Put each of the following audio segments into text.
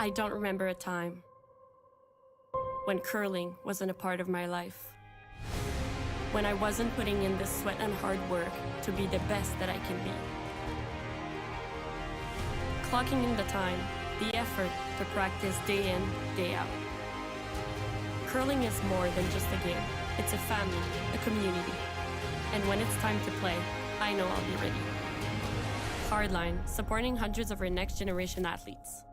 I don't remember a time when curling wasn't a part of my life. When I wasn't putting in the sweat and hard work to be the best that I can be. Clocking in the time, the effort to practice day in, day out. Curling is more than just a game. It's a family, a community. And when it's time to play, I know I'll be ready. Hardline, supporting hundreds of our next generation athletes.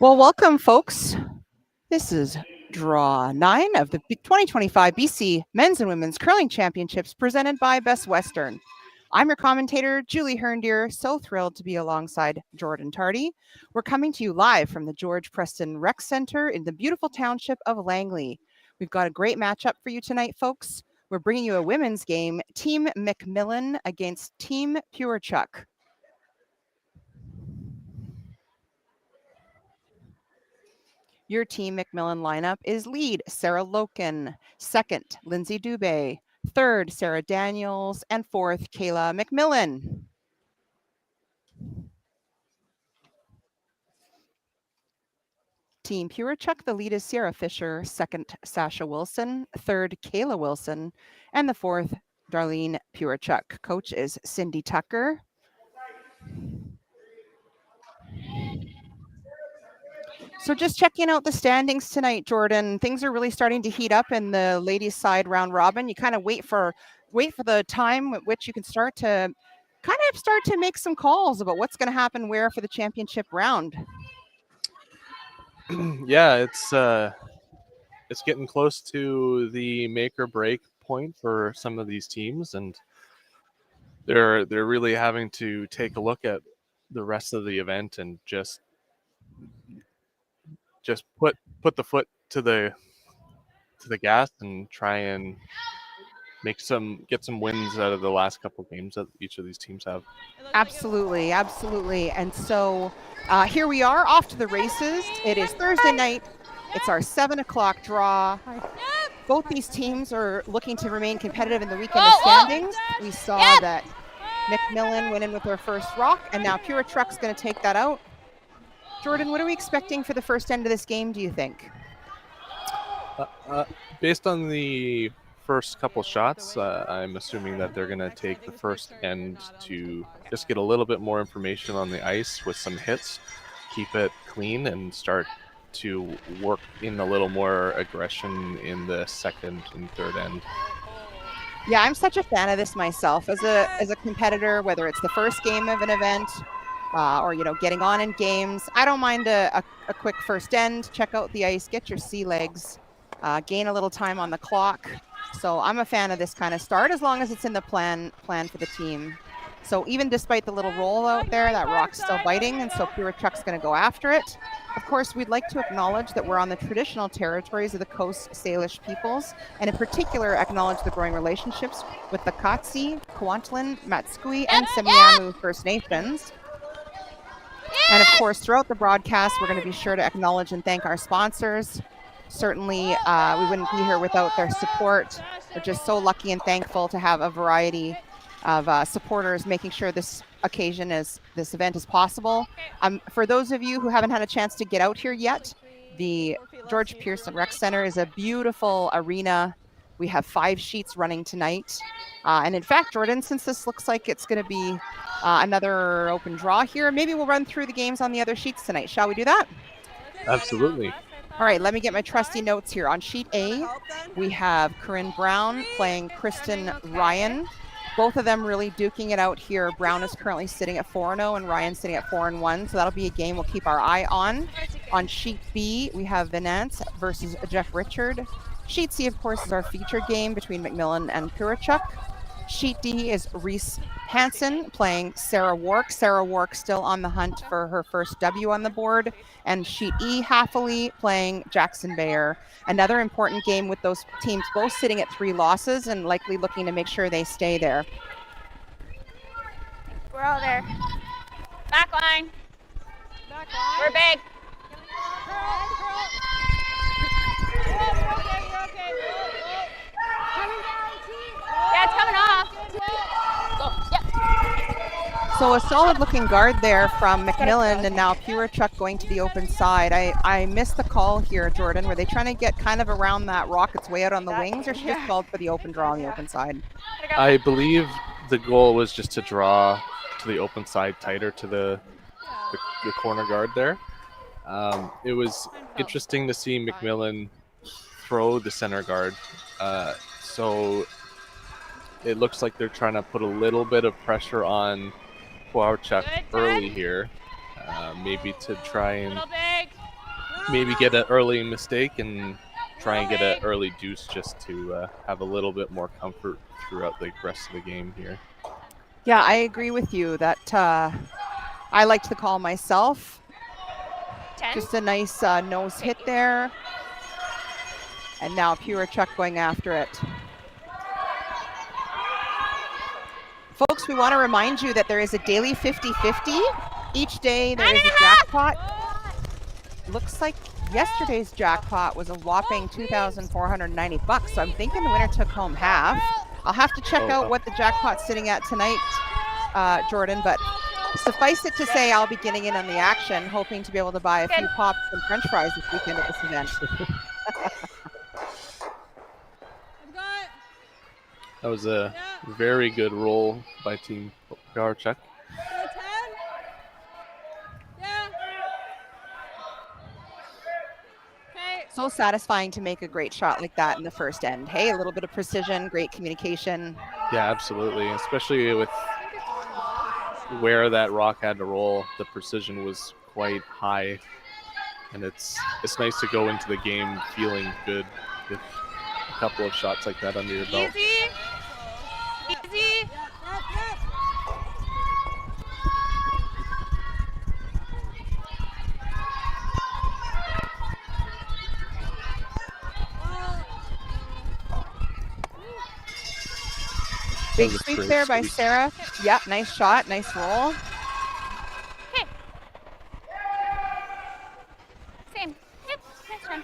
Well, welcome, folks. This is Draw 9 of the 2025 BC Men's and Women's Curling Championships presented by Best Western. I'm your commentator, Julie Herndier, so thrilled to be alongside Jordan Tardi. We're coming to you live from the George Preston Rec Center in the beautiful township of Langley. We've got a great matchup for you tonight, folks. We're bringing you a women's game, Team MacMillan against Team Pewarchuk. Your Team MacMillan lineup is lead, Sarah Loken, second, Lindsay Dubé, third, Sarah Daniels, and fourth, Kayla MacMillan. Team Pewarchuk, the lead is Sarah Fisher, second, Sasha Wilson, third, Kayla Wilson, and the fourth, Dailene Pewarchuk. Coach is Cindy Tucker. So just checking out the standings tonight, Jordan. Things are really starting to heat up in the ladies' side round robin. You kind of wait for the time at which you can start to make some calls about what's going to happen where for the championship round. Yeah, it's getting close to the make or break point for some of these teams, and they're really having to take a look at the rest of the event and just put the foot to the gas and try and get some wins out of the last couple of games that each of these teams have. Absolutely. And so here we are off to the races. It is Thursday night. It's our 7 o'clock draw. Both these teams are looking to remain competitive in the weekend of standings. We saw that MacMillan went in with her first rock, and now Pewarchuk's going to take that out. Jordan, what are we expecting for the first end of this game, do you think? Based on the first couple shots, I'm assuming that they're going to take the first end to just get a little bit more information on the ice with some hits, keep it clean, and start to work in a little more aggression in the second and third end. Yeah, I'm such a fan of this myself as a competitor, whether it's the first game of an event or getting on in games. I don't mind a quick first end, check out the ice, get your sea legs, gain a little time on the clock. So I'm a fan of this kind of start as long as it's in the plan for the team. So even despite the little roll out there, that rock's still biting, and so Pewarchuk's going to go after it. Of course, we'd like to acknowledge that we're on the traditional territories of the Coast Salish peoples, and in particular acknowledge the growing relationships with the Katsi, Kwantlen, Matskui, and Semiahmoo First Nations. And of course, throughout the broadcast, we're going to be sure to acknowledge and thank our sponsors. Certainly, we wouldn't be here without their support. We're just so lucky and thankful to have a variety of supporters making sure this event is possible. For those of you who haven't had a chance to get out here yet, the George Pearson Rec Center is a beautiful arena. We have 5 sheets running tonight. And in fact, Jordan, since this looks like it's going to be another open draw here, maybe we'll run through the games on the other sheets tonight. Shall we do that? Absolutely. All right, let me get my trusty notes here. On sheet A, we have Corinne Brown playing Kristen Ryan. Both of them really duking it out here. Brown is currently sitting at 4-0 and Ryan sitting at 4-1. So that'll be a game we'll keep our eye on. On sheet B, we have Venance versus Jeff Richard. Sheet C, of course, is our featured game between MacMillan and Pewarchuk. Sheet D is Reese Hansen playing Sarah Wark. Sarah Wark still on the hunt for her first W on the board. And Sheet E, Haffley playing Jackson Bayer. Another important game with those teams both sitting at 3 losses and likely looking to make sure they stay there. We're all there. Back line. We're big. Yeah, it's coming off. So a solid looking guard there from MacMillan, and now Pewarchuk going to the open side. I missed the call here, Jordan. Were they trying to get kind of around that rock its way out on the wings, or she just called for the open draw on the open side? I believe the goal was just to draw to the open side tighter to the corner guard there. It was interesting to see MacMillan throw the center guard. So it looks like they're trying to put a little bit of pressure on Pewarchuk early here, maybe to try and maybe get an early mistake and try and get an early deuce just to have a little bit more comfort throughout the rest of the game here. Yeah, I agree with you that I liked the call myself. 10. Just a nice nose hit there. And now Pewarchuk going after it. Folks, we want to remind you that there is a daily 50-50. Each day there is a jackpot. Looks like yesterday's jackpot was a whopping $2,490. So I'm thinking the winner took home half. I'll have to check out what the jackpot's sitting at tonight, Jordan, but suffice it to say I'll be getting in on the action, hoping to be able to buy a few pops and french fries this weekend at this event. That was a very good roll by Team Pewarchuk. So satisfying to make a great shot like that in the first end. Hey, a little bit of precision, great communication. Yeah, absolutely. Especially with where that rock had to roll, the precision was quite high. And it's nice to go into the game feeling good with a couple of shots like that under your belt. Easy. Big sweep there by Sarah. Yep, nice shot, nice roll. Okay. Same. Yep, next one.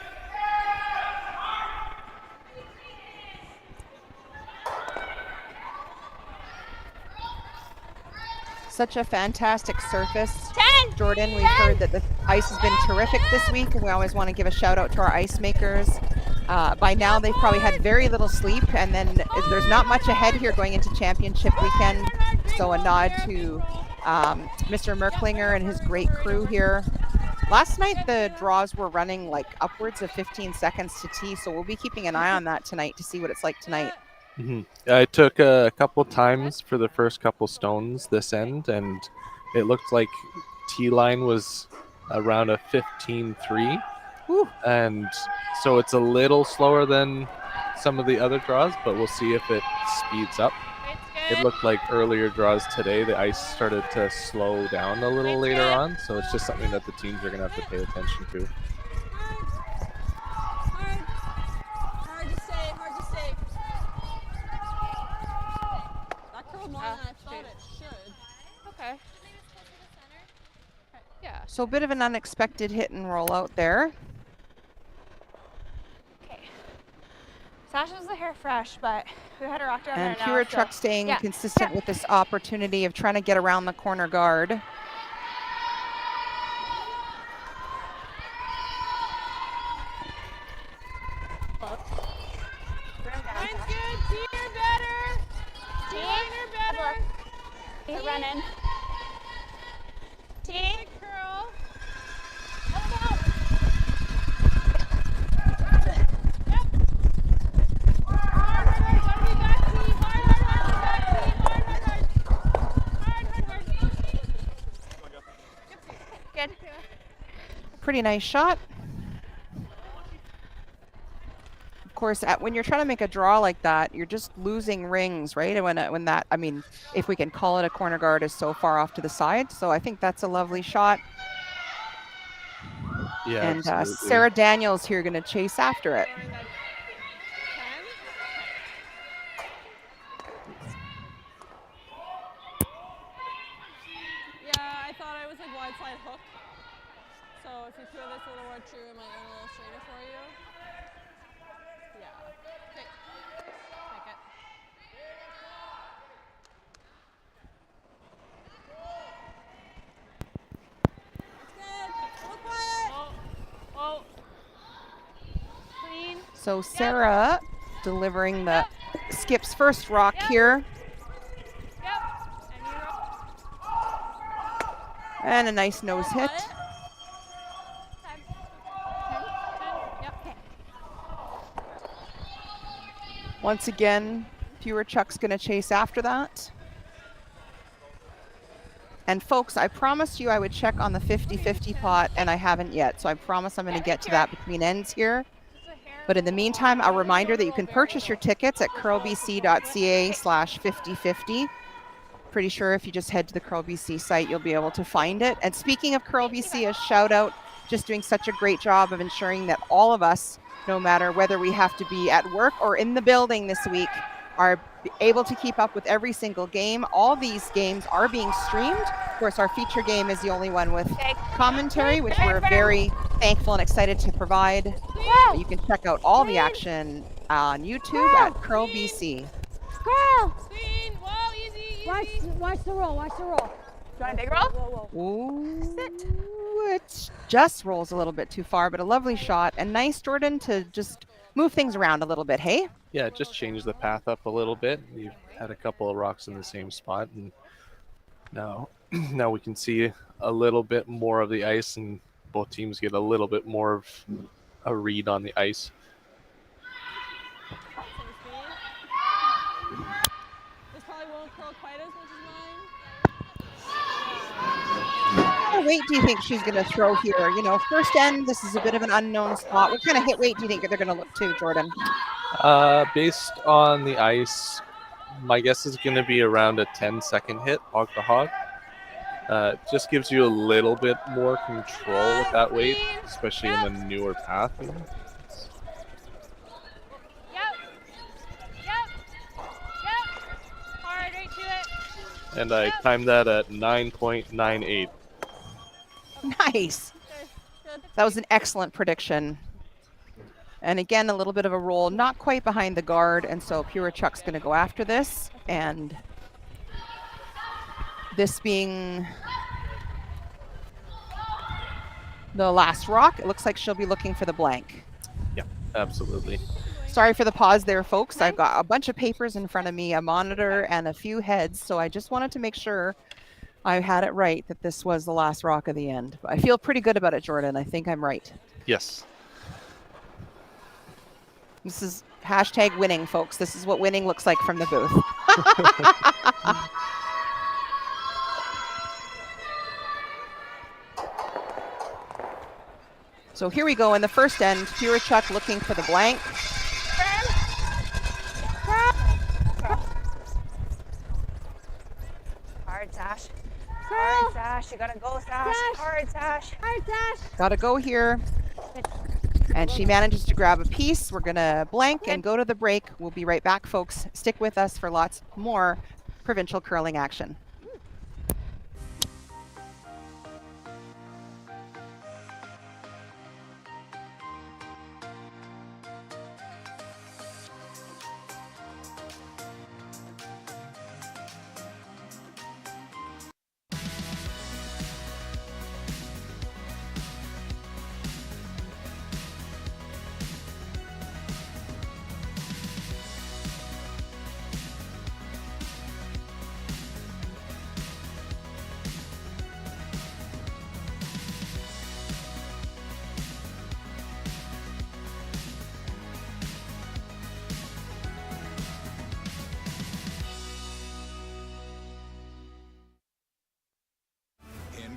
Such a fantastic surface. 10. Jordan, we've heard that the ice has been terrific this week, and we always want to give a shout out to our ice makers. By now, they've probably had very little sleep, and then there's not much ahead here going into championship weekend. So a nod to Mr. Merklinger and his great crew here. Last night, the draws were running like upwards of 15 seconds to tee, so we'll be keeping an eye on that tonight to see what it's like tonight. I took a couple times for the first couple stones this end, and it looked like tee line was around a 15-3. Whew. And so it's a little slower than some of the other draws, but we'll see if it speeds up. It looked like earlier draws today, the ice started to slow down a little later on, so it's just something that the teams are going to have to pay attention to. Hard to say. That curled more than I thought it should. Okay. Yeah. So a bit of an unexpected hit and roll out there. Okay. Sasha's the hair fresh, but we had a rock down And there now. Pewarchuk staying consistent with this opportunity of trying to get around the corner guard. Mine's good. Team better. Team better. We're running. Team. Curl. Pretty nice shot. Of course, when you're trying to make a draw like that, you're just losing rings, right? And when that, I mean, if we can call it a corner guard, is so far off to the side. So I think that's a lovely shot. Yeah, And absolutely. Sarah Daniels here going to chase after it. Yeah, I thought I was like wide side hook. So if you throw this a little more true, it might run a little straighter for you. Yeah. Okay. Take it. Good. A little quiet. Oh. Clean. So Sarah delivering the Skip's first rock here. Yep. And you roll. And a nice nose hit. Got it. 10. Yep. Okay. Once again, Pewarchuk's going to chase after that. And folks, I promised you I would check on the 50-50 pot, and I haven't yet. So I promise I'm going to get to that between ends here. But in the meantime, a reminder that you can purchase your tickets at curlbc.ca/5050. Pretty sure if you just head to the CurlBC site, you'll be able to find it. And speaking of CurlBC, a shout out, just doing such a great job of ensuring that all of us, no matter whether we have to be at work or in the building this week, are able to keep up with every single game. All these games are being streamed. Of course, our feature game is the only one with commentary, which we're very thankful and excited to provide. But you can check out all the action on YouTube at CurlBC. Screen. Whoa, easy. Watch the roll. Do you want a big roll? Whoa. Ooh, it just rolls a little bit too far, but a lovely shot. And nice, Jordan, to just move things around a little bit, hey? Yeah, just change the path up a little bit. You've had a couple of rocks in the same spot, and now we can see a little bit more of the ice, and both teams get a little bit more of a read on the ice. This probably won't curl quite as much as mine. What kind of weight do you think she's going to throw here? You know, first end, this is a bit of an unknown spot. What kind of hit weight do you think they're going to look to, Jordan? Based on the ice, my guess is going to be around a 10-second hit, hog to hog. Just gives you a little bit more control with that weight, especially in the newer path. Yep. Hard, right to it. And I timed that at 9.98. Nice. That was an excellent prediction. And again, a little bit of a roll, not quite behind the guard. And so Pewarchuk's going to go after this. And this being the last rock, it looks like she'll be looking for the blank. Yeah, absolutely. Sorry for the pause there, folks. I've got a bunch of papers in front of me, a monitor, and a few heads. So I just wanted to make sure I had it right, that this was the last rock of the end. But I feel pretty good about it, Jordan. I think I'm right. Yes. This is hashtag winning, folks. This is what winning looks like from the booth. So here we go in the first end. Pewarchuk looking for the blank. Hard, Sash. Hard, Sash. You gotta go, Sash. Hard, Sash. Gotta go here. And she manages to grab a piece. We're gonna blank and go to the break. We'll be right back, folks. Stick with us for lots more provincial curling action.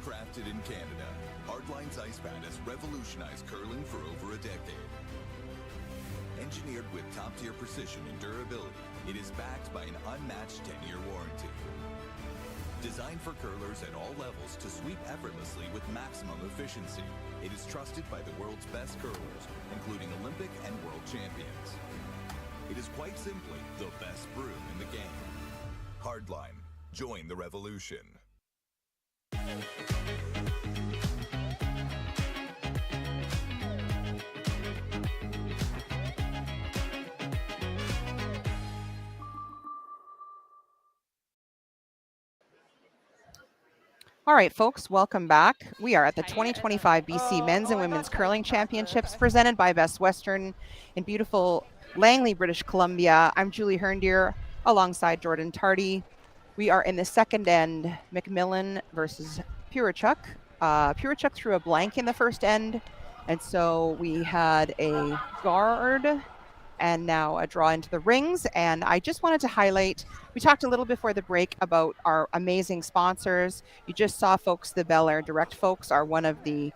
Crafted in Canada, Hardline's ice pad has revolutionized curling for over a decade. Engineered with top-tier precision and durability, it is backed by an unmatched 10-year warranty. Designed for curlers at all levels to sweep effortlessly with maximum efficiency, it is trusted by the world's best curlers, including Olympic and world champions. It is quite simply the best broom in the game. Hardline. Join the revolution. All right, folks, welcome back. We are at the 2025 BC Men's and Women's Curling Championships presented by Best Western in beautiful Langley, British Columbia. I'm Julie Herndier alongside Jordan Tardi. We are in the second end, MacMillan versus Pewarchuk. Pewarchuk threw a blank in the first end, and so we had a guard and now a draw into the rings. And I just wanted to highlight, we talked a little before the break about our amazing sponsors. You just saw, folks, the Bel Air Direct folks are one of the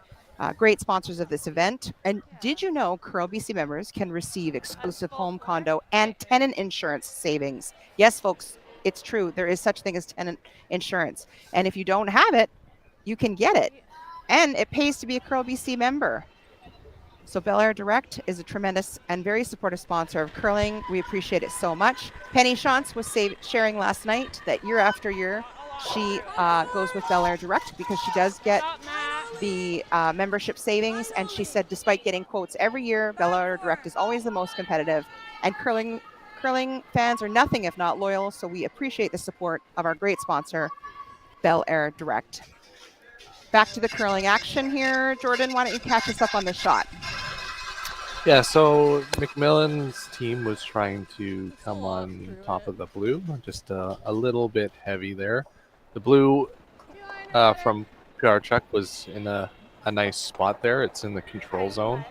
great sponsors of this event. And did you know Curl BC members can receive exclusive home, condo, and tenant insurance savings? Yes, folks, it's true. There is such thing as tenant insurance. And if you don't have it, you can get it. And it pays to be a Curl BC member. So Bel Air Direct is a tremendous and very supportive sponsor of curling. We appreciate it so much. Penny Shantz was sharing last night that year after year, she goes with Bel Air Direct because she does get the membership savings. And she said, despite getting quotes every year, Bel Air Direct is always the most competitive. And curling fans are nothing if not loyal. So we appreciate the support of our great sponsor, Bel Air Direct. Back to the curling action here. Jordan, why don't you catch us up on the shot? Yeah, so MacMillan's team was trying to come on top of the blue, just a little bit heavy there. The blue from Pewarchuk was in a nice spot there. It's in the control zone,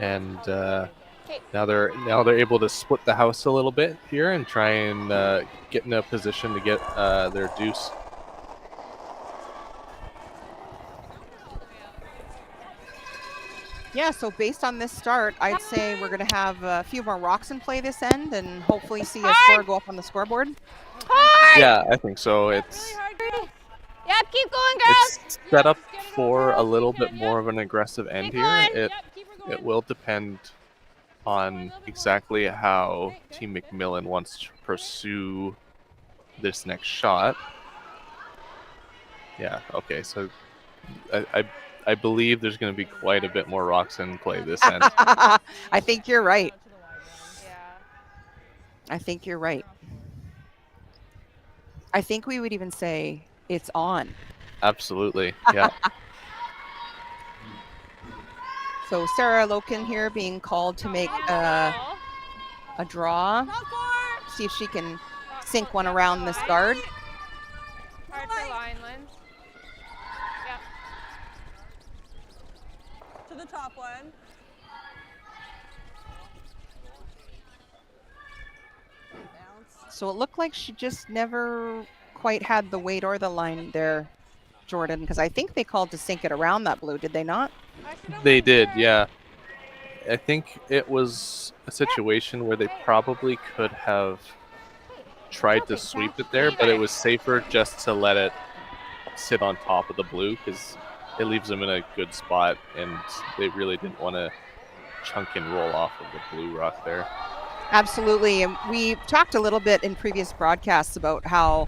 and now they're able to split the house a little bit here and try and get in a position to get their deuce. Yeah, so based on this start, I'd say we're going to have a few more rocks in play this end and hopefully see a score go up on the scoreboard. Yeah, I think so. It's Yep, keep going, girls. it's set up for a little bit more of an aggressive end here. It will depend on exactly how Team MacMillan wants to pursue this next shot. Yeah, okay, so I believe there's going to be quite a bit more rocks in play this end. I think you're right. I think you're right. I think we would even say it's on. Absolutely, yeah. So Sarah Loken here being called to make a draw. See if she can sink one around this guard. Hard for Lineland. Yep. To the top one. So it looked like she just never quite had the weight or the line there, Jordan, because I think they called to sink it around that blue, did they not? They did, yeah. I think it was a situation where they probably could have tried to sweep it there, but it was safer just to let it sit on top of the blue because it leaves them in a good spot, and they really didn't want to chunk and roll off of the blue rock there. Absolutely. And we talked a little bit in previous broadcasts about how,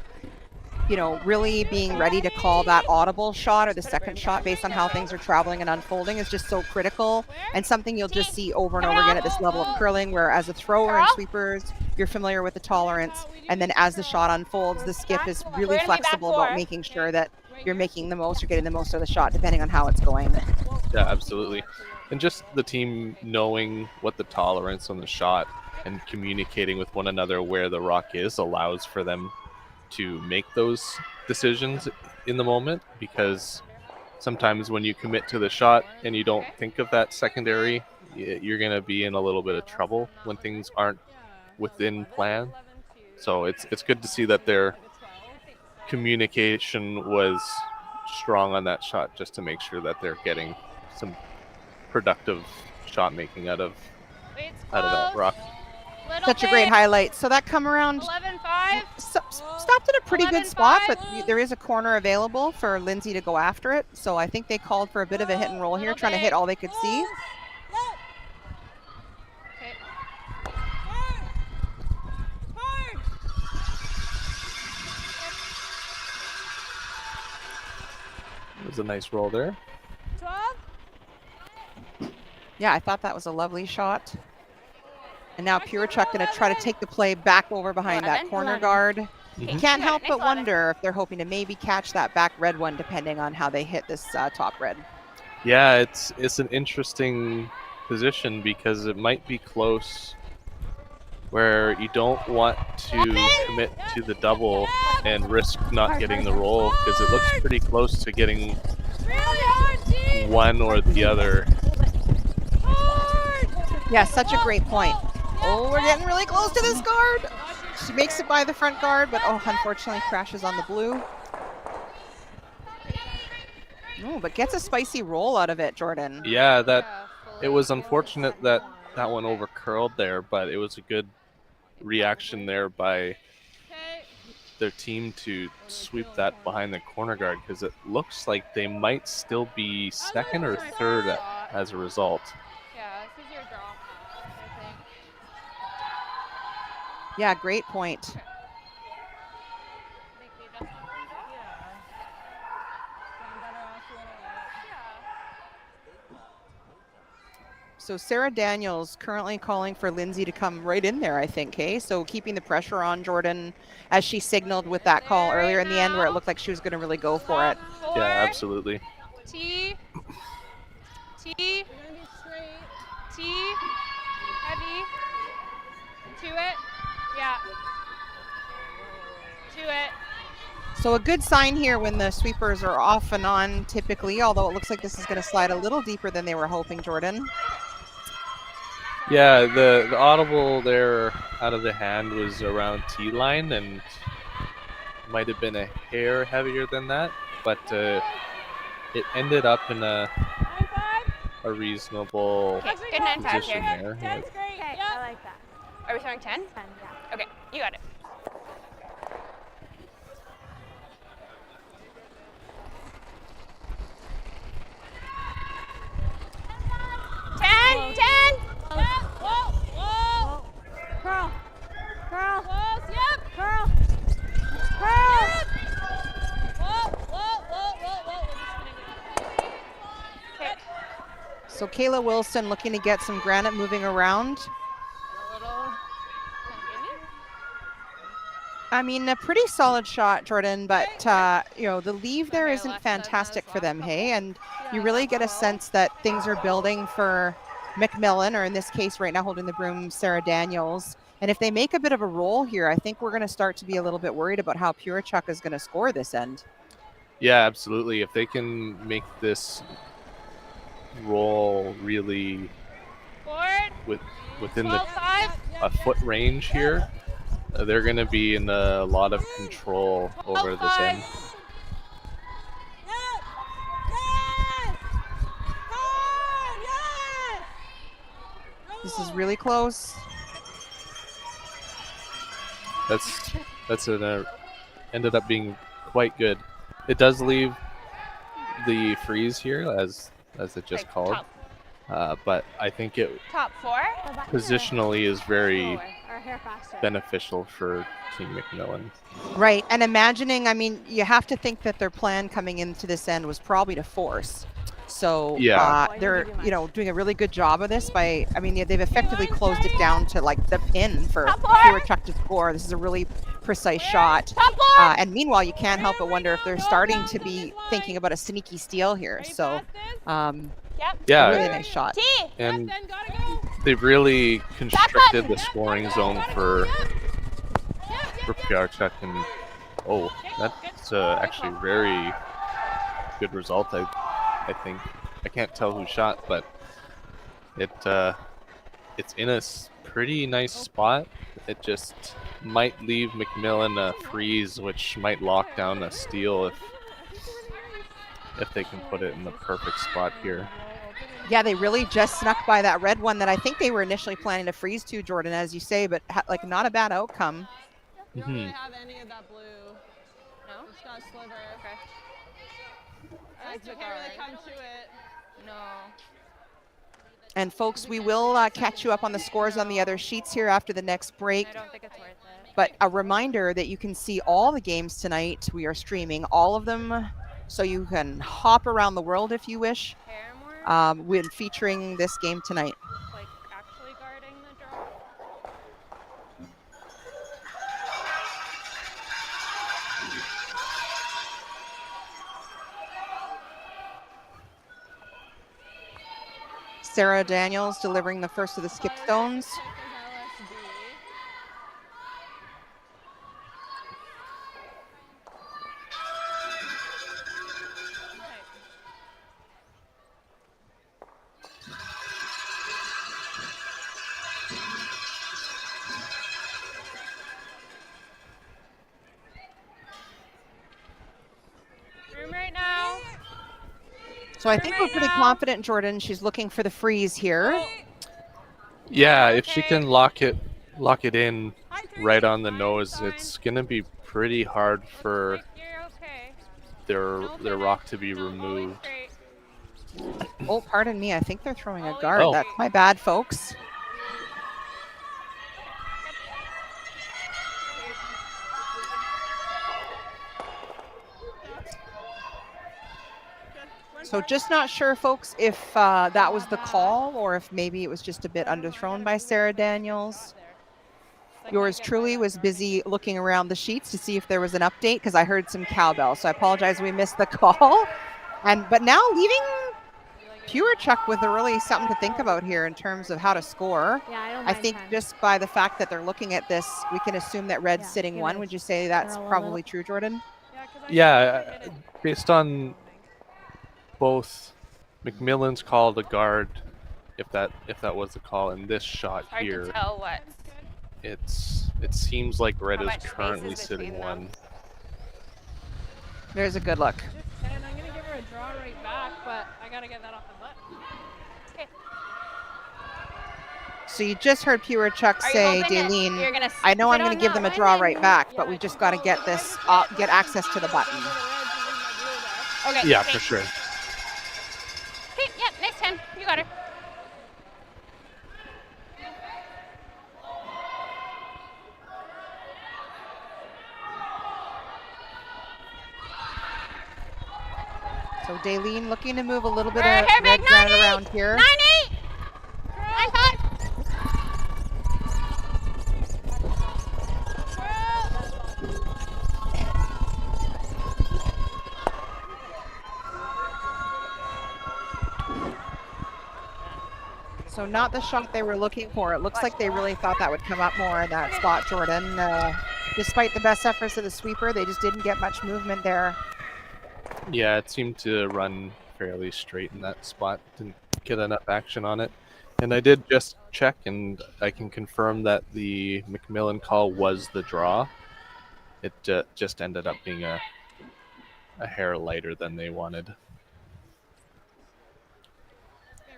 you know, really being ready to call that audible shot or the second shot based on how things are traveling and unfolding is just so critical, and something you'll just see over and over again at this level of curling, where as a thrower and sweepers, you're familiar with the tolerance, and then as the shot unfolds, the skiff is really flexible about making sure that you're making the most or getting the most of the shot depending on how it's going. Yeah, absolutely. And just the team knowing what the tolerance on the shot and communicating with one another where the rock is allows for them to make those decisions in the moment, because sometimes when you commit to the shot and you don't think of that secondary, you're going to be in a little bit of trouble when things aren't within plan. So it's good to see that their communication was strong on that shot just to make sure that they're getting some productive shot making out of that rock. Such a great highlight. So that come around 11-5. stopped at a pretty good spot, 11-5. but there is a corner available for Lindsay to go after it. So I think they called for a bit of a hit and roll here, trying to hit all they could see. Okay. It was a nice roll there. 12. Yeah, I thought that was a lovely shot. And now Pewarchuk going to try to take the play back over behind that corner guard. You can't help but wonder if they're hoping to maybe catch that back red one, depending on how they hit this top red. Yeah, it's an interesting position because it might be close where you don't want to commit to the double and risk not getting the roll because it looks pretty close to getting one or the other. Yeah, such a great point. Oh, we're getting really close to this guard. She makes it by the front guard, but unfortunately crashes on the blue. Oh, but gets a spicy roll out of it, Jordan. Yeah, it was unfortunate that one over curled there, but it was a good reaction there by their team to sweep that behind the corner guard because it looks like they might still be second or third as a result. Yeah, great point. So Sarah Daniels currently calling for Lindsay to come right in there, I think, hey? So keeping the pressure on Jordan as she signaled with that call earlier in the end where it looked like she was going to really go for it. Yeah, absolutely. T. Heavy. To it. Yeah. To it. So a good sign here when the sweepers are off and on typically, although it looks like this is going to slide a little deeper than they were hoping, Jordan. Yeah, the audible there out of the hand was around T-line and might have been a hair heavier than that, but it ended up in a reasonable Good 9-5 position here. there. Okay, I like that. Are we throwing 10? 10, yeah. Okay, you got it. Curl. Curl. Close, yep. Curl. Curl. Okay. So Kayla Wilson looking to get some granite moving around. I mean, a pretty solid shot, Jordan, but the leave there isn't fantastic for them, hey? And you really get a sense that things are building for MacMillan, or in this case right now holding the broom, Sarah Daniels. And if they make a bit of a roll here, I think we're going to start to be a little bit worried about how Pewarchuk is going to score this end. Yeah, absolutely. If they can make this roll really within a foot range here, they're going to be in a lot of control over this end. This is really close. That's ended up being quite good. It does leave the freeze here as it just called, but I think it Top 4. positionally is very beneficial for Team MacMillan. Right, and imagining, I mean, you have to think that their plan coming into this end was probably to force. So yeah, they're doing a really good job of this by, I mean, they've effectively closed it down to like the pin for Pewarchuk to score. This is a really precise shot. And meanwhile, you can't help but wonder if they're starting to be thinking about a sneaky steal here. So yeah, really nice shot. And they've really constricted the scoring zone for Pewarchuk, and that's actually a very good result. I think I can't tell who shot, but it's in a pretty nice spot. It just might leave MacMillan a freeze, which might lock down a steal if they can put it in the perfect spot here. Yeah, they really just snuck by that red one that I think they were initially planning to freeze to, Jordan, as you say, but like not a bad outcome. You don't really have any of that blue. No? It's got a sliver. Okay. I like can't really come to it. No. And folks, we will catch you up on the scores on the other sheets here after the next break. I don't think it's worth it. But a reminder that you can see all the games tonight. We are streaming all of them, so you can hop around the world if you wish, with featuring this game tonight. Like actually guarding the draw. Sarah Daniels delivering the first of the skip stones. Room right now. So I think we're pretty confident, Jordan. She's looking for the freeze here. Yeah, if she can lock it in right on the nose, it's gonna be pretty hard for their rock to be removed. Oh, pardon me. I think they're throwing a guard. Oh. That's my bad, folks. So just not sure, folks, if that was the call or if maybe it was just a bit underthrown by Sarah Daniels. Yours truly was busy looking around the sheets to see if there was an update because I heard some cowbell. So I apologize we missed the call. But now leaving Pewarchuk with really something to think about here in terms of how to score. Yeah, I think just by the fact that they're looking at this, we can assume that red's sitting one. Would you say that's probably true, Jordan? Yeah, based on both MacMillan's call to guard, if that was the call, in this shot Hard here, to tell what. it seems like red How is much space currently is sitting between them? one. There's a good look. And I'm going to give her a draw right back, but I got to get that off the butt. Okay. So you just heard Pewarchuk Are you say, hoping that Dailene, you're gonna I know I'm sit going on to give that them a one draw and- right back, but we've just got to get this, get access to the button. Okay. Yeah, thanks. for sure. Okay, yeah, next 10. You got her. So Dailene looking to move a little bit We're of here, red big granite 9-8. around here. 9-8. 9-5. So not the shot they were looking for. It looks like they really thought that would come up more in that spot, Jordan. Despite the best efforts of the sweeper, they just didn't get much movement there. Yeah, it seemed to run fairly straight in that spot. Didn't get enough action on it. And I did just check, and I can confirm that the MacMillan call was the draw. It just ended up being a hair lighter than they wanted. Get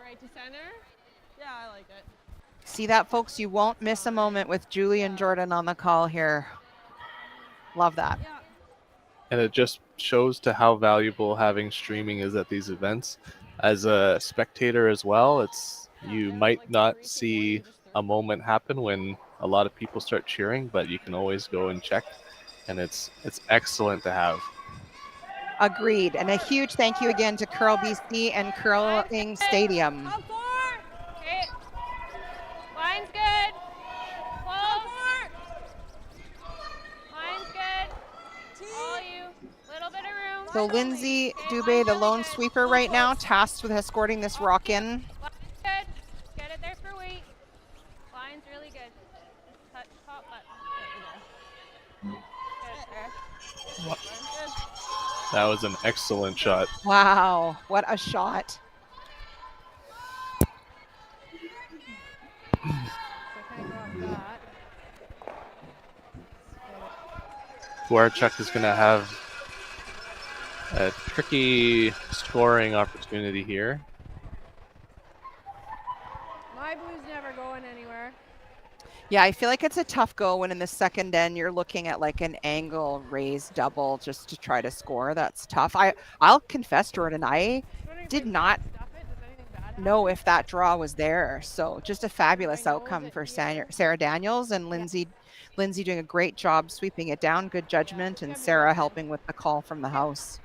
right to center. Yeah, I like it. See that, folks? You won't miss a moment with Julie and Jordan on the call here. Love that. Yeah. And it just shows to how valuable having streaming is at these events. As a spectator as well, you might not see a moment happen when a lot of people start cheering, but you can always go and check, and it's excellent to have. Agreed. And a huge thank you again to Curl BC and Curling Stadium. Top 4. Okay. Line's good. Close. Line's good. All you. Little bit of room. So Lindsay Dubé, the lone sweeper right now, tasked with escorting this rock in. Line's good. Get it there for weight. Line's really good. Touch top button. Good there. That was an excellent shot. Wow, what a shot. Pewarchuk is going to have A tricky scoring opportunity here. My blue's never going anywhere. Yeah, I feel like it's a tough go when in the second end you're looking at like an angle raise double just to try to score. That's tough. I'll confess, Jordan, I did not know if that draw was there. So just a fabulous outcome for Sarah Daniels and Lindsay doing a great job sweeping it down. Good judgment, and Sarah helping with the call from the house.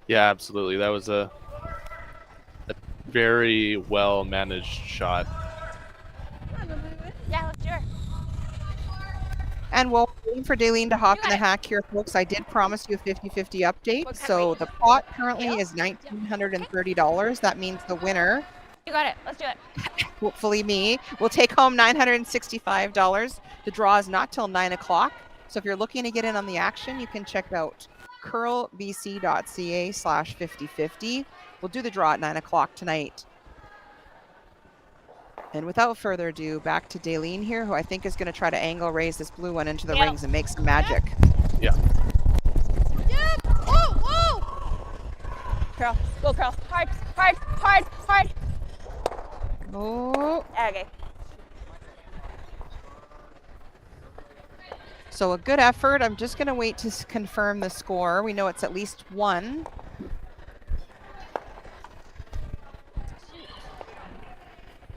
Yeah, absolutely. That was a very well managed shot. Yeah, let's do it. And while we're waiting for Dailene to hop in the hack here, folks, I did promise you a 50-50 update. So the pot currently is $1,930. That means the winner, You got it. Let's do it. hopefully me, will take home $965. The draw is not till 9 o'clock. So if you're looking to get in on the action, you can check out curlbc.ca/5050. We'll do the draw at 9 o'clock tonight. And without further ado, back to Dailene here, who I think is going to try to angle raise this blue one into the rings and make some magic. Yeah. Yep! Whoa, whoa! Curl. Go, curl. Hard, hard, hard, hard. Oh. Okay. So a good effort. I'm just going to wait to confirm the score. We know it's at least one.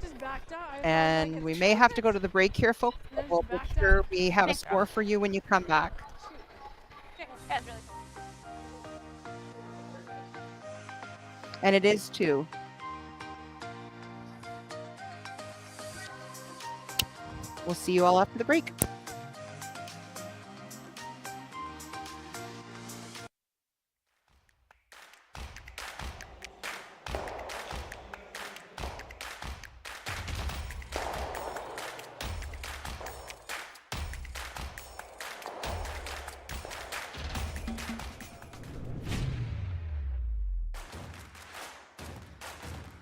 Just backed out. And we may have to go to the break here, folks. But we'll make sure we have a score for you when you come back. That's really cool. And it is 2. We'll see you all after the break.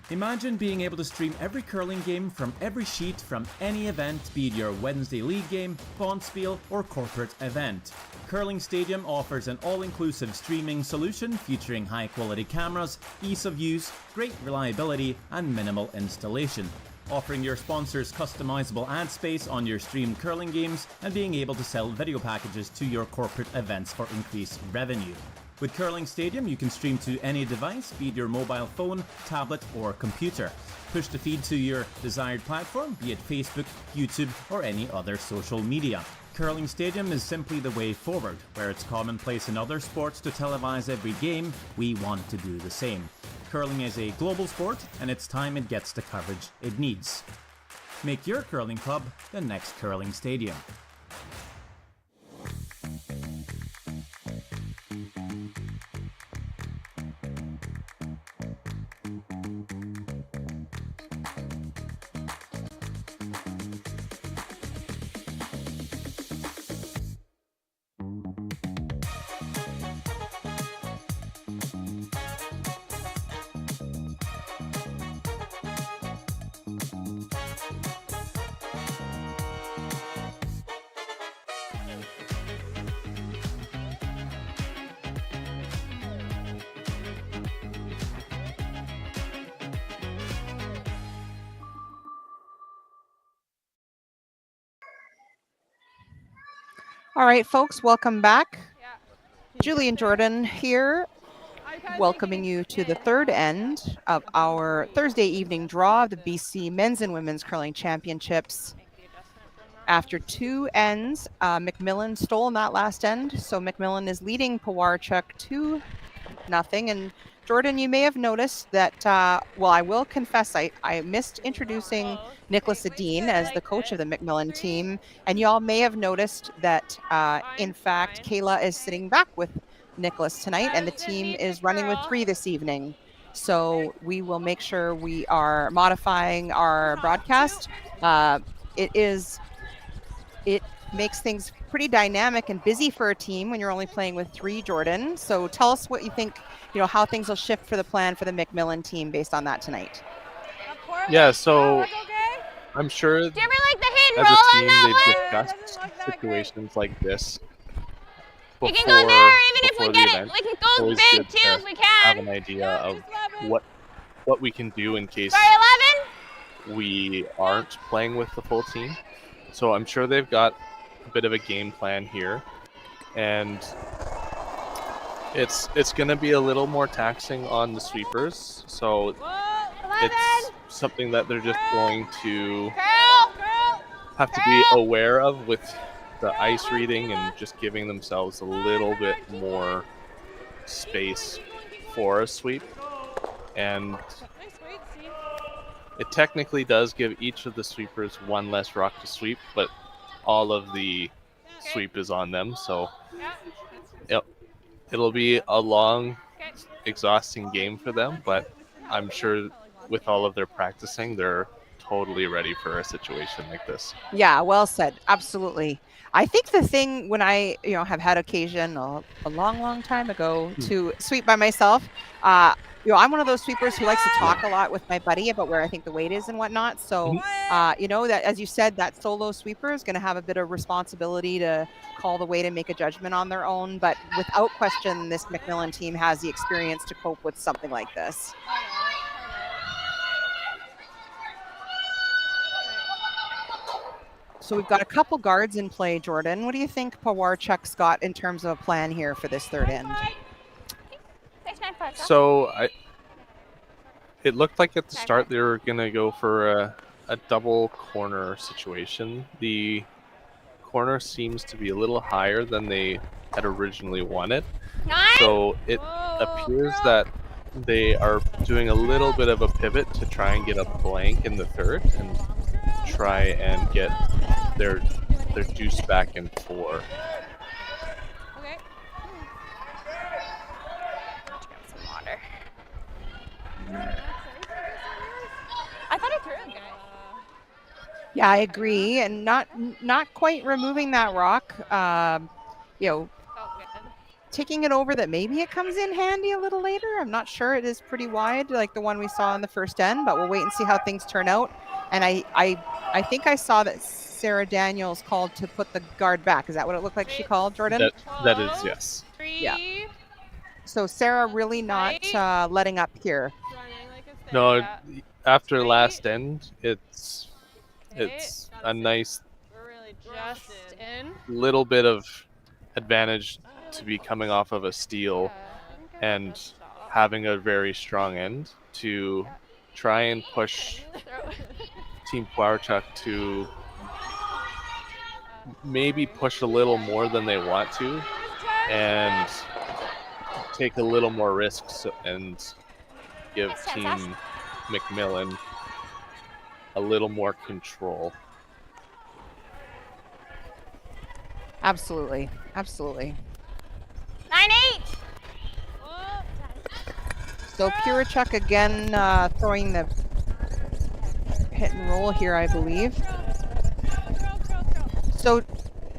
Imagine being able to stream every curling game from every sheet from any event, be it your Wednesday league game, bonspiel, or corporate event. Curling Stadium offers an all-inclusive streaming solution featuring high-quality cameras, ease of use, great reliability, and minimal installation. Offering your sponsors customizable ad space on your streamed curling games and being able to sell video packages to your corporate events for increased revenue. With Curling Stadium, you can stream to any device, be it your mobile phone, tablet, or computer. Push the feed to your desired platform, be it Facebook, YouTube, or any other social media. Curling Stadium is simply the way forward. Where it's commonplace in other sports to televise every game, we want to do the same. Curling is a global sport, and it's time it gets the coverage it needs. Make your curling club the next Curling Stadium. All right, folks, welcome back. Yeah. Julie and Jordan here, welcoming you to the third end of our Thursday evening draw of the BC Men's and Women's Curling Championships. After 2 ends, MacMillan stole in that last end, so MacMillan is leading Pewarchuk 2-0. And Jordan, you may have noticed that, well, I will confess, I missed introducing Nicholas Adine as the coach of the MacMillan team. And y'all may have noticed that, in fact, Kayla is sitting back with Nicholas tonight, and the team is running with 3 this evening. So we will make sure we are modifying our broadcast. It makes things pretty dynamic and busy for a team when you're only playing with 3, Jordan. So tell us what you think, how things will shift for the plan for the MacMillan team based on that tonight. Yeah, so I'm sure Do you ever like the hit and as roll a on team that they've one? discussed situations like this You before can go there or even if we before get the it, event, we can it's go always big good too to if we have can. an idea of what we can do in case Sorry, 11. we aren't playing with the full team. So I'm sure they've got a bit of a game plan here, and it's going to be a little more taxing on the sweepers. So it's something that they're just going to have to be aware of with the ice reading and just giving themselves a little bit more space for a sweep. And it technically does give each of the sweepers one less rock to sweep, but all of the sweep is on them. So it'll be a long, exhausting game for them, but I'm sure with all of their practicing, they're totally ready for a situation like this. Yeah, well said. Absolutely. I think the thing when I, have had occasion a long time ago to sweep by myself, I'm one of those sweepers who likes to talk a lot with my buddy about where I think the weight is and whatnot. So, that, as you said, that solo sweeper is going to have a bit of responsibility to call the weight and make a judgment on their own. But without question, this MacMillan team has the experience to cope with something like this. So we've got a couple guards in play, Jordan. What do you think Pewarchuk's got in terms of a plan here for this third end? So it looked like at the start they were going to go for a double corner situation. The corner seems to be a little higher than they had originally wanted. So it appears that they are doing a little bit of a pivot to try and get a blank in the third and try and get their juice back in 4. Okay. Some water. I thought I threw it, guys. Yeah, I agree, and not quite removing that rock. Taking it over that maybe it comes in handy a little later. I'm not sure. It is pretty wide, like the one we saw in the first end, but we'll wait and see how things turn out. And I think I saw that Sarah Daniels called to put the guard back. Is that what it looked like she called, Jordan? That is, yes. 3. Yeah. So Sarah really not letting up here. No, after last end, it's a nice Just in. little bit of advantage to be coming off of a steal and having a very strong end to try and push Team Pewarchuk to maybe push a little more than they want to and take a little more risks and give Team MacMillan a little more control. Absolutely. 9-8. So Pewarchuk again throwing the hit and roll here, I believe. So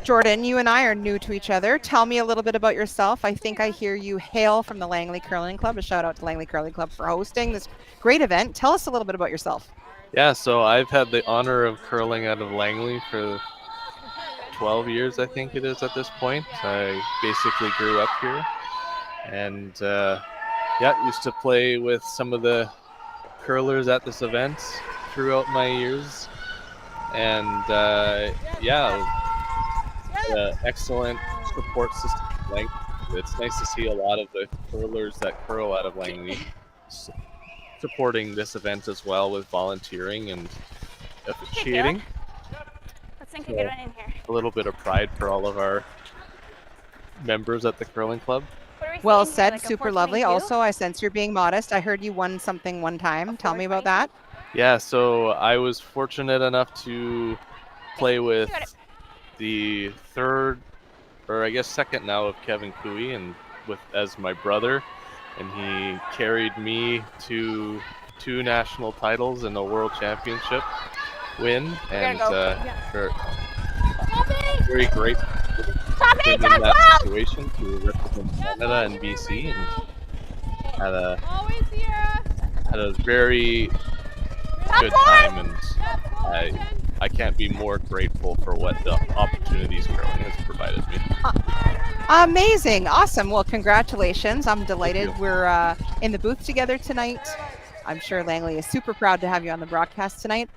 Jordan, you and I are new to each other. Tell me a little bit about yourself. I think I hear you hail from the Langley Curling Club. A shout out to Langley Curling Club for hosting this great event. Tell us a little bit about yourself. Yeah, so I've had the honor of curling out of Langley for 12 years, I think it is at this point. I basically grew up here and used to play with some of the curlers at this event throughout my years. And excellent support system. It's nice to see a lot of the curlers that curl out of Langley supporting this event as well with volunteering and officiating. Let's think a good one in here. A little bit of pride for all of our members at the curling club. Well said, super lovely. Also, I sense you're being modest. I heard you won something one time. Tell me about that. Yeah, so I was fortunate enough to play with the third, or I guess second now, of Kevin Cooey, and as my brother, and he carried me to 2 national titles and a world championship win, and very grateful in that situation to represent Canada and BC, and had a very good time, and I can't be more grateful for what the opportunities curling has provided me. Amazing. Awesome. Well, congratulations. I'm delighted you. we're in the booth together tonight. I'm sure Langley is super proud to have you on the broadcast tonight.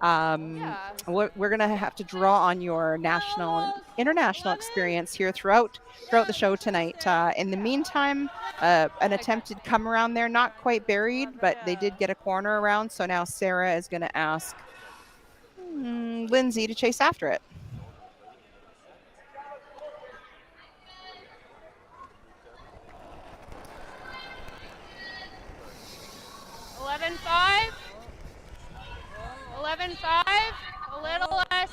We're going to have to draw on your national and international experience here throughout the show tonight. In the meantime, an attempted come around there, not quite buried, but they did get a corner around. So now Sarah is going to ask Lindsay to chase after it. $11.5. 11.5. A little less.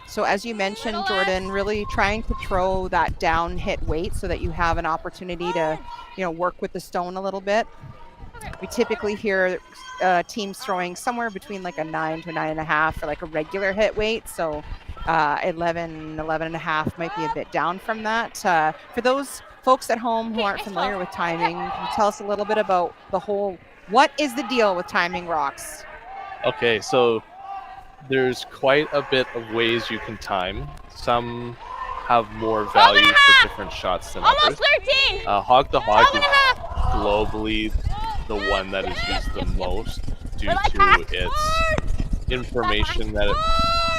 So as you mentioned, Jordan, really trying to throw that down hit weight so that you have an opportunity to, work with the stone a little bit. We typically hear teams throwing somewhere between like a 9 to 9.5 for like a regular hit weight. So 11.5 might be a bit down from that. For those folks at home who aren't familiar with timing, can you tell us a little bit about what is the deal with timing rocks? Okay, so there's quite a bit of ways you can time. Some have more value for different shots than others. Almost 13. Hog to hog is globally the one that is used the most due to its information that it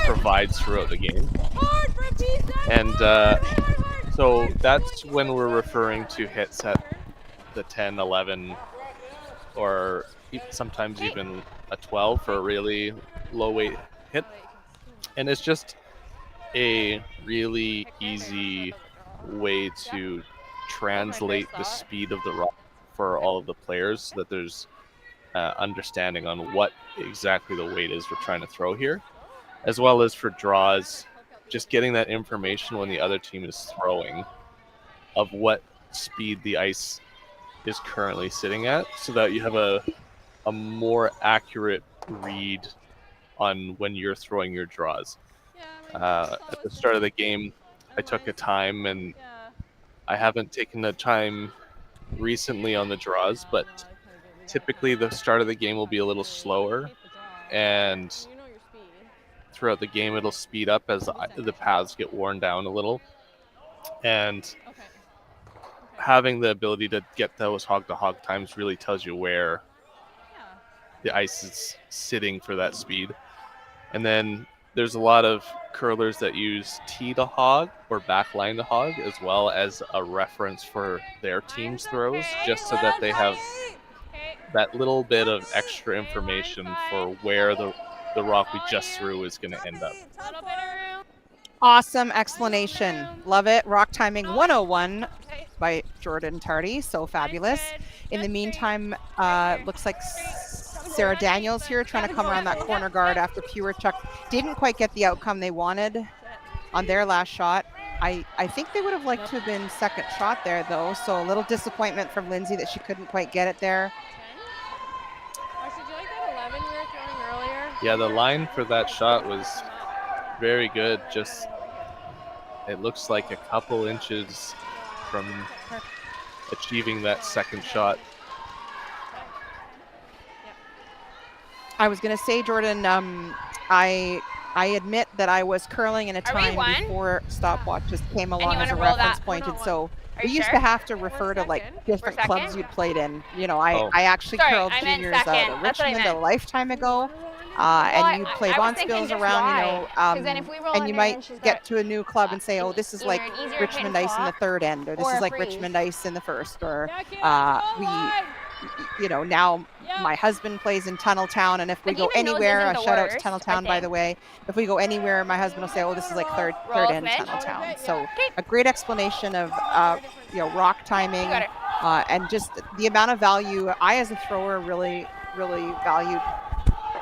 provides throughout the game. And so that's when we're referring to hits at the 10, 11, or sometimes even a 12 for a really low weight hit. And it's just a really easy way to translate the speed of the rock for all of the players so that there's understanding on what exactly the weight is we're trying to throw here, as well as for draws, just getting that information when the other team is throwing of what speed the ice is currently sitting at, so that you have a more accurate read on when you're throwing your draws. At the start of the game, I took a time, and I haven't taken the time recently on the draws, but typically the start of the game will be a little slower, and throughout the game it'll speed up as the paths get worn down a little. And having the ability to get those hog-to-hog times really tells you where the ice is sitting for that speed. And then there's a lot of curlers that use tee to hog or backline to hog as well as a reference for their team's throws, just so that they have that little bit of extra information for where the rock we just threw is going to end up. Awesome explanation. Love it. Rock Timing 101 by Jordan Tardi. So fabulous. In the meantime, looks like Sarah Daniels here trying to come around that corner guard after Pewarchuk didn't quite get the outcome they wanted on their last shot. I think they would have liked to have been second shot there, though. So a little disappointment from Lindsay that she couldn't quite get it there. Did you like that 11 we were throwing earlier? Yeah, the line for that shot was very good. Just, it looks like a couple inches from achieving that second shot. I was going to say, Jordan, I admit that I was curling in a time before stopwatches came along as a reference point, and so we used to have to refer to like different clubs you'd played in. I actually curled juniors at Richmond a lifetime ago, and you'd play bonspils around, and you might get to a new club and say, oh, this is like Richmond ice in the third end, or this is like Richmond ice in the first, or now my husband plays in Tunneltown, and if we go anywhere, shout out to Tunneltown, by the way, if we go anywhere, my husband will say, oh, this is like third end Tunneltown. So a great explanation of rock timing, and just the amount of value. I, as a thrower, really valued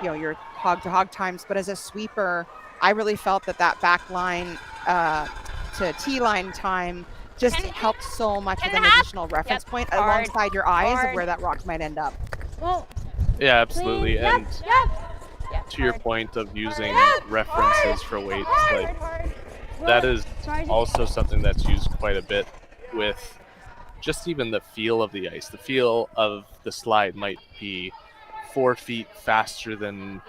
your hog to hog times, but as a sweeper, I really felt that back line to T line time just helped so much with an additional reference point alongside your eyes of where that rock might end up. Yeah, absolutely. And to your point of using references for weights, like that is also something that's used quite a bit with just even the feel of the ice. The feel of the slide might be 4 feet faster than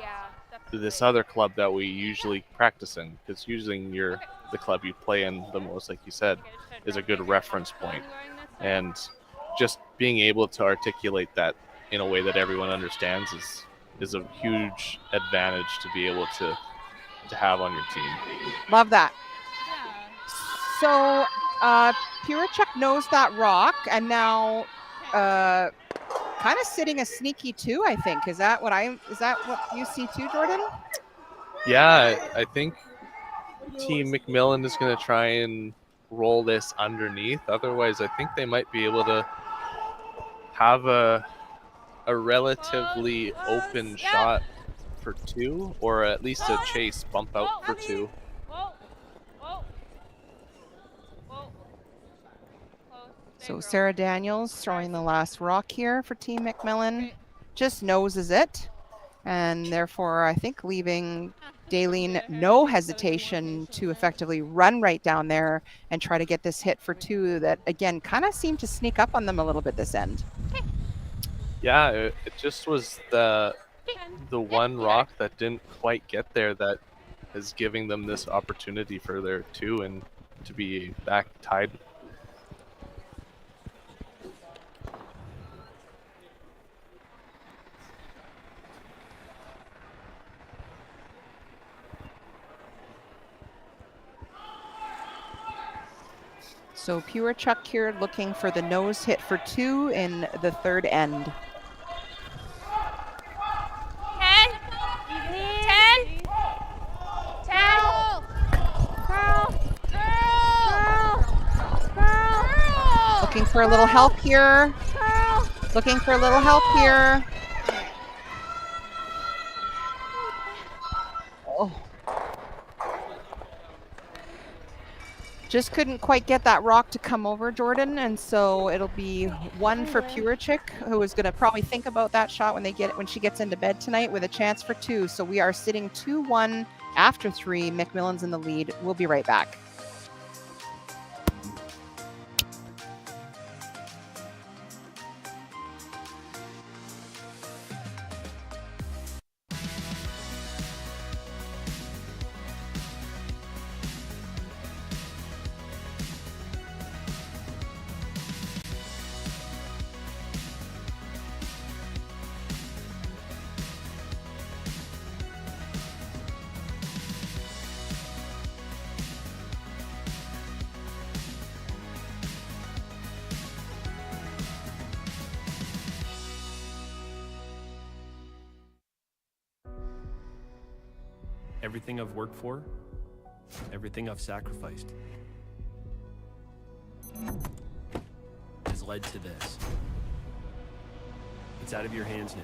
this other club that we usually practice in, because using the club you play in the most, like you said, is a good reference point. And just being able to articulate that in a way that everyone understands is a huge advantage to be able to have on your team. Love that. Yeah. So Pewarchuk knows that rock, and now kind of sitting a sneaky 2, I think. Is that what you see too, Jordan? Yeah, I think Team MacMillan is going to try and roll this underneath. Otherwise, I think they might be able to have a relatively open shot for 2, or at least a chase bump out for 2. Whoa. Whoa. Whoa. Close. So Sarah Daniels throwing the last rock here for Team MacMillan. Just noses it, and therefore I think leaving Dailene no hesitation to effectively run right down there and try to get this hit for 2 that, again, kind of seemed to sneak up on them a little bit this end. Yeah, it just was the one rock that didn't quite get there that is giving them this opportunity for their 2 and to be back tied. So Pewarchuk here looking for the nose hit for 2 in the third end. 10. 10. 10. Girl. Looking for a little help here. Looking for a little help here. Oh. Just couldn't quite get that rock to come over, Jordan, and so it'll be 1 for Pewarchuk, who is going to probably think about that shot when she gets into bed tonight, with a chance for 2. So we are sitting 2-1 after 3. MacMillan's in the lead. We'll be right back. Everything I've worked for, everything I've sacrificed, has led to this. It's out of your hands now.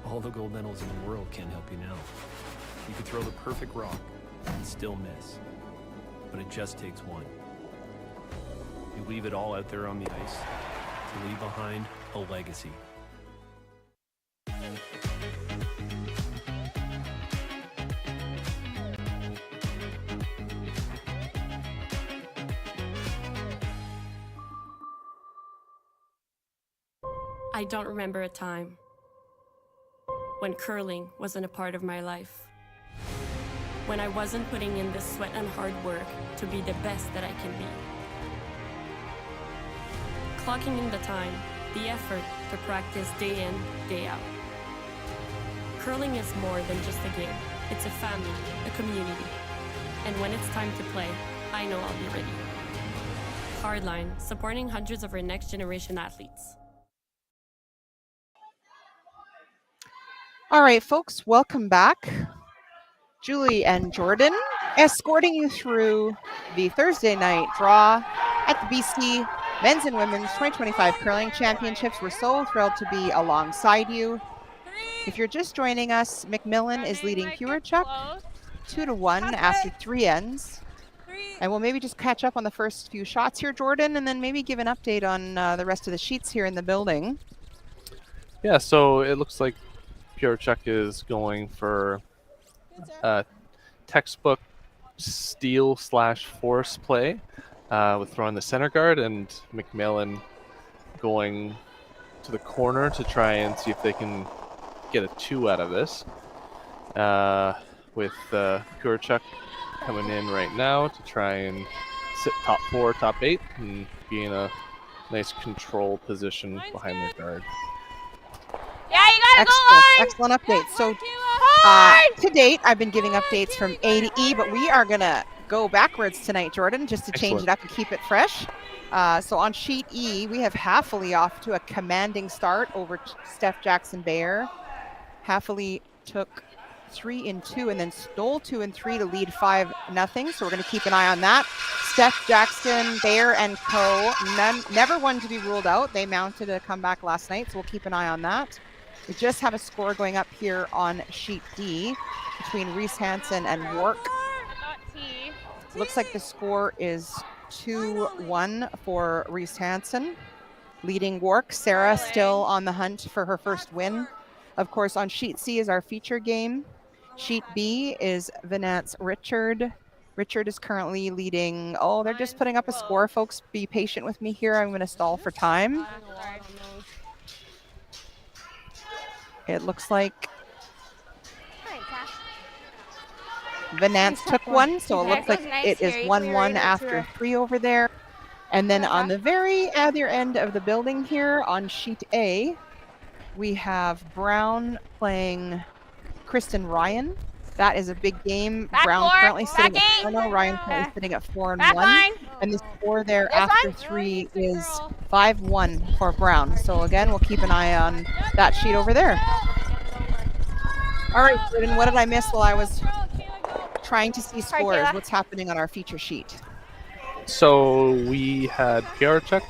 All the gold medals in the world can't help you now. You could throw the perfect rock and still miss, but it just takes one. You leave it all out there on the ice to leave behind a legacy. I don't remember a time when curling wasn't a part of my life. When I wasn't putting in the sweat and hard work to be the best that I can be. Clocking in the time, the effort to practice day in, day out. Curling is more than just a game. It's a family, a community. And when it's time to play, I know I'll be ready. Hardline, supporting hundreds of our next generation athletes. All right, folks, welcome back. Julie and Jordan escorting you through the Thursday night draw at the BC Men's and Women's 2025 Curling Championships. We're so thrilled to be alongside you. If you're just joining us, MacMillan is leading Pewarchuk 2-1 after 3 ends. And we'll maybe just catch up on the first few shots here, Jordan, and then maybe give an update on the rest of the sheets here in the building. Yeah, so it looks like Pewarchuk is going for textbook steal/force play with throwing the center guard, and MacMillan going to the corner to try and see if they can get a 2 out of this. With Pewarchuk coming in right now to try and sit top 4, top 8, and be in a nice control position behind the guard. Yeah, you gotta Excellent update. So to date, I've been giving updates from A to E, but we are going to go backwards tonight, Jordan, just to change it up and keep it fresh. So on sheet E, we have Haffley off to a commanding start over Steph Jackson Bayer. Haffley took 3 and 2 and then stole 2 and 3 to lead 5-0. So we're going to keep an eye on that. Steph Jackson, Bayer and co. Never one to be ruled out. They mounted a comeback last night, so we'll keep an eye on that. We just have a score going up here on sheet D between Reese Hansen and Wark. Looks like the score is 2-1 for Reese Hansen, leading Wark. Sarah still on the hunt for her first win. Of course, on sheet C is our feature game. Sheet B is Venance Richard. Richard is currently leading. Oh, they're just putting up a score, folks. Be patient with me here. I'm going to stall for time. It looks like Venance took 1, so it looks like it is 1-1 after 3 over there. And then on the very other end of the building here on sheet A, we have Brown playing Kristen Ryan. That is a big game. Brown currently sitting at 4-0. Ryan currently sitting at 4-1. And the score there after 3 is 5-1 for Brown. So again, we'll keep an eye on that sheet over there. All right, Jordan, what did I miss while I was trying to see scores? What's happening on our feature sheet? So we had Pewarchuk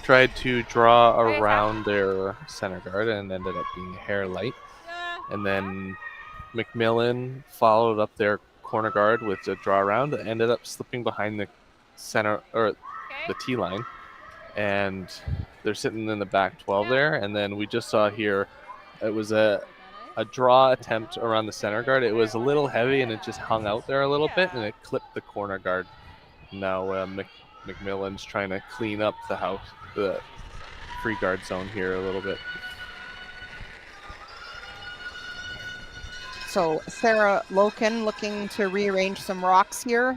tried to draw around their center guard and ended up being hair light. And then MacMillan followed up their corner guard with a draw around and ended up slipping behind the center or the T line. And they're sitting in the back 12 there. And then we just saw here it was a draw attempt around the center guard. It was a little heavy and it just hung out there a little bit and it clipped the corner guard. Now MacMillan's trying to clean up the free guard zone here a little bit. So Sarah Loken looking to rearrange some rocks here.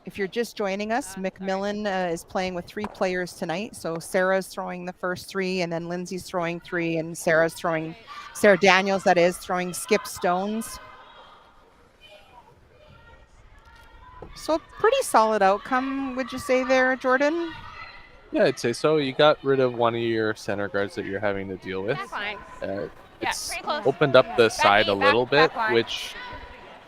If you're just joining us, MacMillan is playing with 3 players tonight. So Sarah's throwing the first 3, and then Lindsay's throwing 3, and Sarah Daniels, that is, throwing skip stones. So pretty solid outcome, would you say there, Jordan? Yeah, I'd say so. You got rid of one of your center guards that you're having to deal with. It's opened up the side a little bit, which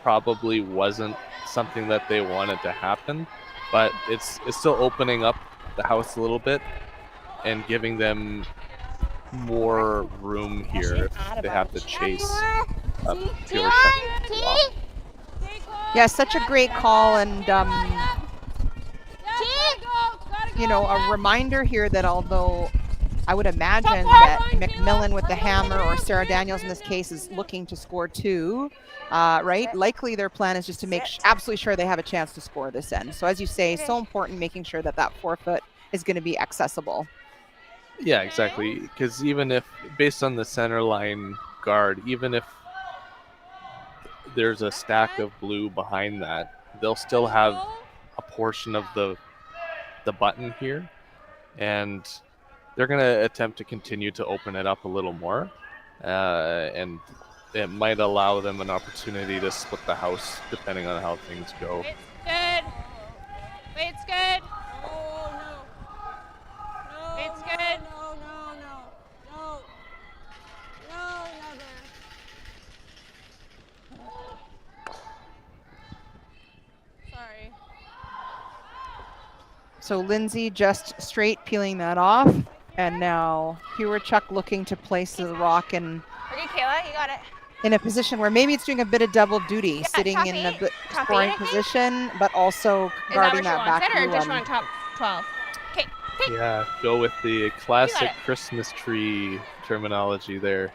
probably wasn't something that they wanted to happen, but it's still opening up the house a little bit and giving them more room here if they have to chase up Pewarchuk. Yeah, such a great call, and you know, a reminder here that although I would imagine that MacMillan with the hammer, or Sarah Daniels in this case, is looking to score 2, right? Likely their plan is just to make absolutely sure they have a chance to score this end. So as you say, so important making sure that that 4-foot is going to be accessible. Yeah, exactly. Because even if, based on the center line guard, even if there's a stack of blue behind that, they'll still have a portion of the button here, and they're going to attempt to continue to open it up a little more, and it might allow them an opportunity to split the house depending on how things go. It's good. It's good. Oh, no. It's good. No, never. Sorry. So Lindsay just straight peeling that off, and now Pewarchuk looking to place the rock in. Okay, Kayla, you got it. In a position where maybe it's doing a bit of double duty, sitting in a scoring position, but also guarding that back blue. Or just one. want top 12? Okay. Yeah, go with the classic Christmas tree terminology there.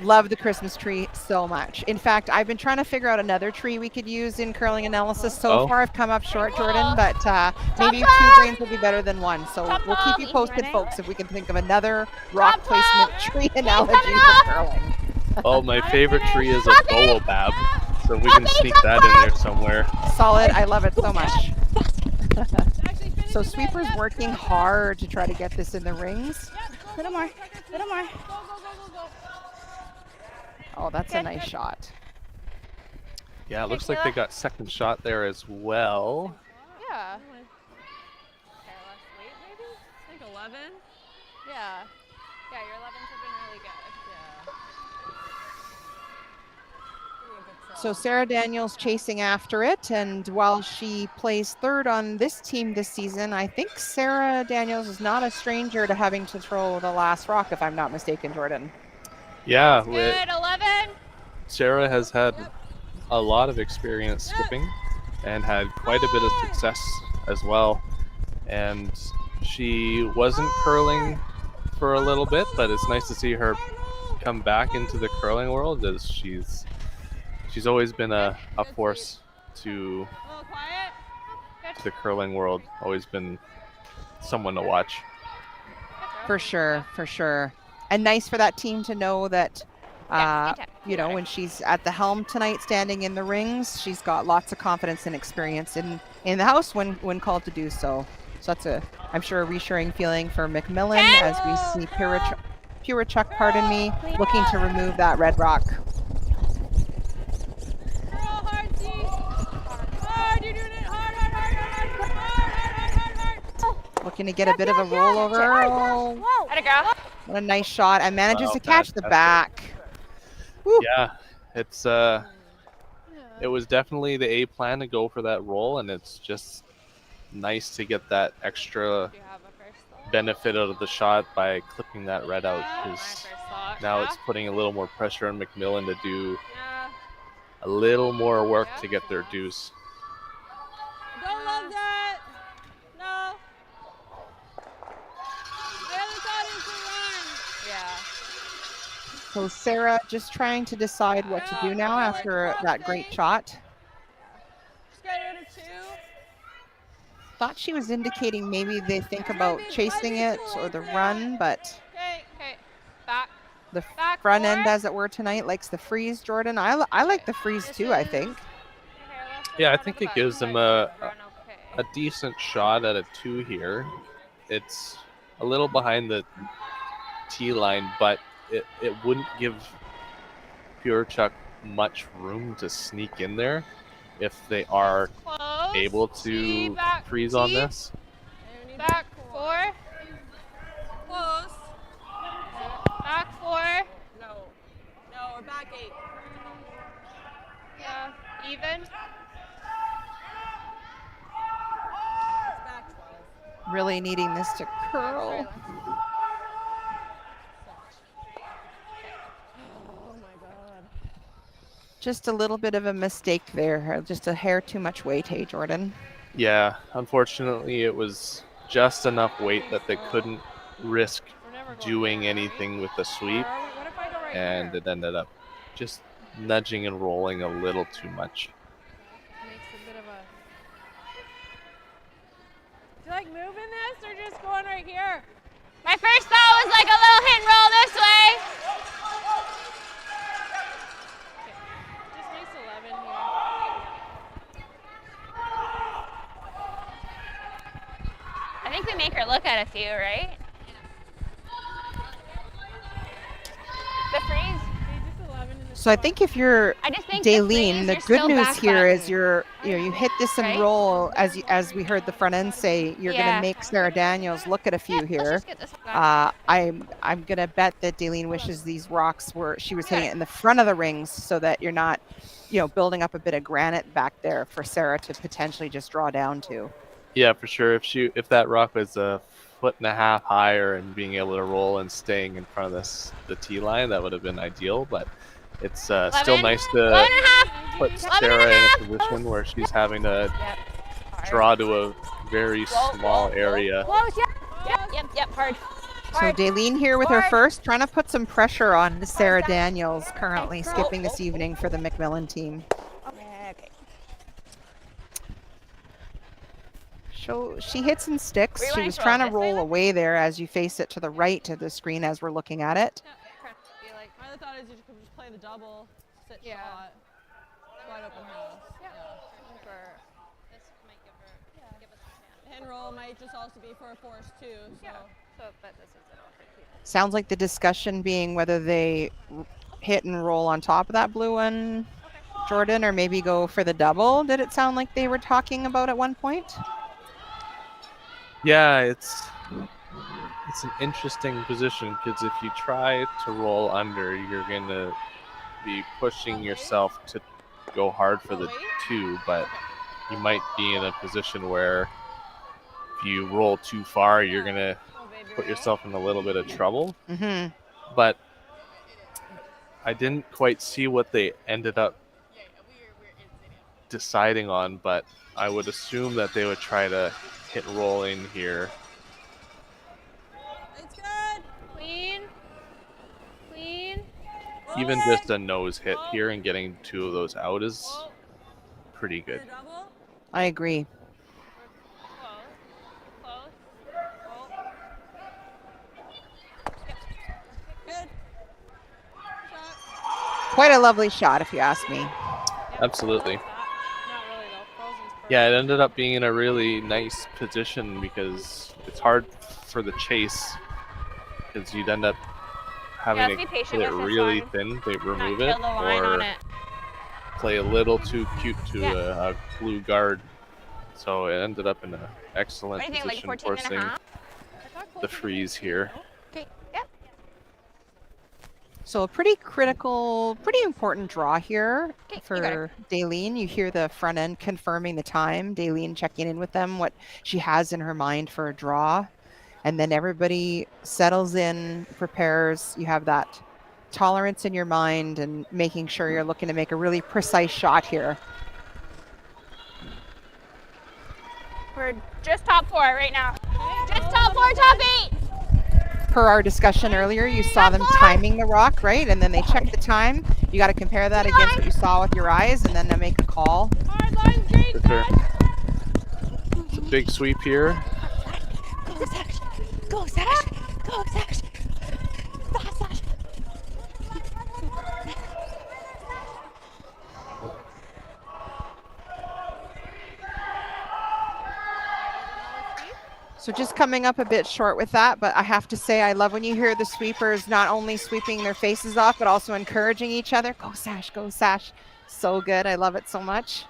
Love the Christmas tree so much. In fact, I've been trying to figure out another tree we could use in curling analysis. So Oh. far, I've come up short, Jordan, but maybe 2 brains will be better than 1. So we'll keep you posted, folks, if we can think of another rock placement tree analogy for curling. Oh, my favorite tree is a baobab, so we can sneak that in there somewhere. Solid. I love it so much. So Sweeper's working hard to try to get this in the rings. Little more. Little more. Oh, that's a nice shot. Yeah, it looks like they got second shot there as well. Yeah. Okay, less weight maybe? I think 11. Yeah. Yeah, your 11s have been really good. Yeah. So Sarah Daniels chasing after it, and while she plays third on this team this season, I think Sarah Daniels is not a stranger to having to throw the last rock, if I'm not mistaken, Jordan. Yeah, Good, 11. Sarah has had a lot of experience skipping and had quite a bit of success as well. And she wasn't curling for a little bit, but it's nice to see her come back into the curling world, as she's always been a force to the curling world, always been someone to watch. For sure, for sure. And nice for that team to know that, you know, when she's at the helm tonight, standing in the rings, she's got lots of confidence and experience in the house when called to do so. So that's I'm sure, a reassuring feeling for MacMillan as we see Pewarchuk, pardon me, looking to remove that red rock. Looking to get a bit of a rollover. Oh, Atta girl. what a nice shot, and manages to catch the Fantastic. back. Woo. Yeah, it's it was definitely the A plan to go for that roll, and it's just nice to get that extra Do you have a first thought? benefit out of the shot by clipping that red out, My because first thought. now Yeah. it's putting a little more pressure on MacMillan to do Yeah. a little more work to get their deuce. Don't love that. No. My other thought is to run. Yeah. So Sarah just trying to decide what to do now after that great shot. Just get it at 2. Thought she was indicating maybe they think about chasing it or the run, but Okay. Okay. Back. the Back front end, four. as it were, tonight likes the freeze, Jordan. I like the freeze too, I think. Yeah, I think it gives them a Run okay. decent shot at a 2 here. It's a little behind the tee line, but it wouldn't give Pewarchuk much room to sneak in there if they are Close. able Tee, to back, freeze on tee. this. Back 4. Close. Back 4. No. No, we're back 8. Yeah. Even. It's back 12. Really needing this to curl. Oh my god. Just a little bit of a mistake there. Just a hair too much weight, hey, Jordan. Yeah, unfortunately, it was just enough weight that they couldn't risk We're never going doing there, right? anything with the sweep, What if I go right and here? it ended up just nudging and rolling a little too much. Makes a bit of a... Do you like moving this or just going right here? My first thought was like a little hit and roll this way. Just nice 11 here. I think we make her look at a few, right? The freeze. Okay, just 11 in the So I think if you're I just think Dailene, the good news here is you're you hit this and Right? roll, as we heard the front end say, you're Yeah. gonna make Sarah Daniels look at a few Let's here. just get this one back. I'm gonna bet that Dailene wishes these rocks she was hitting it in the front of the rings, so that you're not, building up a bit of granite back there for Sarah to potentially just draw down to. Yeah, for sure. If that rock was a 1.5 feet higher and being able to roll and staying in front of the tee line, that would have been ideal. But it's still 11, nice 11 and to a half. put 11 and Sarah a in half. a position where she's having to Yep. Hard. draw to a very small area. Close, yep. Yep, hard. So Dailene here with her first, trying to put some pressure on Sarah Daniels, currently skipping this evening for the MacMillan team. Okay. So she hits and sticks. She Rewind was roll. trying to This roll way, away there as you face it to the right to the screen as we're looking at it. Be like, My other thought is you could just play the double, sit Yeah. shot, wide open house. for this might give us a chance. Hand roll might just also be for a force too. So. So, but this is it all for people. Sounds like the discussion being whether they hit and roll on top of that blue one, Jordan, or maybe go for the double. Did it sound like they were talking about at one point? Yeah, it's an interesting position because if you try to roll under, you're going to be pushing yourself to go hard for the 2, but you might be in a position where if you roll too far, you're going to put yourself in a little bit of trouble. Mm-hmm. But I didn't quite see what they ended up deciding on, but I would assume that they would try to hit roll in here. It's good. Clean. Even just a nose hit here and getting 2 of those out is pretty good. Double. I agree. Close. Good. Quite a lovely shot, if you ask me. Absolutely. Not really though. Frozen's perfect. Yeah, it ended up being in a really nice position because it's hard for the chase because you'd end up having be to patient put it with this really one. thin. They remove Not it kill the line on or it. play a little too cute to a blue guard. So it ended up in an excellent What do you think, like position 14 and a forcing half? the freeze here. Okay. Yep. So a pretty critical, pretty important draw here Okay, you got for Dailene. You hear the front end confirming the time. Dailene checking in with them, what she has in her mind for a draw. And then everybody settles in, prepares. You have that tolerance in your mind and making sure you're looking to make a really precise shot here. We're just top 4 right now. Just top 4, top 8. Per our discussion earlier, you saw them timing the rock, right? And then they check the time. You got to compare that against what you saw with your eyes and then to make a call. Hard line's great. For sure. It's a big sweep here. Go, Sash. Go, Sash. Go, Sash. Fast, Sash. So just coming up a bit short with that, but I have to say I love when you hear the sweepers not only sweeping their faces off, but also encouraging each other. Go, Sash. Go, Sash. So good. I love it so much.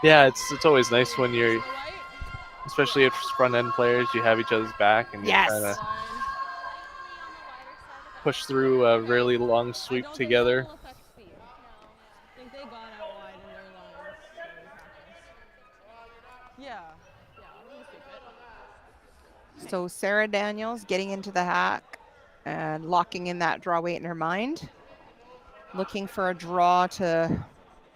Yeah, it's always nice when you're, especially if it's front end players, you have each other's back and you're trying to push through a really long sweep together. I think they got out wide in their lines. Yeah. We'll keep it. So Sarah Daniels getting into the hack and locking in that draw weight in her mind. Looking for a draw to,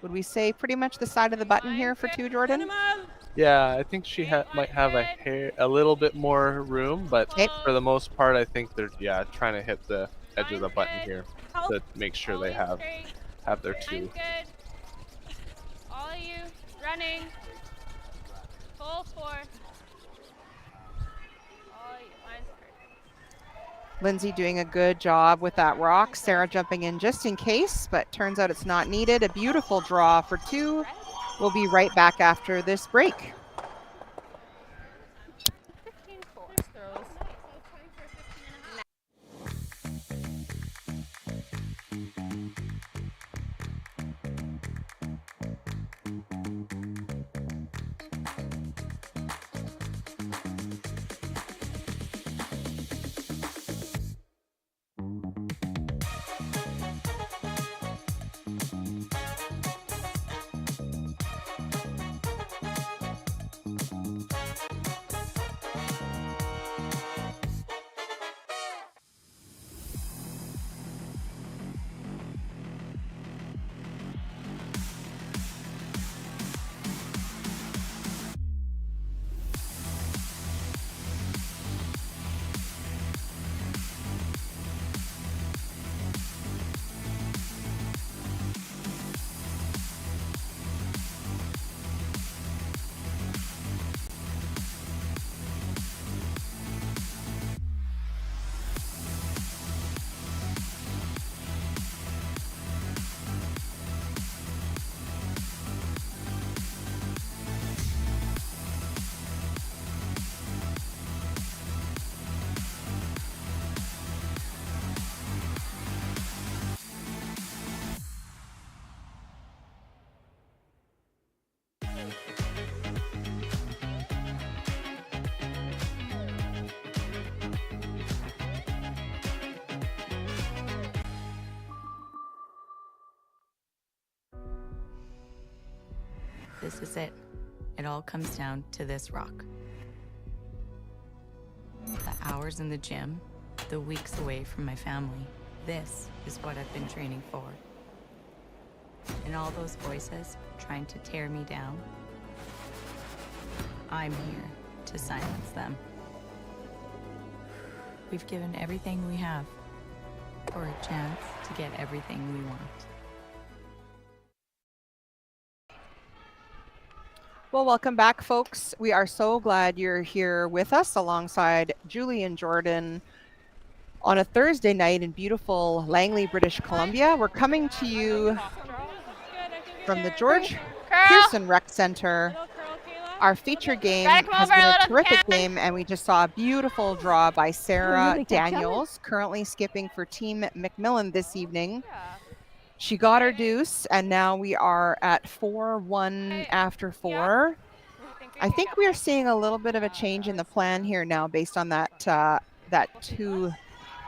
would we say, pretty much the side of the button here for 2, Jordan? Minimum. Yeah, I think she might have a little bit more room, but for the most part, I think they're trying to hit the edge of the button here to make sure they have their 2. Line's good. All of you running. Full force. All of you. Line's perfect. Lindsay doing a good job with that rock. Sarah jumping in just in case, but turns out it's not needed. A beautiful draw for 2. We'll be right back after this break. 15-4. Throws. This is it. It all comes down to this rock. The hours in the gym, the weeks away from my family. This is what I've been training for. And all those voices trying to tear me down, I'm here to silence them. We've given everything we have for a chance to get everything we want. Well, welcome back, folks. We are so glad you're here with us alongside Julie and Jordan on a Thursday night in beautiful Langley, British Columbia. We're coming to you from the George Pearson Rec Center. Our feature game has been a terrific game, and we just saw a beautiful draw by Sarah Daniels, currently skipping for Team MacMillan this evening. She got her deuce, and now we are at 4-1 after 4. I think we are seeing a little bit of a change in the plan here now based on that that 2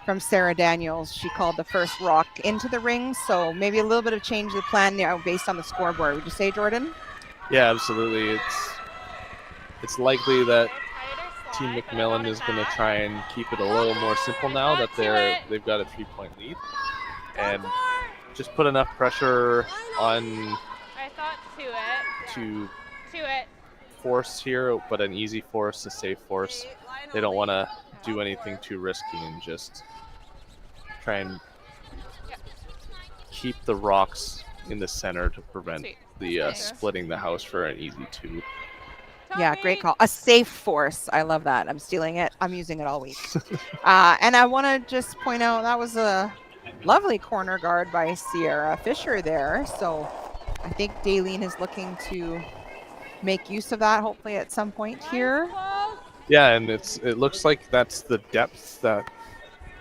from Sarah Daniels. She called the first rock into the ring, so maybe a little bit of change in the plan now based on the scoreboard. Would you say, Jordan? Yeah, absolutely. It's likely that Team MacMillan is going to try and keep it a little more simple now that they've got a 3-point lead, and just put enough pressure on to force here, but an easy force, a safe force. They don't want to do anything too risky and just try and keep the rocks in the center to prevent the splitting the house for an easy 2. Yeah, great call. A safe force. I love that. I'm stealing it. I'm using it all week. And I want to just point out that was a lovely corner guard by Sierra Fisher there. So I think Dailene is looking to make use of that hopefully at some point here. Yeah, and it looks like that's the depth that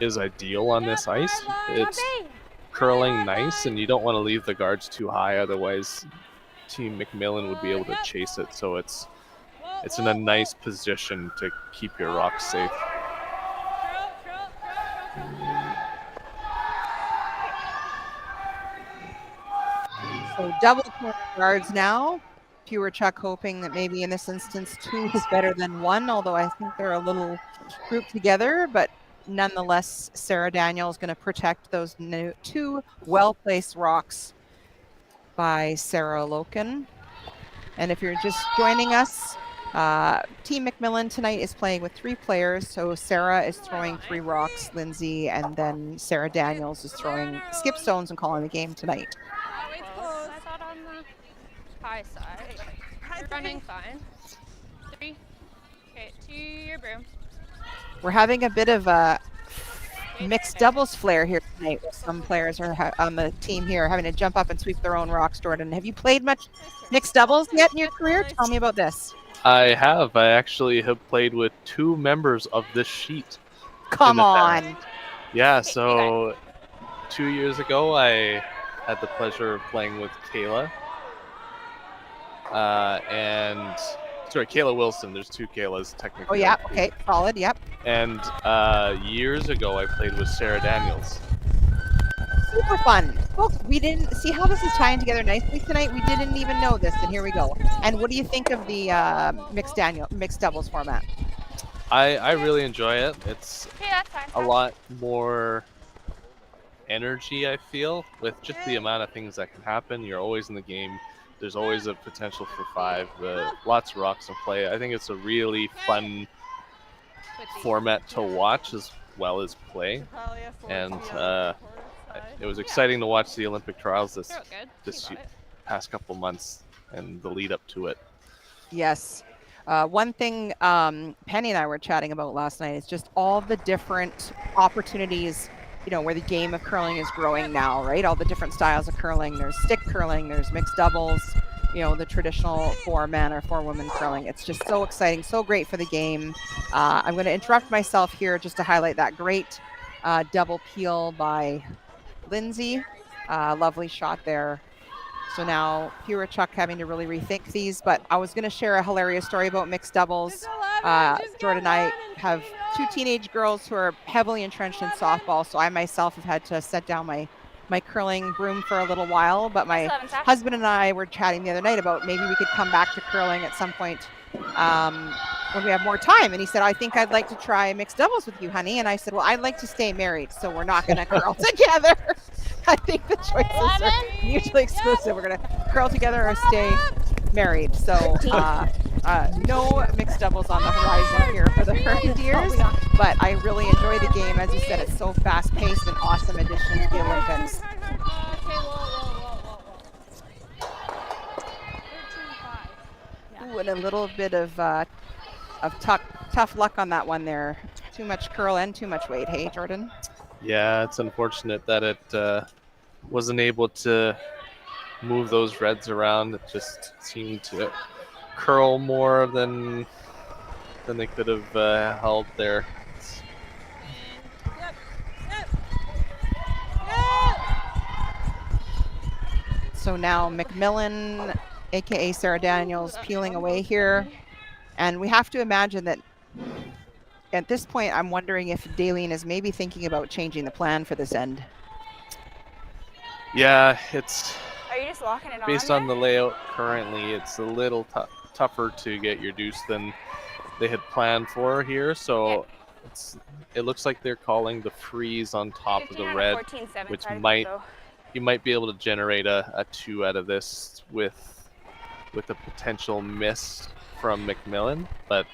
is ideal on this ice. It's curling nice, and you don't want to leave the guards too high, otherwise Team MacMillan would be able to chase it. So it's in a nice position to keep your rocks safe. So double corner guards now. Pewarchuk hoping that maybe in this instance 2 is better than 1, although I think they're a little grouped together. But nonetheless, Sarah Daniel is going to protect those 2 well-placed rocks by Sarah Loken. And if you're just joining us, Team MacMillan tonight is playing with 3 players. So Sarah is throwing 3 rocks, Lindsay, and then Sarah Daniels is throwing skip stones and calling the game tonight. I thought on the high side. You're running fine. 3. Okay, to your broom. We're having a bit of a mixed doubles flair here tonight. Some players are on the team here having to jump up and sweep their own rocks. Jordan, have you played much mixed doubles yet in your career? Tell me about this. I have. I actually have played with 2 members of this sheet. Come on. Yeah, so 2 years ago I had the pleasure of playing with Kayla. Kayla Wilson. There's 2 Kaylas technically. Oh yeah, okay, solid, yep. And years ago I played with Sarah Daniels. Super fun. Folks, we didn't see how this is tying together nicely tonight. We didn't even know this, and here we go. And what do you think of the mixed doubles format? I really enjoy it. It's a lot more energy, I feel, with just the amount of things that can happen. You're always in the game. There's always a potential for 5. Lots of rocks in play. I think it's a really fun format to watch as well as play. And it was exciting to watch the Olympic trials this past couple months and the lead up to it. Yes. One thing Penny and I were chatting about last night is just all the different opportunities, where the game of curling is growing now, right? All the different styles of curling. There's stick curling, there's mixed doubles, the traditional 4-man or 4-woman curling. It's just so exciting, so great for the game. I'm going to interrupt myself here just to highlight that great double peel by Lindsay. Lovely shot there. So now Pewarchuk having to really rethink these, but I was going to share a hilarious story about mixed doubles. Jordan and I have 2 teenage girls who are heavily entrenched in softball, so I myself have had to set down my my curling broom for a little while, but my husband and I were chatting the other night about maybe we could come back to curling at some point when we have more time. And he said, I think I'd like to try mixed doubles with you, honey. And I said, well, I'd like to stay married, so we're not going to curl together. I think the choices are mutually exclusive. We're going to curl together or stay married. So no mixed doubles on the horizon here for the Herndiers, but I really enjoy the game. As you said, it's so fast-paced and awesome addition to the Olympics. Ooh, and a little bit of tough luck on that one there. Too much curl and too much weight. Hey, Jordan? Yeah, it's unfortunate that it wasn't able to move those reds around. It just seemed to curl more than they could have held there. So now MacMillan, aka Sarah Daniels, peeling away here. And we have to imagine that at this point, I'm wondering if Dailene is maybe thinking about changing the plan for this end. Yeah, it's Are you just locking it on? based on the layout currently, it's a little tougher to get your deuce than they had planned for here. So it looks like they're calling the freeze on top of the red, which you might be able to generate a 2 out of this with a potential miss from MacMillan, but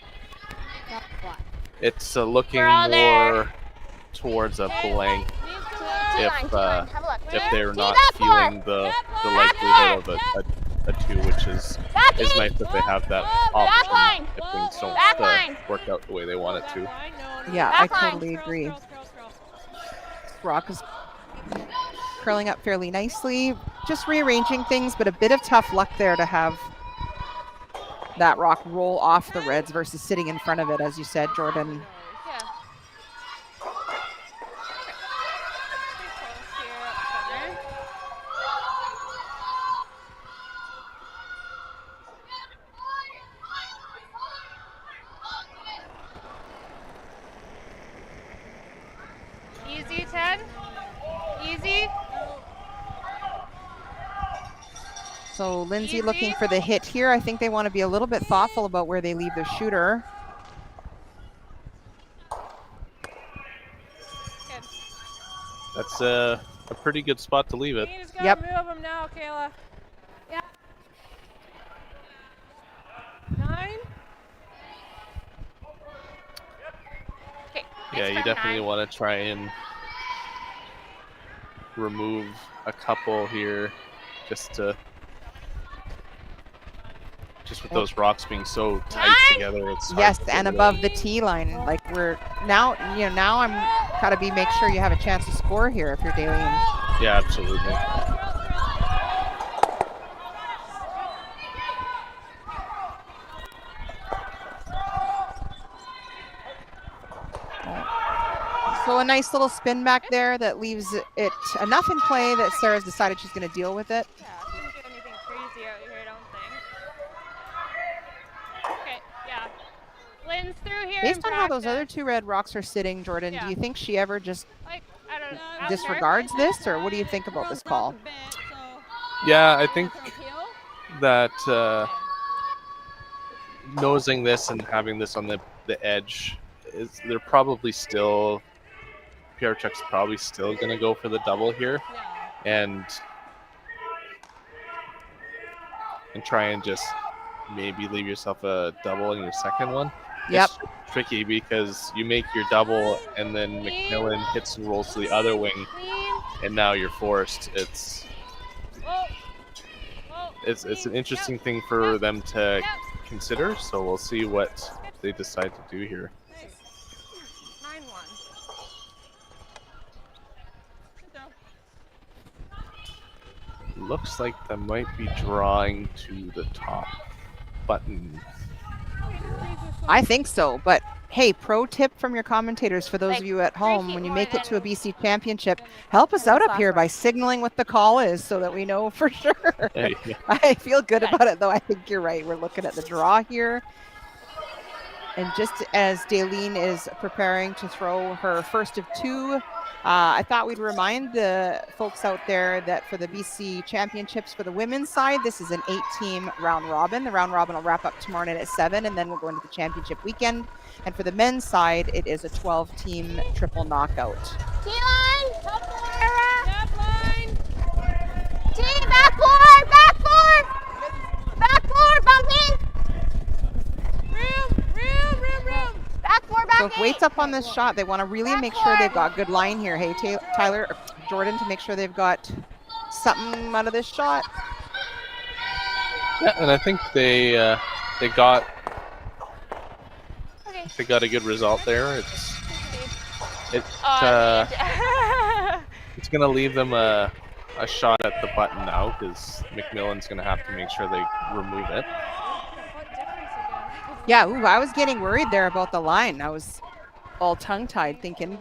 it's looking more towards a blank if they're not feeling the likelihood of a 2, which is nice if they have that option if things don't work out the way they want it to. Yeah, I totally agree. Rock is curling up fairly nicely, just rearranging things, but a bit of tough luck there to have that rock roll off the reds versus sitting in front of it, as you said, Jordan. Easy, 10. Easy. So Lindsay looking for the hit here. I think they want to be a little bit thoughtful about where they leave their shooter. Good. That's a pretty good spot to leave it. You just gotta Yep. move them now, Kayla. Yeah. 9. Okay. Yeah, you definitely want to try and remove a couple here just with those rocks being so tight together. It's hard Yes, to and get above the tee line. Like we're now, now I'm gotta make sure you have a chance to score here if you're Dailene. Yeah, absolutely. So a nice little spin back there that leaves it enough in play that Sarah's decided she's going to deal with it. Yeah, I didn't do anything crazy out here, I don't think. Okay, yeah. Lynn's through here. Based on how those other 2 red rocks are sitting, Jordan, do you think she ever just I don't know. disregards this, or what do you think about this call? Yeah, I think that nosing this and having this on the edge, they're probably still, Pewarchuk's probably still going to go for the double here and try and just maybe leave yourself a double in your second one. Yep. It's tricky because you make your double and then MacMillan hits and rolls to the other wing and now you're forced. It's an interesting thing for them to consider, so we'll see what they decide to do here. 9-1. Looks like they might be drawing to the top button. I think so, but hey, pro tip from your commentators for those of you at home, when you make it to a BC championship, help us out up here by signaling what the call is so that we know for sure. Yeah. I feel good about it, though. I think you're right. We're looking at the draw here. And just as Dailene is preparing to throw her first of two, I thought we'd remind the folks out there that for the BC Championships for the women's side, this is an 8-team round robin. The round robin will wrap up tomorrow night at 7, and then we'll go into the championship weekend. And for the men's side, it is a 12-team triple knockout. T-line, top floor. Top line. T, backboard, backboard. Backboard, bumping. Room. Backboard, So back if Waite's up on this shot, they want to really make sure they've got good line here. Hey, Tyler, Jordan, to make sure they've got something out of this shot. Yeah, and I think they got Okay. they got a good result there. It's going to leave them a shot at the button now because MacMillan's going to have to make sure they remove it. Yeah, ooh, I was getting worried there about the line. I was all tongue-tied thinking,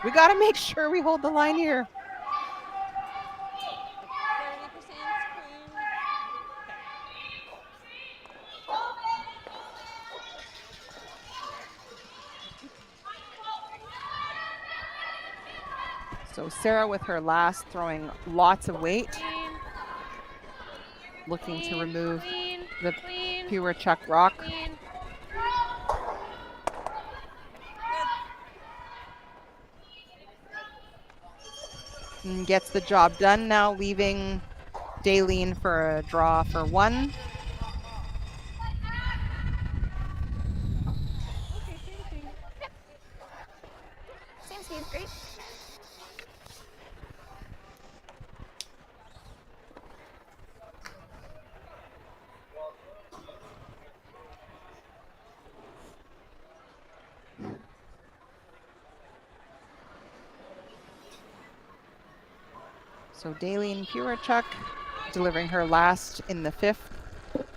we got to make sure we hold the line here. 30% clean. So Sarah with her last throwing lots of weight, looking to remove the Pewarchuk rock. And gets the job done now, leaving Dailene for a draw for 1. Same speed, great. So Dailene Pewarchuk delivering her last in the 5th,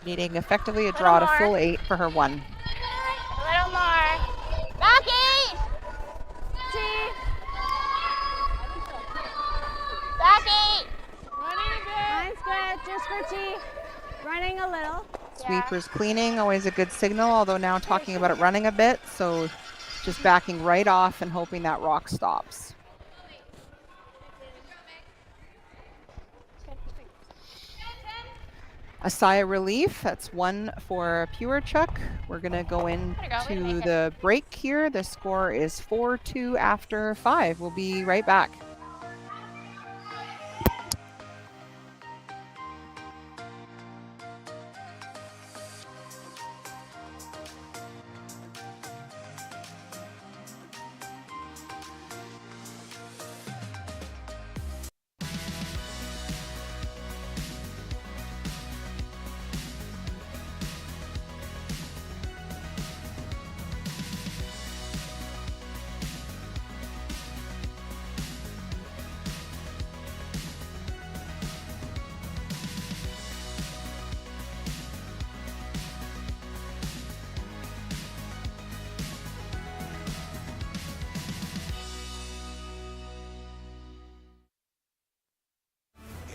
needing effectively a draw to full 8 for her 1. A little more. Back 8. T. Back 8. Running a bit. Line's good, just for T. Running a little. Sweepers cleaning, always a good signal, although now talking about it running a bit, so just backing right off and hoping that rock stops. A sigh of relief. That's 1 for Pewarchuk. We're going to go into the break here. The score is 4-2 after 5. We'll be right back.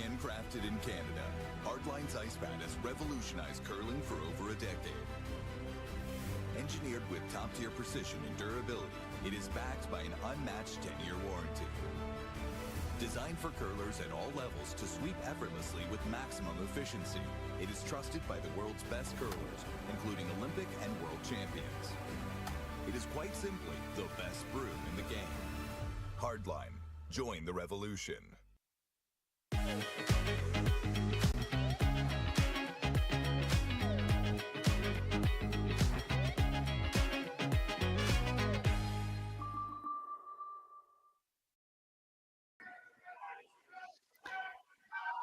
Handcrafted in Canada, Hardline's ice pad has revolutionized curling for over a decade. Engineered with top-tier precision and durability, it is backed by an unmatched 10-year warranty. Designed for curlers at all levels to sweep effortlessly with maximum efficiency, it is trusted by the world's best curlers, including Olympic and world champions. It is quite simply the best broom in the game. Hardline, join the revolution.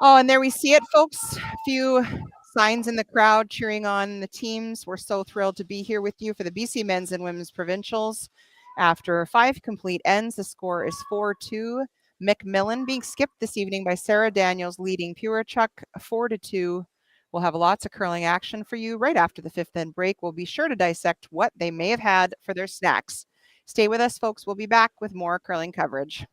Oh, and there we see it, folks. A few signs in the crowd cheering on the teams. We're so thrilled to be here with you for the BC men's and women's provincials. After 5 complete ends, the score is 4-2. MacMillan being skipped this evening by Sarah Daniels, leading Pewarchuk 4-2. We'll have lots of curling action for you right after the 5th end break. We'll be sure to dissect what they may have had for their snacks. Stay with us, folks. We'll be back with more curling coverage.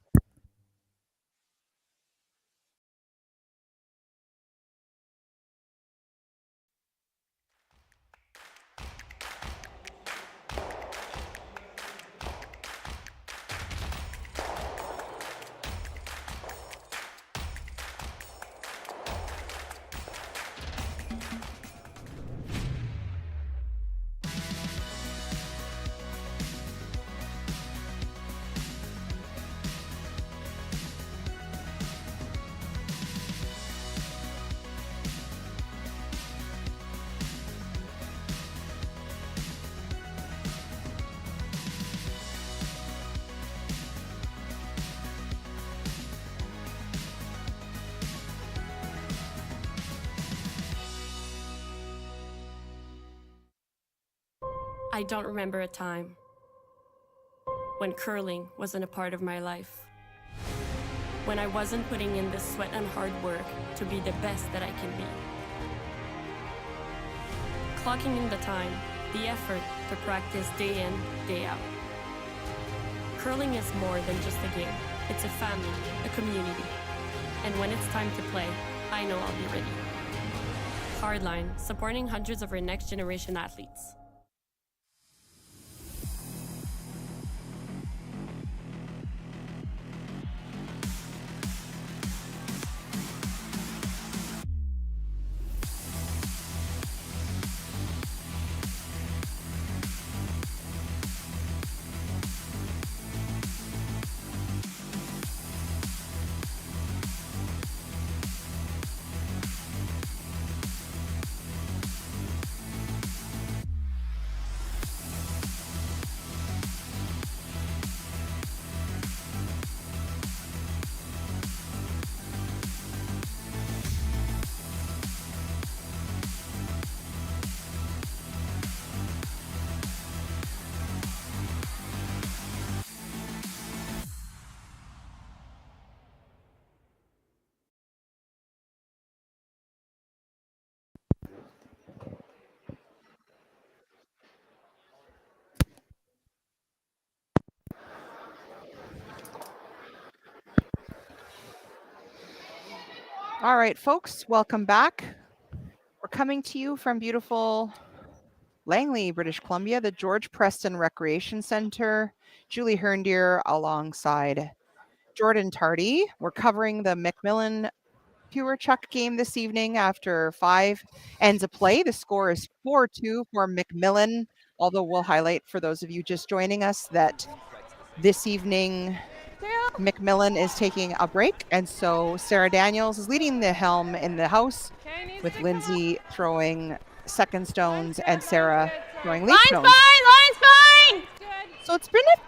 I don't remember a time when curling wasn't a part of my life. When I wasn't putting in the sweat and hard work to be the best that I can be. Clocking in the time, the effort to practice day in, day out. Curling is more than just a game. It's a family, a community. And when it's time to play, I know I'll be ready. Hardline, supporting hundreds of our next generation athletes. All right, folks, welcome back. We're coming to you from beautiful Langley, British Columbia, the George Preston Recreation Center. Julie Herndier alongside Jordan Tardi. We're covering the MacMillan Pewarchuk game this evening after 5 ends of play. The score is 4-2 for MacMillan, although we'll highlight for those of you just joining us that this evening MacMillan is taking a break, and so Sarah Daniels is leading the helm in the house with Lindsay throwing second stones and Sarah throwing lead stones. Line's fine! So it's been a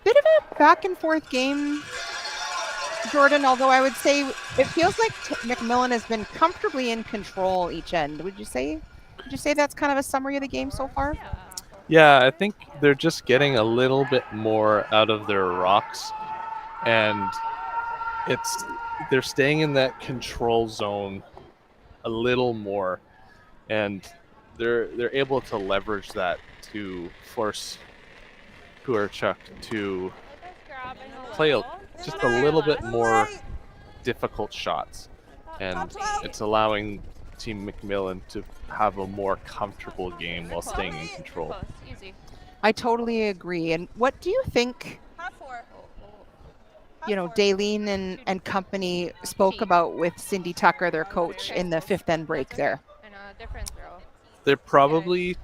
bit of a back and forth game, Jordan, although I would say it feels like MacMillan has been comfortably in control each end. Would you say that's kind of a summary of the game so far? Yeah, I think they're just getting a little bit more out of their rocks, and they're staying in that control zone a little more, and they're able to leverage that to force Pewarchuk to play just a little bit more difficult shots, and it's allowing Team MacMillan to have a more comfortable game while staying in control. I totally agree. And what do you think, Dailene and company spoke about with Cindy Tucker, their coach, in the fifth end break there? They probably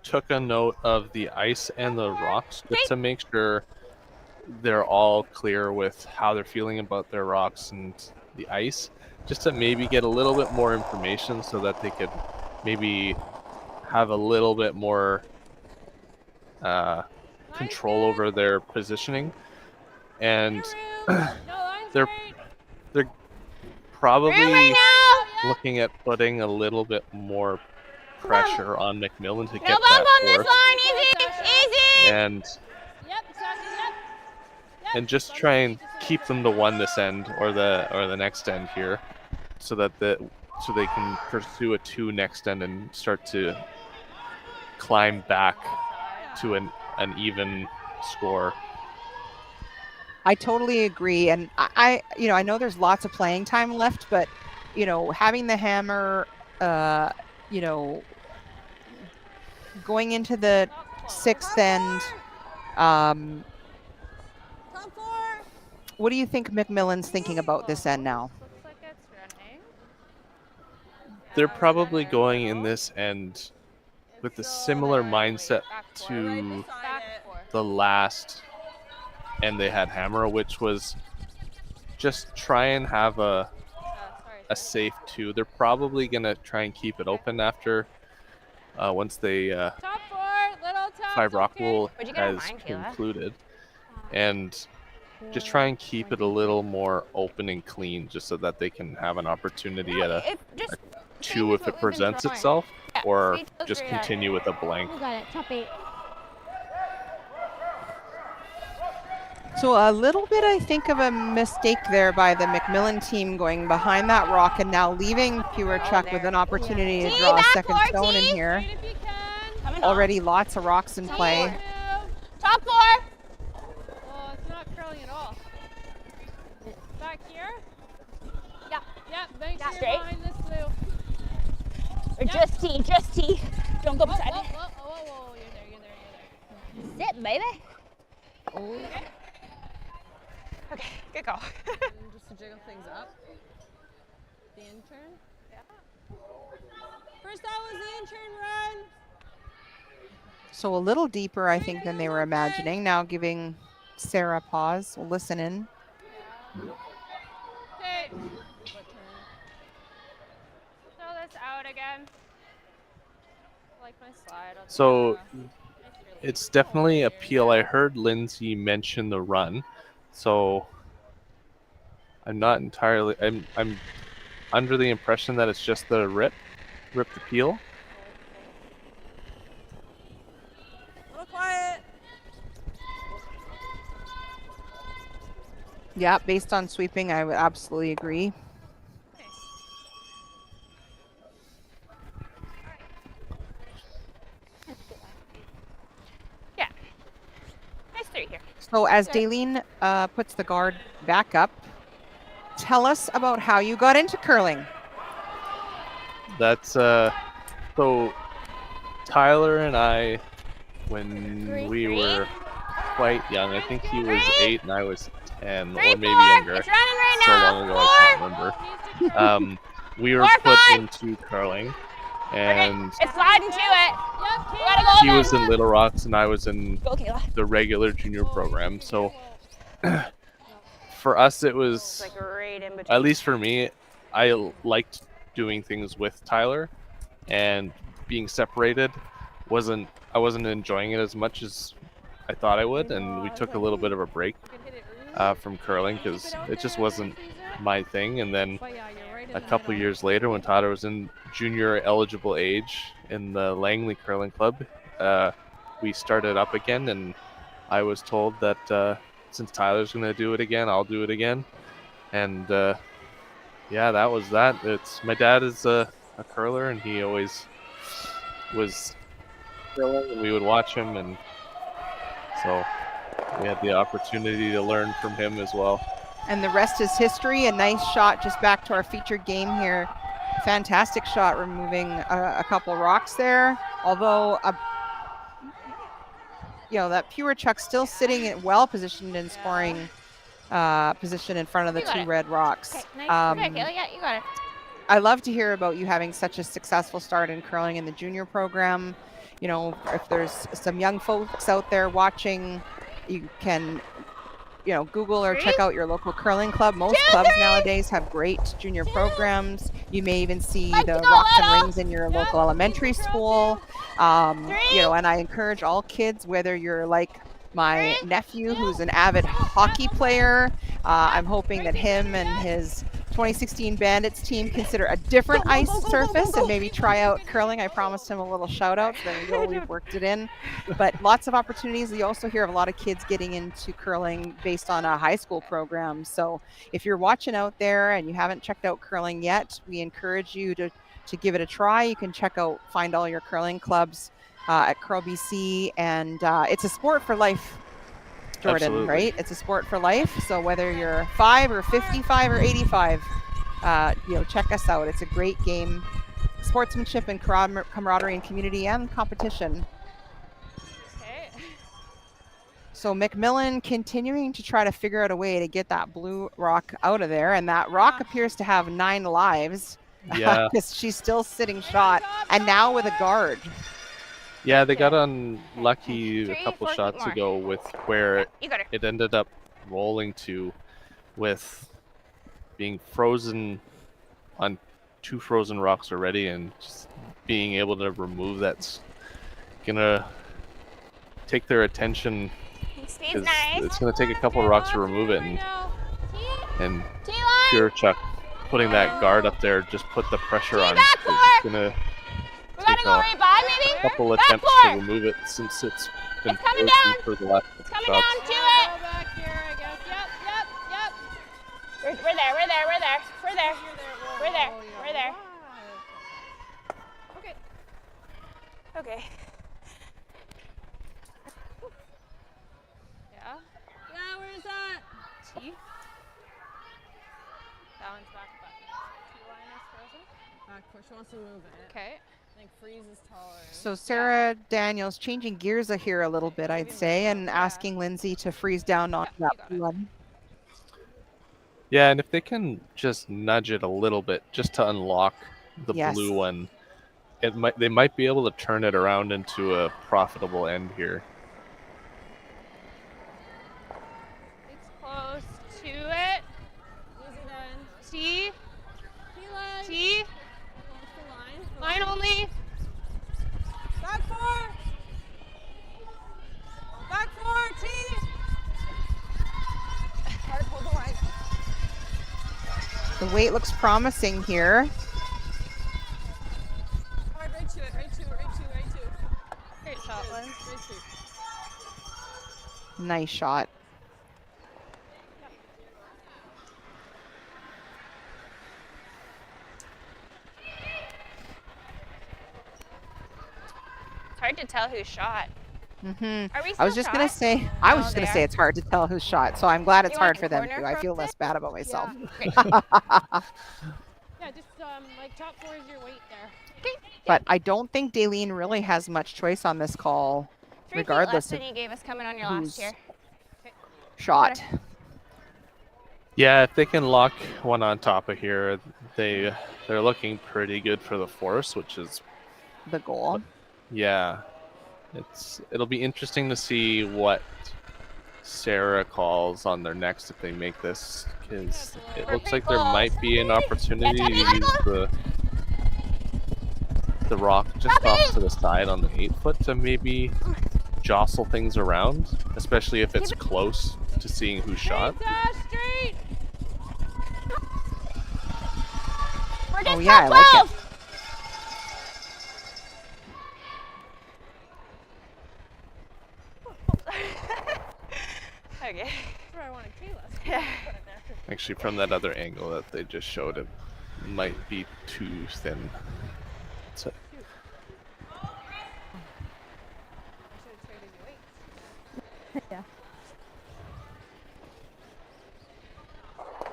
took a note of the ice and the rocks just to make sure they're all clear with how they're feeling about their rocks and the ice, just to maybe get a little bit more information so that they could maybe have a little bit more control over their positioning. And they're probably looking at putting a little bit more pressure on MacMillan to get that fourth. And just try and keep them to one this end or the next end here, so that so they can pursue a 2 next end and start to climb back to an even score. I totally agree, and I know there's lots of playing time left, but having the hammer, going into the 6th end. What do you think MacMillan's thinking about this end now? They're probably going in this end with a similar mindset to the last end they had hammer, which was just try and have a safe 2. They're probably going to try and keep it open after once they 5 rock rule has concluded, and just try and keep it a little more open and clean, just so that they can have an opportunity at a 2 if it presents itself, or just continue with a blank. You got it, top 8. So a little bit, I think, of a mistake there by the MacMillan team going behind that rock and now leaving Pewarchuk with an opportunity to draw a second stone in here. Straight if you can. Already lots of rocks in play. Top 4. Oh, it's not curling at all. Back here? Yeah. Yep, make sure Straight. you're behind this blue. Or just T. Don't go beside me. Whoa, you're there. Sit, baby. Okay, good go. And just to jiggle things up. The intern. Yeah. First that was the intern run. So a little deeper, I think, than they were imagining. Now giving Sarah pause. We'll listen in. Okay. Throw this out again. Like my slide. So it's definitely a peel. I heard Lindsay mention the run, so I'm not entirely. I'm under the impression that it's just the rip the peel. A little quiet. Yeah, based on sweeping, I would absolutely agree. Yeah. Nice 3 here. So as Dailene puts the guard back up, tell us about how you got into curling. That's so Tyler and I, when we were quite young, I think he was 8 and I was 10 or maybe younger. It's running right So now. long ago I can't remember. We were put into curling, and It's sliding to it. Yep, We gotta go he there. was in Little Rocks and I was in Go, Kayla. the regular junior program. So for us, it was, It's like right in between. at least for me, I liked doing things with Tyler, and being separated I wasn't enjoying it as much as I thought I would, and we took a little bit of a break from curling because it just wasn't my thing. And then a couple years later, when Tyler was in junior eligible age in the Langley curling club, we started up again, and I was told that since Tyler's going to do it again, I'll do it again. And yeah, that was that. My dad is a curler, and he always was curling, and we would watch him, and so we had the opportunity to learn from him as well. And the rest is history. A nice shot just back to our featured game here. Fantastic shot, removing a couple rocks there. Although, that Pewarchuk still sitting well positioned in scoring position in front of the 2 red rocks. Okay, nice. Okay, Kayla, yeah, you got it. I love to hear about you having such a successful start in curling in the junior program. If there's some young folks out there watching, you can, Google or check out your local curling club. Most clubs nowadays have great junior programs. You may even see the rocks and rings in your local elementary school. And I encourage all kids, whether you're like my nephew, who's an avid hockey player, I'm hoping that him and his 2016 Bandits team consider a different ice surface and maybe try out curling. I promised him a little shout out, so there you go, we've worked it in. But lots of opportunities. You also hear of a lot of kids getting into curling based on a high school program. So if you're watching out there and you haven't checked out curling yet, we encourage you to give it a try. You can find all your curling clubs at Curl BC, and it's a sport for life, Jordan. Absolutely. Right? It's a sport for life. So whether you're 5 or 55 or 85, check us out. It's a great game, sportsmanship and camaraderie and community and competition. Okay. So MacMillan continuing to try to figure out a way to get that blue rock out of there, and that rock appears to have 9 lives. Yeah. Because she's still sitting shot, and now with a guard. Yeah, they got unlucky a couple shots ago with where it ended up rolling to, with being frozen on 2 frozen rocks already, and just being able to remove that's gonna take their attention, because it's gonna take a couple rocks to remove it, and Pewarchuk putting that guard up there just put the pressure on. It's gonna take a couple attempts to remove it, since it's been frozen for the last It's coming shots. down to it. Go back here, I We're there. Okay. Okay. Yeah. Yeah, where is that? T. That one's back button. T line is frozen. She wants to move it. Okay. I think freeze is taller. So Sarah Daniels changing gears here a little bit, I'd say, and asking Lindsay to freeze down on Yeah, that you got it. one. Yeah, and if they can just nudge it a little bit just to unlock the Yes. blue one, they might be able to turn it around into a profitable end here. It's close to it. Easy then. T. T-line. T. Line. Line only. Back four. Back four. T. Hard, hold the line. The weight looks promising here. Hard, right to it. Great shot, Lynn. Right to. Nice shot. It's hard to tell who shot. Are we I was still just gonna shot? say, I was Oh, just gonna they say are? it's hard to tell who's shot. So I'm glad it's You want hard the for them corner too. I feel crooked? less bad about myself. Yeah, just like top 4 is your weight there. But I don't think Dailene really has much choice on this call, 3 feet less regardless than of you gave us coming on your who's last year. shot. Yeah, if they can lock one on top of here, they're looking pretty good for the force, which is The goal. yeah. It'll be interesting to see what Sarah calls on their next if they make this, because it looks like there might be an opportunity to use the rock just off to the side on the 8-foot to maybe jostle things around, especially if it's close to seeing who shot. Straight. We're just Oh yeah, I top like 12. it. Okay. That's where I wanted Kayla. Yeah. Put it there. Actually, from that other angle that they just showed, it might be too thin. So, I should have traded you weights. Yeah.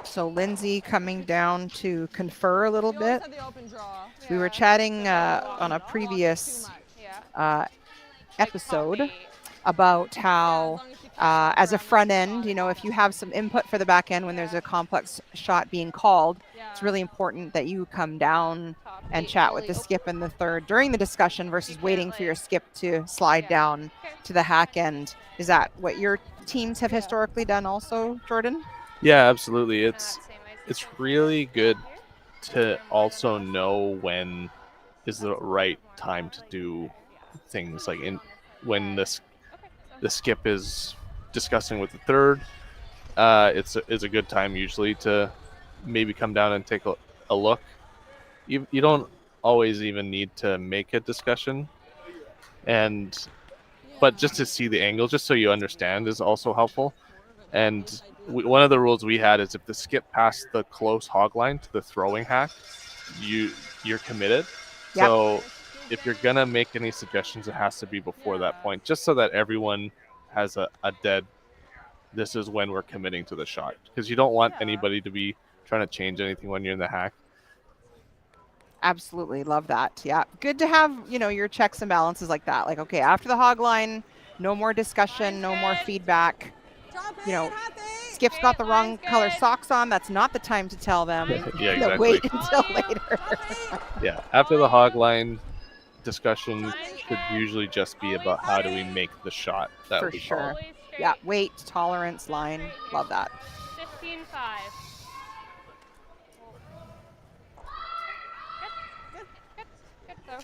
So Lindsay coming down to confer a little You always bit. had the open draw. We were chatting on a previous Yeah. episode Top 8. about how as a front end, if you have some input for the back end when there's a complex shot being called, it's really important that you come down Top and 8 chat with really the skip and the third during the discussion versus can't, waiting for your like- skip to slide Yeah. down Okay. to the hack end. Is that what your teams have historically done also, Jordan? yeah, absolutely. Kinda It's that same ice it's as really good here. to also know when is the right time to do things, like when the skip is discussing with the third. It's a good time usually to maybe come down and take a look. You don't always even need to make a discussion, but just to see the angle, just so you understand, is also helpful. And one of the rules we had is if the skip passed the close hog line to the throwing hack, you're committed. Yep. So if you're gonna make any suggestions, it has to be before that point, just so that everyone has a dead, this is when we're committing to the shot, because you don't want anybody to be trying to change anything when you're in the hack. Absolutely. Love that. Yeah. Good to have, your checks and balances like that. Like, okay, after the hog line, no more discussion, no more feedback. Skip's got the wrong color socks on. That's not the time to tell them. Yeah, exactly. Wait until later. Yeah, after the hog line, discussion should usually just be about how do we make the shot that For we sure. call. Always straight. Yeah. Weight, tolerance, line. Love that. 15-5. Good though.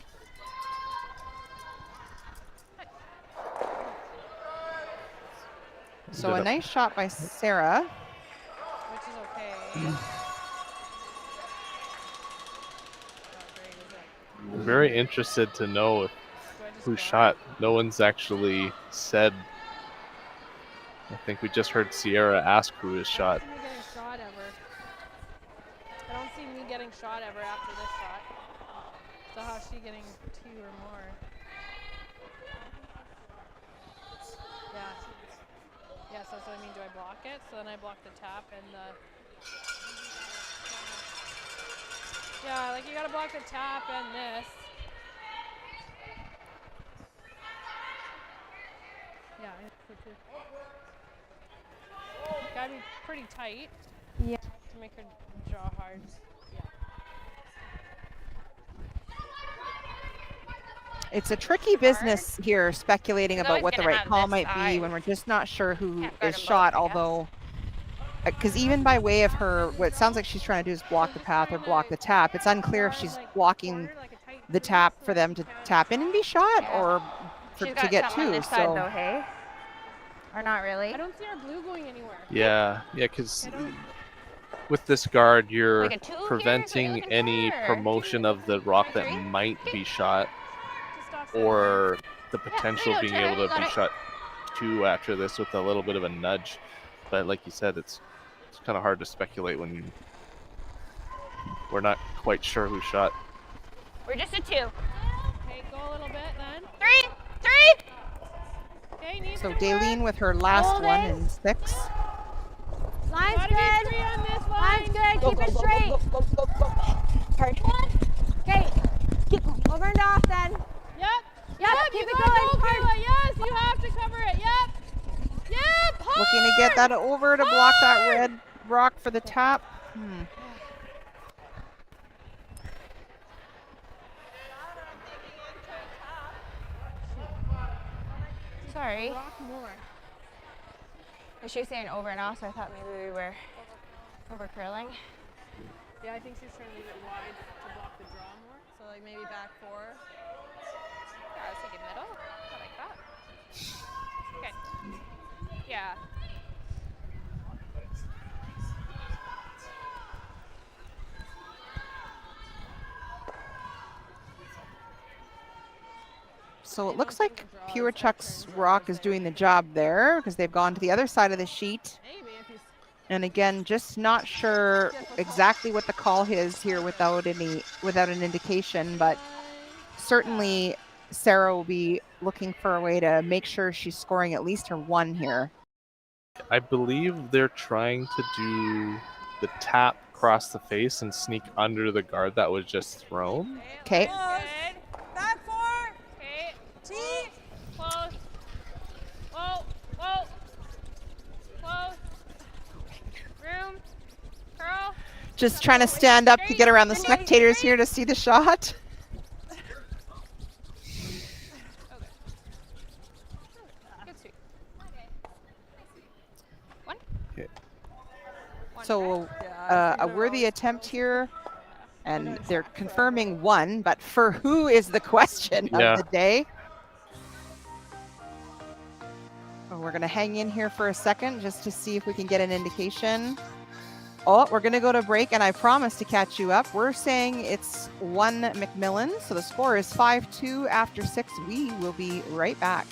So a nice shot by Sarah. Which is okay. Not great, is it? I'm very interested to know Do I just who go? shot. No one's actually said. I think we just heard Sierra ask who is shot. How can we get a shot ever? winning shot ever after this shot. So how's she getting 2 or more? Yeah. Yes, that's what I mean. Do I block it? So then I block the tap and the... Yeah, like you gotta block the tap and this. Yeah, I think so too. Gotta be pretty tight. Yeah. To make her draw hard. Yeah. It's a tricky business here, speculating She's about always what the gonna right have call this might be side. when we're just not sure who Can't guard is them both, shot, I guess. although, because even by way of her, what it sounds like she's trying to do is block the path or block the tap. It's unclear if she's blocking the tap for them to tap in and be shot, or for, She's to got get some on 2. this side So though, hey? Or not really? I don't see our blue going anywhere. Yeah, because with this guard, you're Like a 2 here? Is what you're preventing looking any for? promotion of the rock that 3? might be shot, Just offset. or the potential no, being turn, able to got be it. shot 2 after this with a little bit of a nudge. But like you said, it's kind of hard to speculate when we're not quite sure who shot. We're just a 2. Okay, go a little bit then. 3! Okay, needs so to work. Dailene with her last Hold one it. in 6. Line's Gotta be good. 3 on this line. Line's good. Keep it straight. Hard. Okay. Keep going. Over and off then. Yep. Yep. Keep You it gotta going. go, Hard. Kayla. Yes, you have to cover it. Yep. Yep. Hard. Looking to get that over to block that red rock for the tap. Sorry. Rock more. Was she saying over and off, so I thought maybe we were over curling. Yeah, I think she's trying to leave it wide to block the draw more. So like maybe back 4. Yeah, I was thinking middle. I like that. Okay. Yeah. So it looks like Pewarchuk's rock is doing the job there, because they've gone to the other side of the sheet. Maybe if he's And again, just not sure exactly what the call is here without an indication, but certainly Sarah will be looking for a way to make sure she's scoring at least her 1 here. I believe they're trying to do the tap across the face and sneak under the guard that was just thrown. Okay. Good. back 4. Okay. T. Close. Whoa. Whoa. Close. Room. Curl. Just trying to stand up to get around the spectators here to see the shot. Good sweep. Okay. So a worthy attempt here, and they're confirming 1, but for who is the question Yeah. of the day? Oh, we're going to hang in here for a second just to see if we can get an indication. Oh, we're going to go to break, and I promise to catch you up. We're saying it's 1 MacMillan, so the score is 5-2 after 6. We will be right back.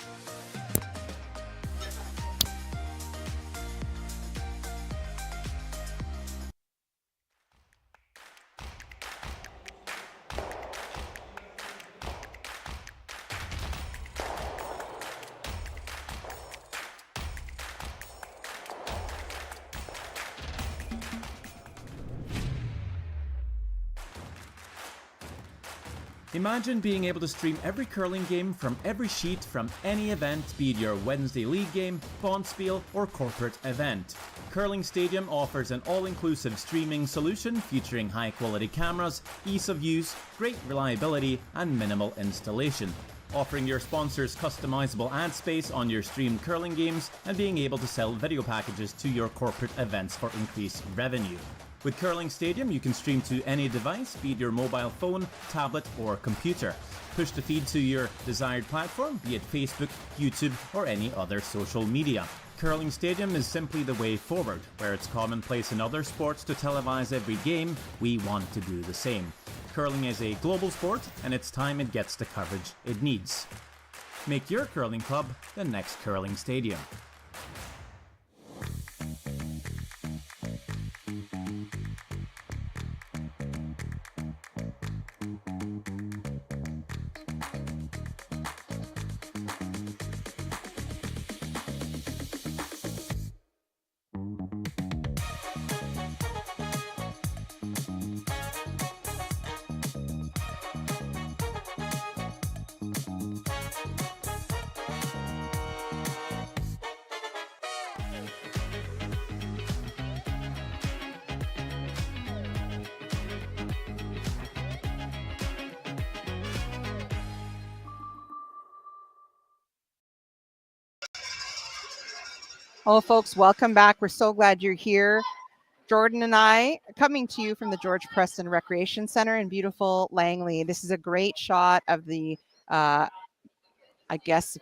Imagine being able to stream every curling game from every sheet from any event, be it your Wednesday league game, bonspiel, or corporate event. Curling Stadium offers an all-inclusive streaming solution featuring high-quality cameras, ease of use, great reliability, and minimal installation. Offering your sponsors customizable ad space on your streamed curling games and being able to sell video packages to your corporate events for increased revenue. With Curling Stadium, you can stream to any device, be it your mobile phone, tablet, or computer. Push the feed to your desired platform, be it Facebook, YouTube, or any other social media. Curling Stadium is simply the way forward. Where it's commonplace in other sports to televise every game, we want to do the same. Curling is a global sport, and it's time it gets the coverage it needs. Make your curling club the next Curling Stadium. Hello, folks. Welcome back. We're so glad you're here. Jordan and I are coming to you from the George Preston Recreation Center in beautiful Langley. This is a great shot of the, I guess,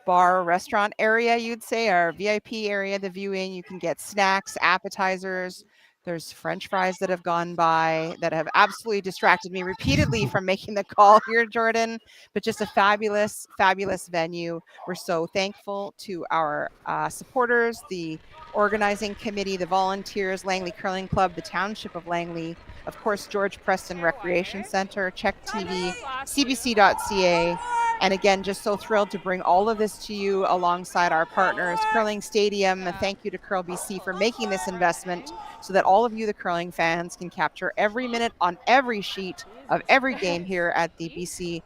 bar restaurant area, you'd say, our VIP area, the viewing. You can get snacks, appetizers. There's French fries that have gone by that have absolutely distracted me repeatedly from making the call here, Jordan, but just a fabulous, fabulous venue. We're so thankful to our supporters, the organizing committee, the volunteers, Langley Curling Club, the Township of Langley, of course, George Preston Recreation Center, Check TV, CBC.ca. And again, just so thrilled to bring all of this to you alongside our partners, Curling Stadium. And thank you to Curl BC for making this investment so that all of you, the curling fans, can capture every minute on every sheet of every game here at the BC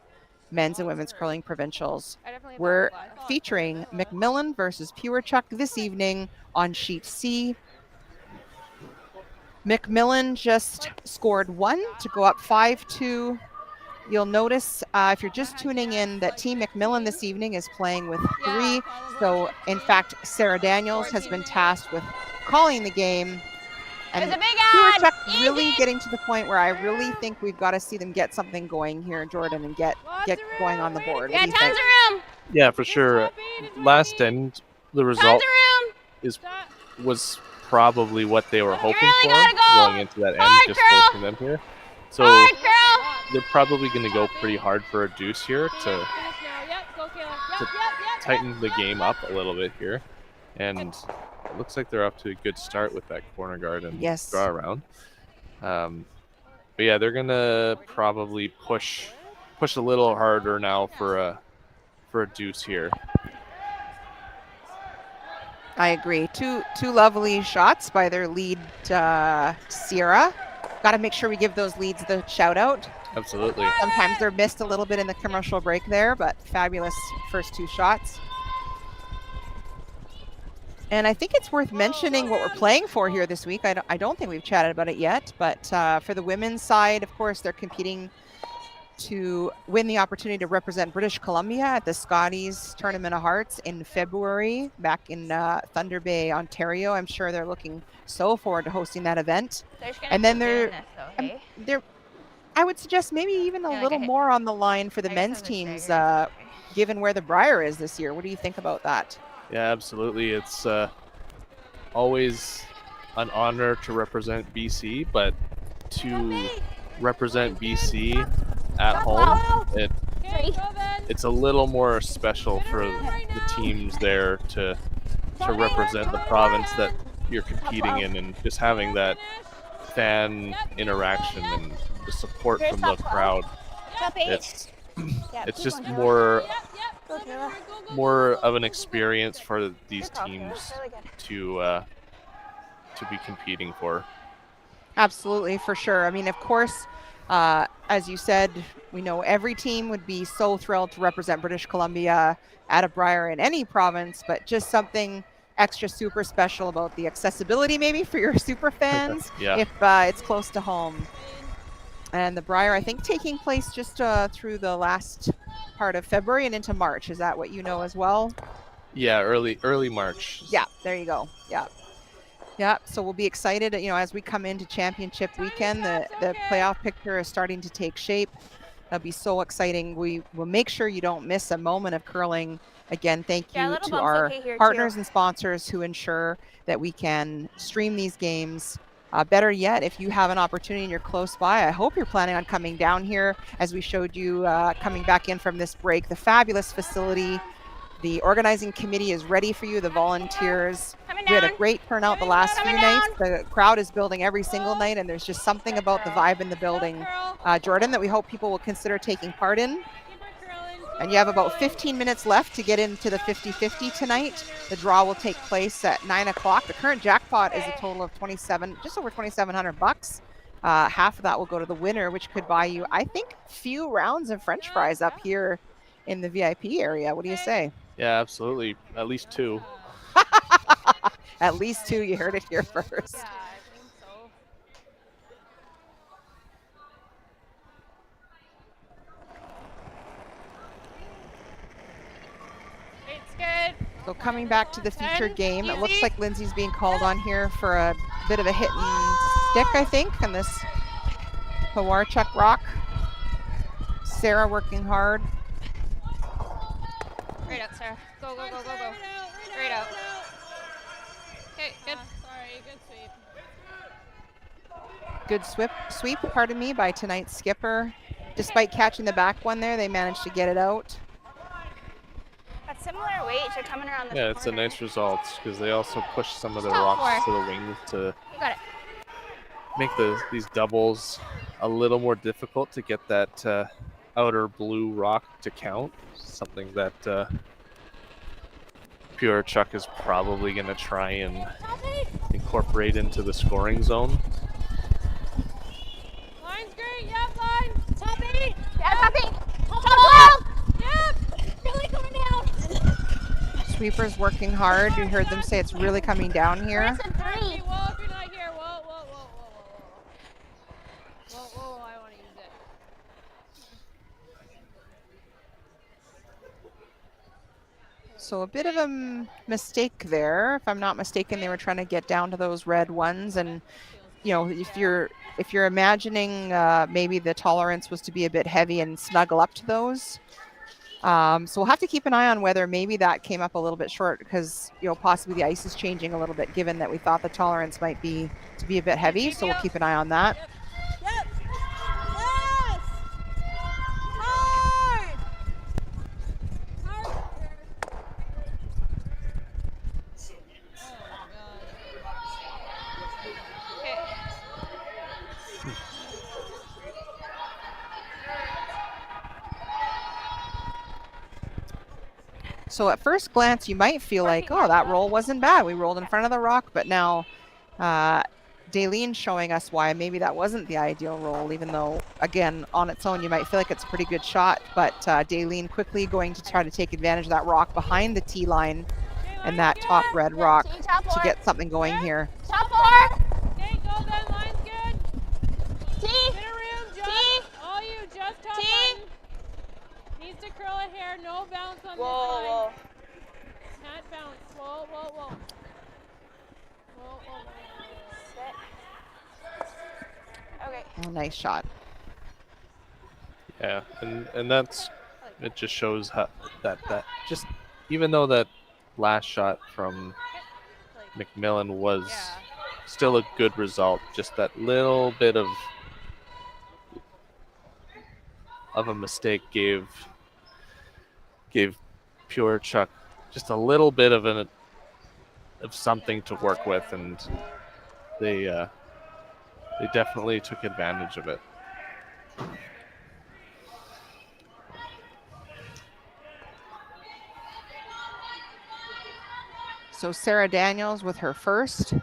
Men's and Women's Curling Provincials. We're featuring MacMillan versus Pewarchuk this evening on sheet C. MacMillan just scored 1 to go up 5-2. You'll notice if you're just tuning in that Team MacMillan this evening is playing with 3. So, in fact, Sarah Daniels has been tasked with calling the game. And Pewarchuk really getting to the point where I really think we've got to see them get something going here, Jordan, and get going on the board. Yeah, tons of room. Yeah, for sure. Last end, the result was probably what they were hoping for going into that end, just forcing them here. So they're probably going to go pretty hard for a deuce here to tighten the game up a little bit here. And it looks like they're up to a good start with that corner guard and draw around. But yeah, they're going to probably push a little harder now for a deuce here. I agree. Two lovely shots by their lead, Sierra. Got to make sure we give those leads the shout out. Absolutely. Sometimes they're missed a little bit in the commercial break there, but fabulous first 2 shots. And I think it's worth mentioning what we're playing for here this week. I don't think we've chatted about it yet, but for the women's side, of course, they're competing to win the opportunity to represent British Columbia at the Scotties Tournament of Hearts in February back in Thunder Bay, Ontario. I'm sure they're looking so forward to hosting that event. And then they're I would suggest maybe even a little more on the line for the men's teams, given where the Briar is this year. What do you think about that? Yeah, absolutely. It's always an honor to represent BC, but to represent BC at home, it's a little more special for the teams there to represent the province that you're competing in, and just having that fan interaction and the support from the crowd. It's just more of an experience for these teams to be competing for. Absolutely, for sure. I mean, of course, as you said, we know every team would be so thrilled to represent British Columbia at a Briar in any province, but just something extra super special about the accessibility maybe for your super fans if it's close to home. And the Briar, I think, taking place just through the last part of February and into March. Is that what you know as well? Yeah, early March. Yeah, there you go. Yeah, so we'll be excited, as we come into championship weekend. The playoff picture is starting to take shape. That'll be so exciting. We will make sure you don't miss a moment of curling. Again, thank you to our partners and sponsors who ensure that we can stream these games. Better yet, if you have an opportunity and you're close by, I hope you're planning on coming down here, as we showed you coming back in from this break. The fabulous facility. The organizing committee is ready for you, the volunteers. We had a great turnout the last few nights. The crowd is building every single night, and there's just something about the vibe in the building, Jordan, that we hope people will consider taking part in. And you have about 15 minutes left to get into the 50-50 tonight. The draw will take place at 9 o'clock. The current jackpot is a total of just over $2,700. Half of that will go to the winner, which could buy you, I think, a few rounds of French fries up here in the VIP area. What do you say? Yeah, absolutely. At least 2. At least 2. You heard it here first. Yeah, I think so. It's good. So coming back to the featured game, it looks like Lindsay's being called on here for a bit of a hit and stick, I think, on this Pewarchuk rock. Sarah working hard. Right out, Sarah. Go, go, go, go, go. Right out. Okay, good. Sorry, good sweep. Good sweep, pardon me, by tonight's skipper. Despite catching the back one there, they managed to get it out. At similar weight, you're coming around the Yeah, it's a corner. nice result because they also push some of the Stop rocks for. to the wings to You got it. make these doubles a little more difficult to get that outer blue rock to count. Something that Pewarchuk is probably going to try and incorporate into the scoring zone. Line's great. Yep, line. Top 8. Yeah, top 8. Top 12. Yep. Really coming down. Sweepers working hard. You heard them say it's really coming down here. Preston 3. Okay, whoa, if you're not here. Whoa, whoa, whoa, whoa, whoa, whoa. Whoa, whoa, I want to use it. So a bit of a mistake there. If I'm not mistaken, they were trying to get down to those red ones. And, you know, if you're imagining maybe the tolerance was to be a bit heavy and snuggle up to those. So we'll have to keep an eye on whether maybe that came up a little bit short because, you know, possibly the ice is changing a little bit given that we thought the tolerance might be to be a bit heavy. So we'll keep an eye on that. Yep. Yes. Hard. Hard. So at first glance, you might feel like, oh, that roll wasn't bad. We rolled in front of the rock, but now Dailene showing us why maybe that wasn't the ideal roll, even though, again, on its own, you might feel like it's a pretty good shot. But Dailene quickly going to try to take advantage of that rock behind the tee line and that top red rock to get something going here. Top 4. Okay, go then. Line's good. T. Get a room, just. T. All you, just top T. button. Needs to curl it here. No bounce on Whoa, this whoa. line. Can't bounce. Whoa, whoa, whoa. Whoa, whoa, whoa. Okay. Oh, nice shot. Yeah, and that's it. Just shows how that just even though that last shot from MacMillan was still a good result, just that little bit of a mistake gave Pewarchuk just a little bit of something to work with, and they definitely took advantage of it. So Sarah Daniels with her first.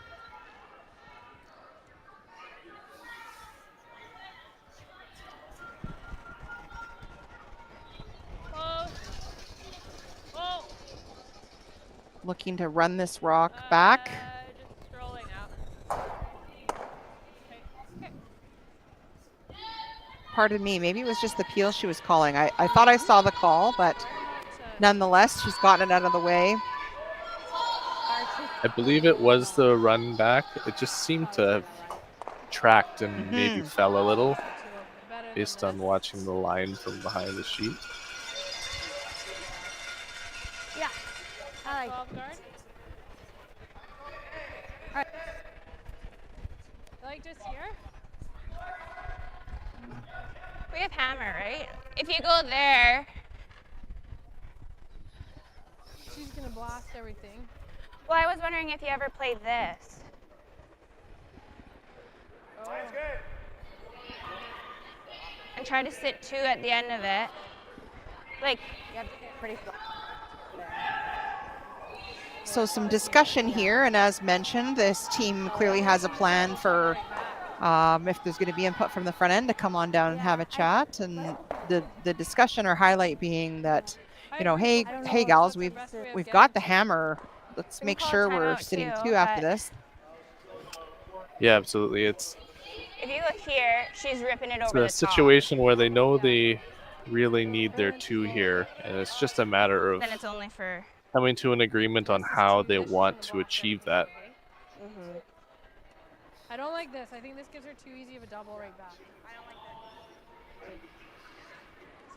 Looking to run this rock back. Just scrolling out. Pardon me, maybe it was just the peel she was calling. I thought I saw the call, but nonetheless, she's gotten it out of the way. I believe it was the run back. It just seemed to have tracked and maybe fell a little based on watching the line from behind the sheet. Yeah. I like. 12 guard. Alright. Like just here? We have hammer, right? If you go there. She's gonna blast everything. Well, I was wondering if you ever played this. Oh. And try to sit 2 at the end of it. Like, you have to get pretty close. So some discussion here, and as mentioned, this team clearly has a plan for if there's going to be input from the front end to come on down and have a chat. And the discussion or highlight being that, you know, hey gals, we've got the hammer. Let's make sure we're sitting 2 after this. Yeah, absolutely. It's If you look here, she's ripping it over a the top. situation where they know they really need their 2 here, and it's just a matter of Then it's only for coming to an agreement on how they want to achieve that. Mm-hmm. I don't like this. I think this gives her too easy of a double right back. I don't like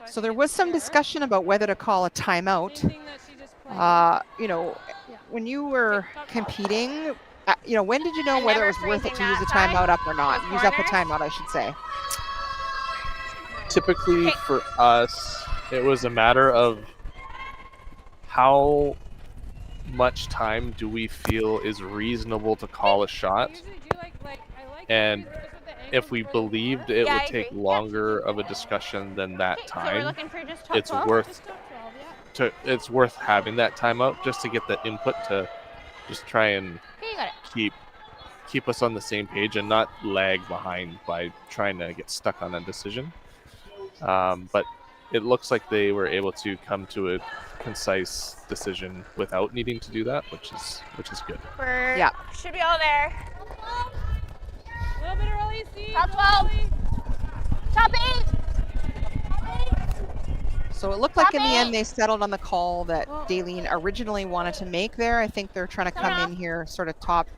that. So there was some discussion about whether to call a timeout. Same thing that she just played. You know, Yeah. when you were competing, you know, when did you know I'm whether it never was worth it to freezing use a that side, timeout up or not? those Use up a corners. timeout, I should say. Typically for us, it was a matter of how much time do we feel is reasonable to call a I shot, usually do like I like and just with the angles if we before the believed floor. it Yeah, would I take agree. longer of a discussion than that Okay, so we're time, looking for just top it's 12? worth Just top 12, yeah. it's worth having that timeout just to get the input to just try and Okay, you got it. keep us on the same page and not lag behind by trying to get stuck on a decision. But it looks like they were able to come to a concise decision without needing to do that, which is good. We're should be all there. A little bit early, Steve. Top a little 12. early. Top 8. So it looked like in the Top end they settled on the call that Dailene originally wanted to make there. I think they're trying to come in here sort of top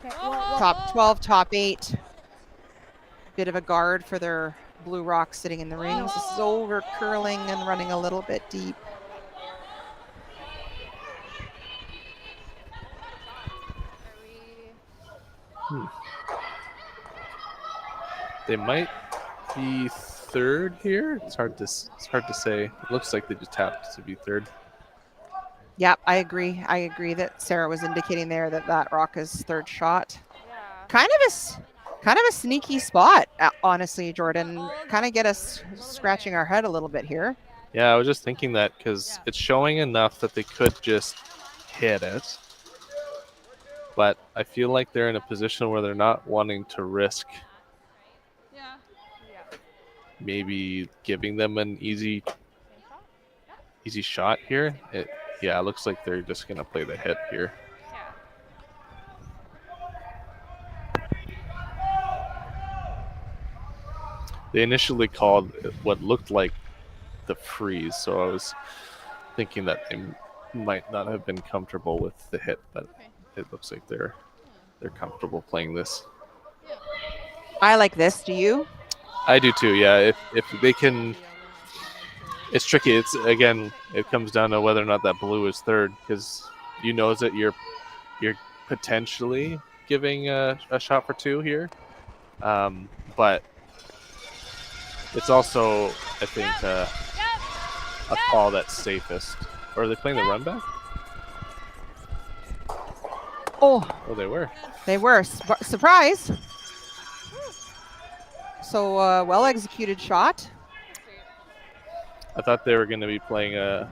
12, top 8. Bit of a guard for their blue rock sitting in the rings. This is over curling and running a little bit deep. They might be third here. It's hard to say. It looks like they just tapped to be third. Yep, I agree. I agree that Sarah was indicating there that that rock is third shot. Yeah. Kind of a sneaky spot, honestly, Jordan. Kind of get us scratching our head a little bit here. Yeah, I was just thinking that because it's showing enough that they could just hit it. But I feel like they're in a position where they're not wanting to risk Yeah. maybe giving them an easy shot here. It looks like they're just going to play the hit here. They initially called what looked like the freeze, so I was thinking that they might not have been comfortable with the hit, but it looks like they're comfortable playing this. I like this. Do you? I do too. Yeah, if they can, it's tricky. It's again, it comes down to whether or not that blue is third, because you know that you're potentially giving a shot for 2 here, but it's also, I think, a call that's safest. Or are they playing the run back? Oh, they were. They were. Surprise. So well executed shot. I thought they were going to be playing a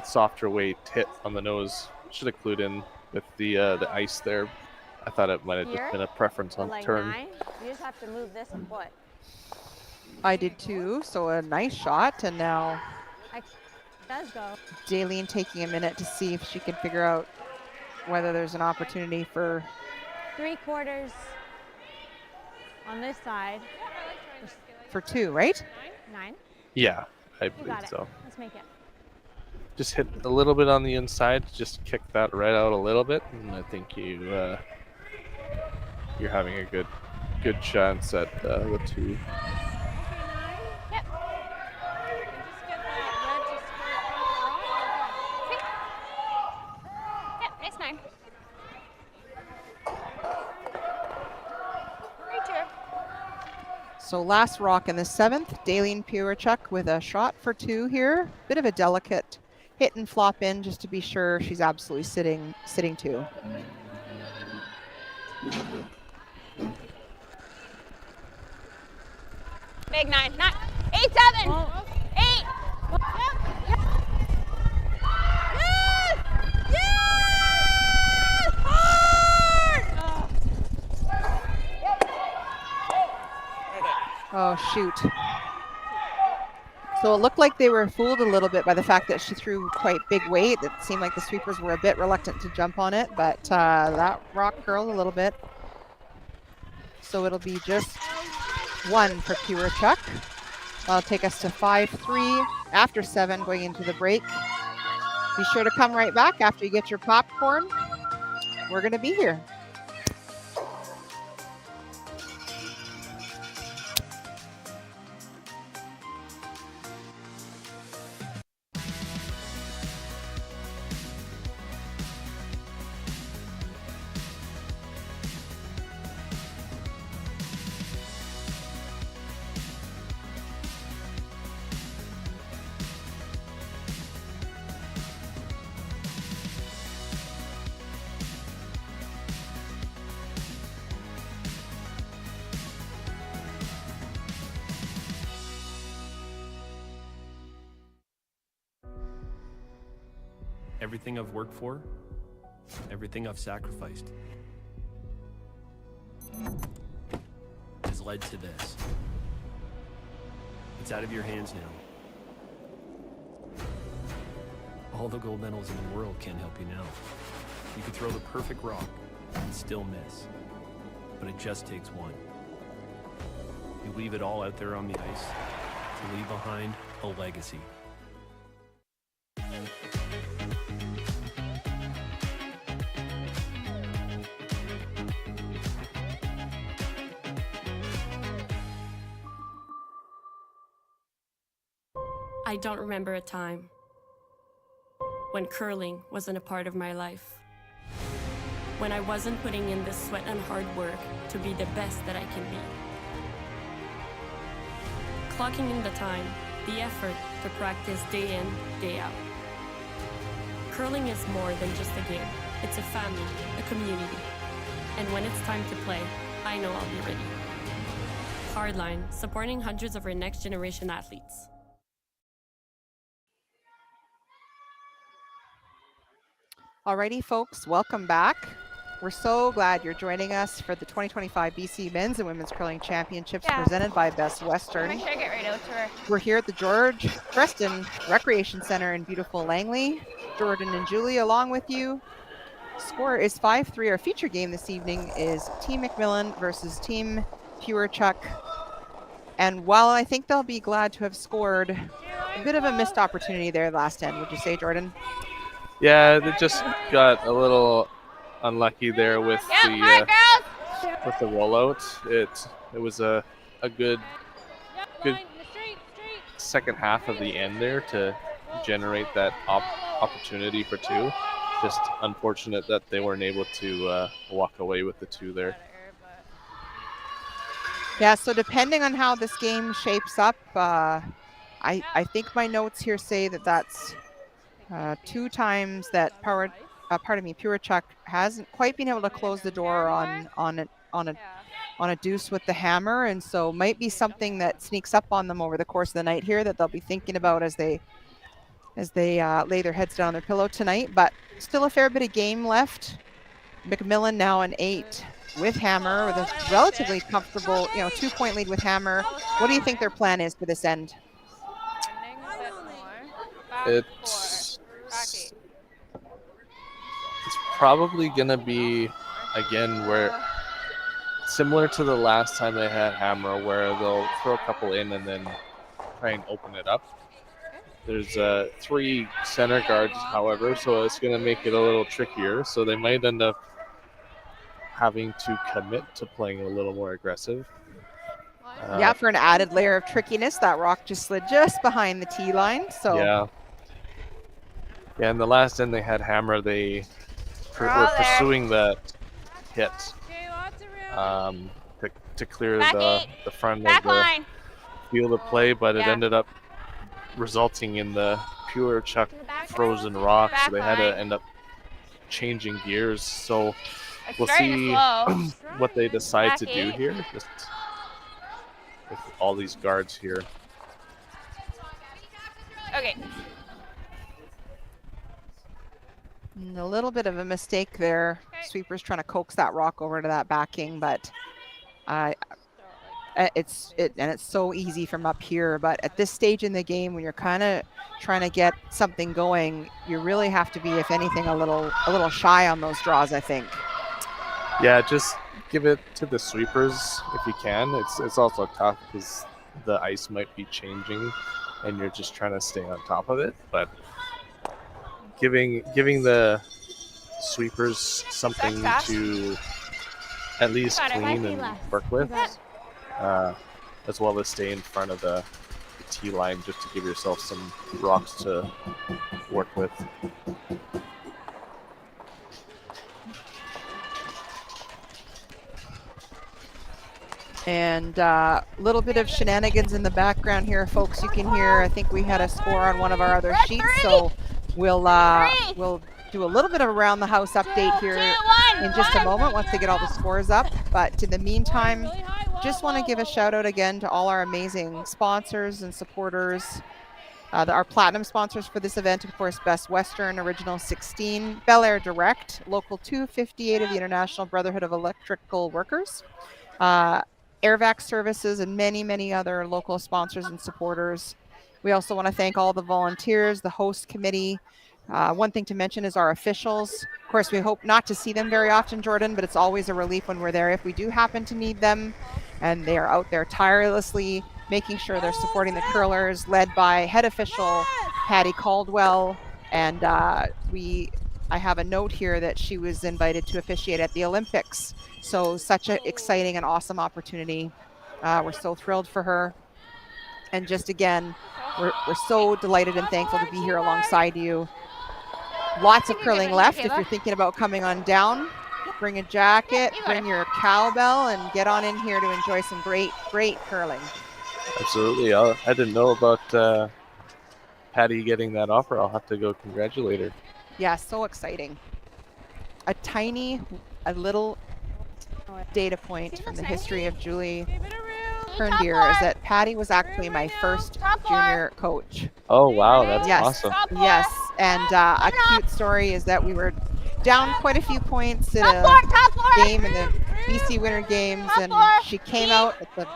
softer weight hit on the nose. Should have clued in with the ice there. I thought it might have just been a preference on turn. 9. You just have to move this a foot. I did too. So a nice shot, and now It does go. Dailene taking a minute to see if she can figure out whether there's an opportunity for 3/4 on this side. for 2, right? 9. Yeah, I You believe got it. so. Let's make it. Just hit a little bit on the inside. Just kick that right out a little bit, and I think you're having a good chance at the 2. Yep. Just get that red to squirt on Yep, nice 9. Right here. So last rock in the 7th, Dailene Pewarchuk with a shot for 2 here. Bit of a delicate hit and flop in just to be sure she's absolutely sitting 2. Big 9. 8, 7. 8. Yes! Yes! Hard! Oh, shoot. So it looked like they were fooled a little bit by the fact that she threw quite big weight. It seemed like the sweepers were a bit reluctant to jump on it, but that rock curled a little bit. So it'll be just 1 for Pewarchuk. That'll take us to 5-3 after 7 going into the break. Be sure to come right back after you get your popcorn. We're going to be here. Everything I've worked for, everything I've sacrificed, has led to this. It's out of your hands now. All the gold medals in the world can't help you now. You could throw the perfect rock and still miss, but it just takes one. You leave it all out there on the ice to leave behind a legacy. I don't remember a time when curling wasn't a part of my life. When I wasn't putting in the sweat and hard work to be the best that I can be. Clocking in the time, the effort to practice day in, day out. Curling is more than just a game. It's a family, a community. And when it's time to play, I know I'll be ready. Hardline, supporting hundreds of our next generation athletes. Alrighty, folks, welcome back. We're so glad you're joining us for the 2025 BC Men's and Women's Curling Championships presented by Best Western. Make sure I get right out to her. We're here at the George Preston Recreation Center in beautiful Langley. Jordan and Julie along with you. Score is 5-3. Our feature game this evening is Team MacMillan versus Team Pewarchuk. And while I think they'll be glad to have scored, a bit of a missed opportunity there last end, would you say, Jordan? Yeah, they just got a little unlucky there with the rollout. It was a good second half of the end there to generate that opportunity for two. Just unfortunate that they weren't able to walk away with the two there. Yeah, so depending on how this game shapes up, I think my notes here say that that's 2 times that Pewarchuk hasn't quite been able to close the door on a deuce with the hammer, and so might be something that sneaks up on them over the course of the night here that they'll be thinking about as they lay their heads down on their pillow tonight. But still a fair bit of game left. MacMillan now an 8 with hammer with a relatively comfortable 2-point lead with hammer. What do you think their plan is for this end? It's probably going to be, again, where similar to the last time they had hammer, where they'll throw a couple in and then try and open it up. There's 3 center guards, however, so it's going to make it a little trickier. So they might end up having to commit to playing a little more aggressive. Yeah, for an added layer of trickiness, that rock just slid just behind the tee line. So yeah, in the last end they had hammer. They were pursuing that hit to clear the front of the field of play, but it ended up resulting in the Pewarchuk frozen rock, so they had to end up changing gears. So we'll see what they decide to do here, just with all these guards here. Okay. A little bit of a mistake there. Sweeper's trying to coax that rock over to that backing, but it's so easy from up here. But at this stage in the game, when you're kind of trying to get something going, you really have to be, if anything, a little shy on those draws, I think. Yeah, just give it to the sweepers if you can. It's also tough because the ice might be changing and you're just trying to stay on top of it. But giving the sweepers something to at least clean and work with, as well as stay in front of the tee line just to give yourself some rocks to work with. And a little bit of shenanigans in the background here, folks. You can hear, I think we had a score on one of our other sheets, so we'll do a little bit of around the house update here in just a moment once they get all the scores up. But in the meantime, just want to give a shout out again to all our amazing sponsors and supporters. Our platinum sponsors for this event, of course, Best Western, Original 16, Bel Air Direct, Local 258 of the International Brotherhood of Electrical Workers, Airvac Services, and many, many other local sponsors and supporters. We also want to thank all the volunteers, the host committee. One thing to mention is our officials. Of course, we hope not to see them very often, Jordan, but it's always a relief when we're there if we do happen to need them. And they are out there tirelessly making sure they're supporting the curlers, led by head official Patty Caldwell. And I have a note here that she was invited to officiate at the Olympics. So such an exciting and awesome opportunity. We're so thrilled for her. And just again, we're so delighted and thankful to be here alongside you. Lots of curling left if you're thinking about coming on down. Bring a jacket, bring your cowbell, and get on in here to enjoy some great, great curling. Absolutely. I didn't know about Patty getting that offer. I'll have to go congratulate her. Yeah, so exciting. A little data point from the history of Julie Herndier is that Patty was actually my first junior coach. Oh, wow. That's awesome. Yes. And a cute story is that we were down quite a few points at a game in the BC Winter Games, and she came out at the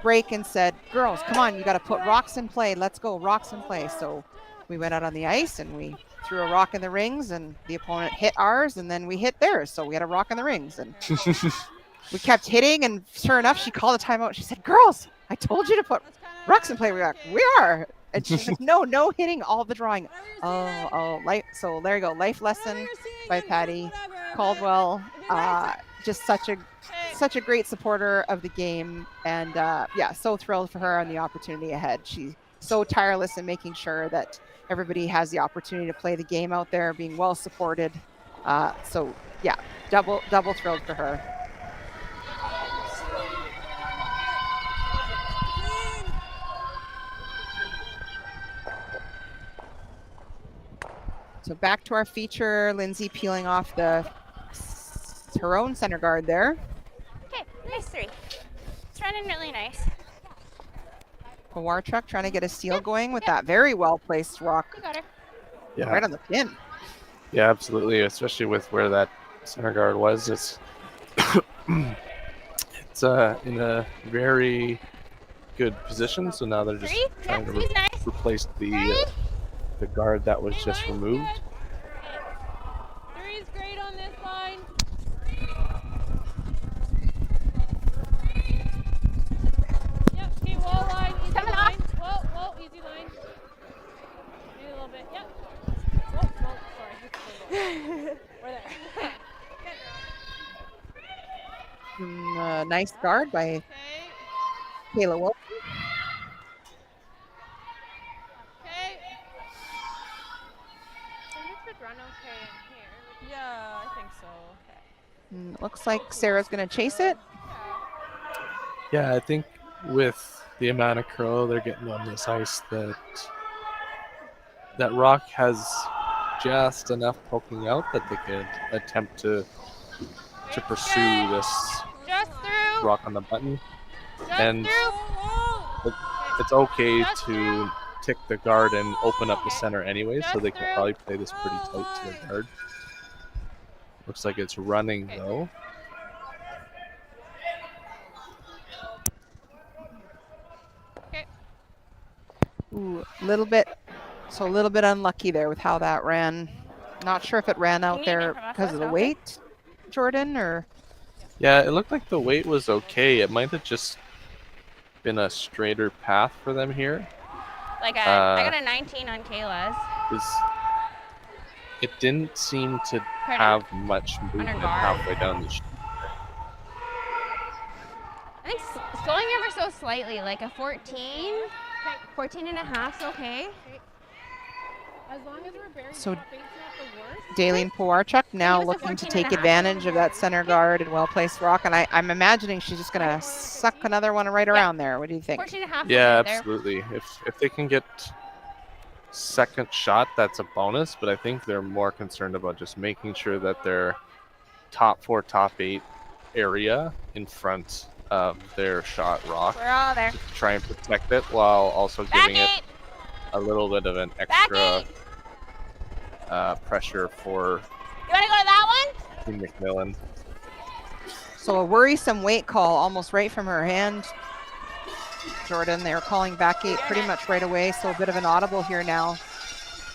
break and said, "Girls, come on, you got to put rocks in play. Let's go, rocks in play." So we went out on the ice and we threw a rock in the rings, and the opponent hit ours, and then we hit theirs. So we had a rock in the rings, and we kept hitting. And sure enough, she called a timeout. She said, "Girls, I told you to put rocks in play." We were like, "We are." And she's like, no hitting, all the drawing. So there you go. Life lesson by Patty Caldwell. Just such a great supporter of the game. And yeah, so thrilled for her and the opportunity ahead. She's so tireless in making sure that everybody has the opportunity to play the game out there, being well supported. So yeah, double thrilled for her. So back to our feature, Lindsay peeling off her own center guard there. Okay, nice three. It's running really nice. Pewarchuk trying to get a steal going with that very well-placed rock. You got her. Yeah. Right on the pin. Yeah, absolutely, especially with where that center guard was. It's it's in a very good position, so now they're just trying to replace the guard that was just removed. Three's great on this line. Yep, okay, wall line, easy Coming line. off. Whoa, easy line. Maybe a little bit, yep. Whoa, sorry. We're there. Nice guard by Kayla Wilson. Run okay in here. Yeah, I think so. Looks like Sarah's going to chase it. Yeah, I think with the amount of curl they're getting on this ice, that rock has just enough poking out that they could attempt to pursue this rock on the button. And it's okay to tick the guard and open up the center anyway, so they can probably play this pretty tight to the guard. Looks like it's running though. Ooh, a little bit unlucky there with how that ran. Not sure if it ran out there because of the weight, Jordan, or. Yeah, it looked like the weight was okay. It might have just been a straighter path for them here. I got a 19 on Kayla's. It didn't seem to have much movement guard. halfway down the street. I think slowing ever so slightly, like a 14. 14 and a half is okay. As long as we're buried So top eight's not the worst. Dailene Pewarchuk now was a looking to 14 take and a half. advantage of that center guard and well-placed rock. And I'm imagining she's just going to suck another one right around there. What do you think? 14 and a half. Yeah, there. absolutely. If they can get second shot, that's a bonus. But I think they're more concerned about just making sure that their top 4, top 8 area in front of their shot rock. We're all there. Try and protect it while also giving it a little bit of an extra pressure for You want to go to that one? MacMillan. So a worrisome weight call almost right from her hand. Jordan, they were calling back 8 pretty much right away. So a bit of an audible here now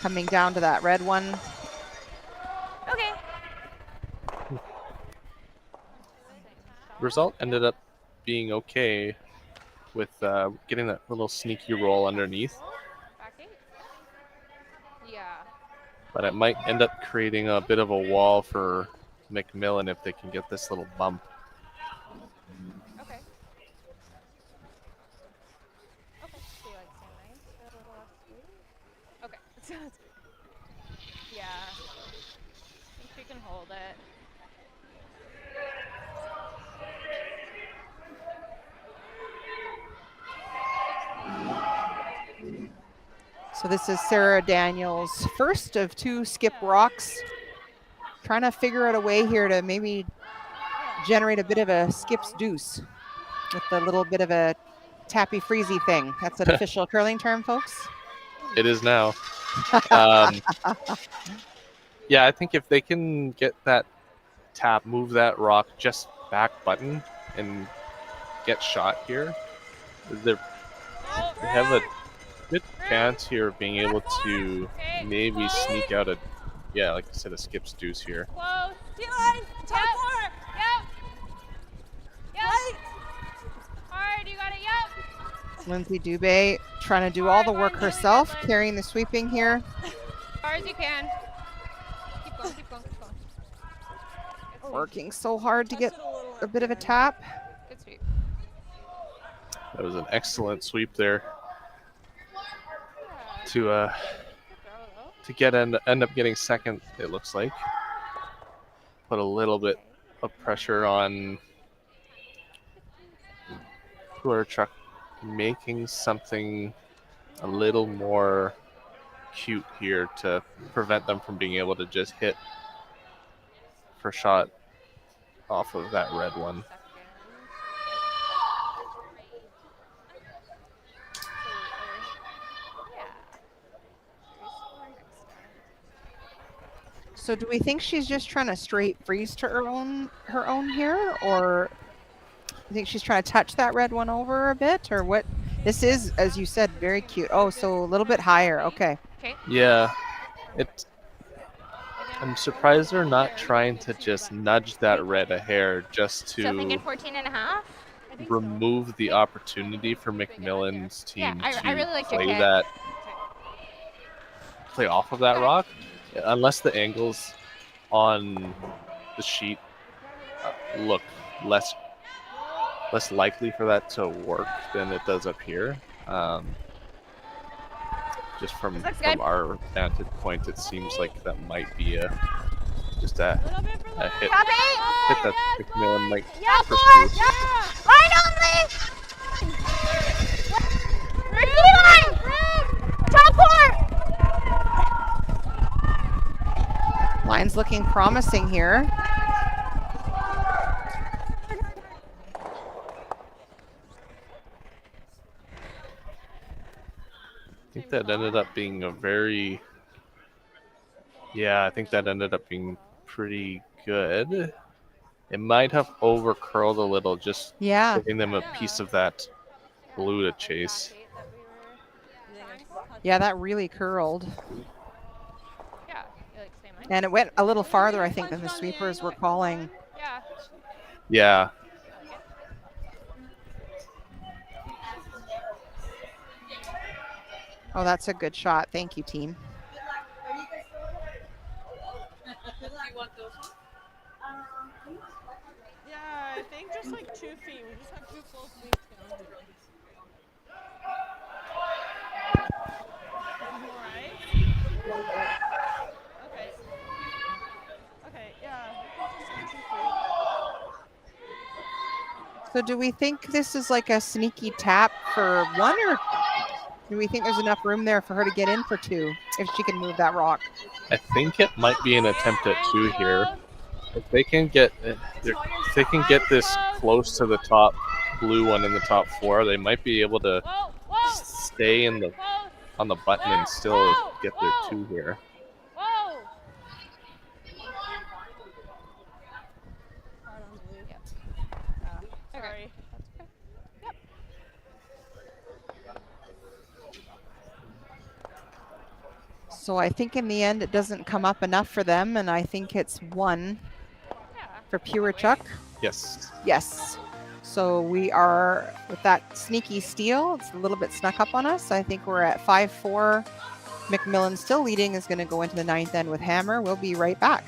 coming down to that red one. Okay. Result ended up being okay with getting that little sneaky roll underneath. Back 8? Yeah. But it might end up creating a bit of a wall for MacMillan if they can get this little bump. Okay. Okay. So you like stand nice? A little less sweet? Okay. Sounds good. Yeah. I think she can hold it. So this is Sarah Daniels' first of 2 skip rocks. Trying to figure out a way here to maybe generate a bit of a skip's deuce with a little bit of a tappy freezy thing. That's an official curling term, folks. It is now. Yeah, I think if they can get that tap, move that rock just back button and get shot here, they have a good chance here of being able to maybe sneak out a, yeah, like I said, a skip's deuce here. Close. D-line. Top 4. Yep. Yep. Right. Hard. You got it. Yep. Lindsay Dubé trying to do all the work herself, carrying the sweeping here. As far as you can. Keep going. Keep going. Keep going. Working so hard to get a bit of a tap. Good sweep. That was an excellent sweep there to get end up getting second. It looks like put a little bit of pressure on Pewarchuk, making something a little more cute here to prevent them from being able to just hit for shot off of that red one. So do we think she's just trying to straight freeze to her own here, or you think she's trying to touch that red one over a bit, or what? This is, as you said, very cute. Oh, so a little bit higher. Okay. Yeah, I'm surprised they're not trying to just nudge that red a hair just So thinking to 14 and a half? remove the opportunity for MacMillan's team I really like your play kick. play off of that rock, unless the angles on the sheet look less likely for that to work than it does up here. Just from our vantage point, it seems like that might be just a hit. Top 8. Hit that MacMillan might pursue. Line only. Top 4. Line's looking promising here. I think that ended up being a very, I think that ended up being pretty good. It might have over curled a little, just giving them a piece of that blue to chase. Yeah, that really curled. Yeah. You like same line? And it went a little farther, I think, than the sweepers were calling. Yeah. Yeah. Oh, that's a good shot. Thank you, team. Yeah, I think just like 2 feet. We just have 2 full feet down. This is more ice? Okay. Okay, yeah. I think just like 2 feet. So do we think this is like a sneaky tap for 1, or do we think there's enough room there for her to get in for 2 if she can move that rock? I think it might be an attempt at 2 here. If they can get this close to the top blue one in the top 4, they might be able to stay on the button and still get their 2 here. Whoa! Hard on blue. Yep. Sorry. Yep. So I think in the end it doesn't come up enough for them, and I think it's 1 for Pewarchuk. Yes. Yes. So we are, with that sneaky steal, it's a little bit snuck up on us. I think we're at 5-4. MacMillan still leading, is going to go into the 9th end with hammer. We'll be right back.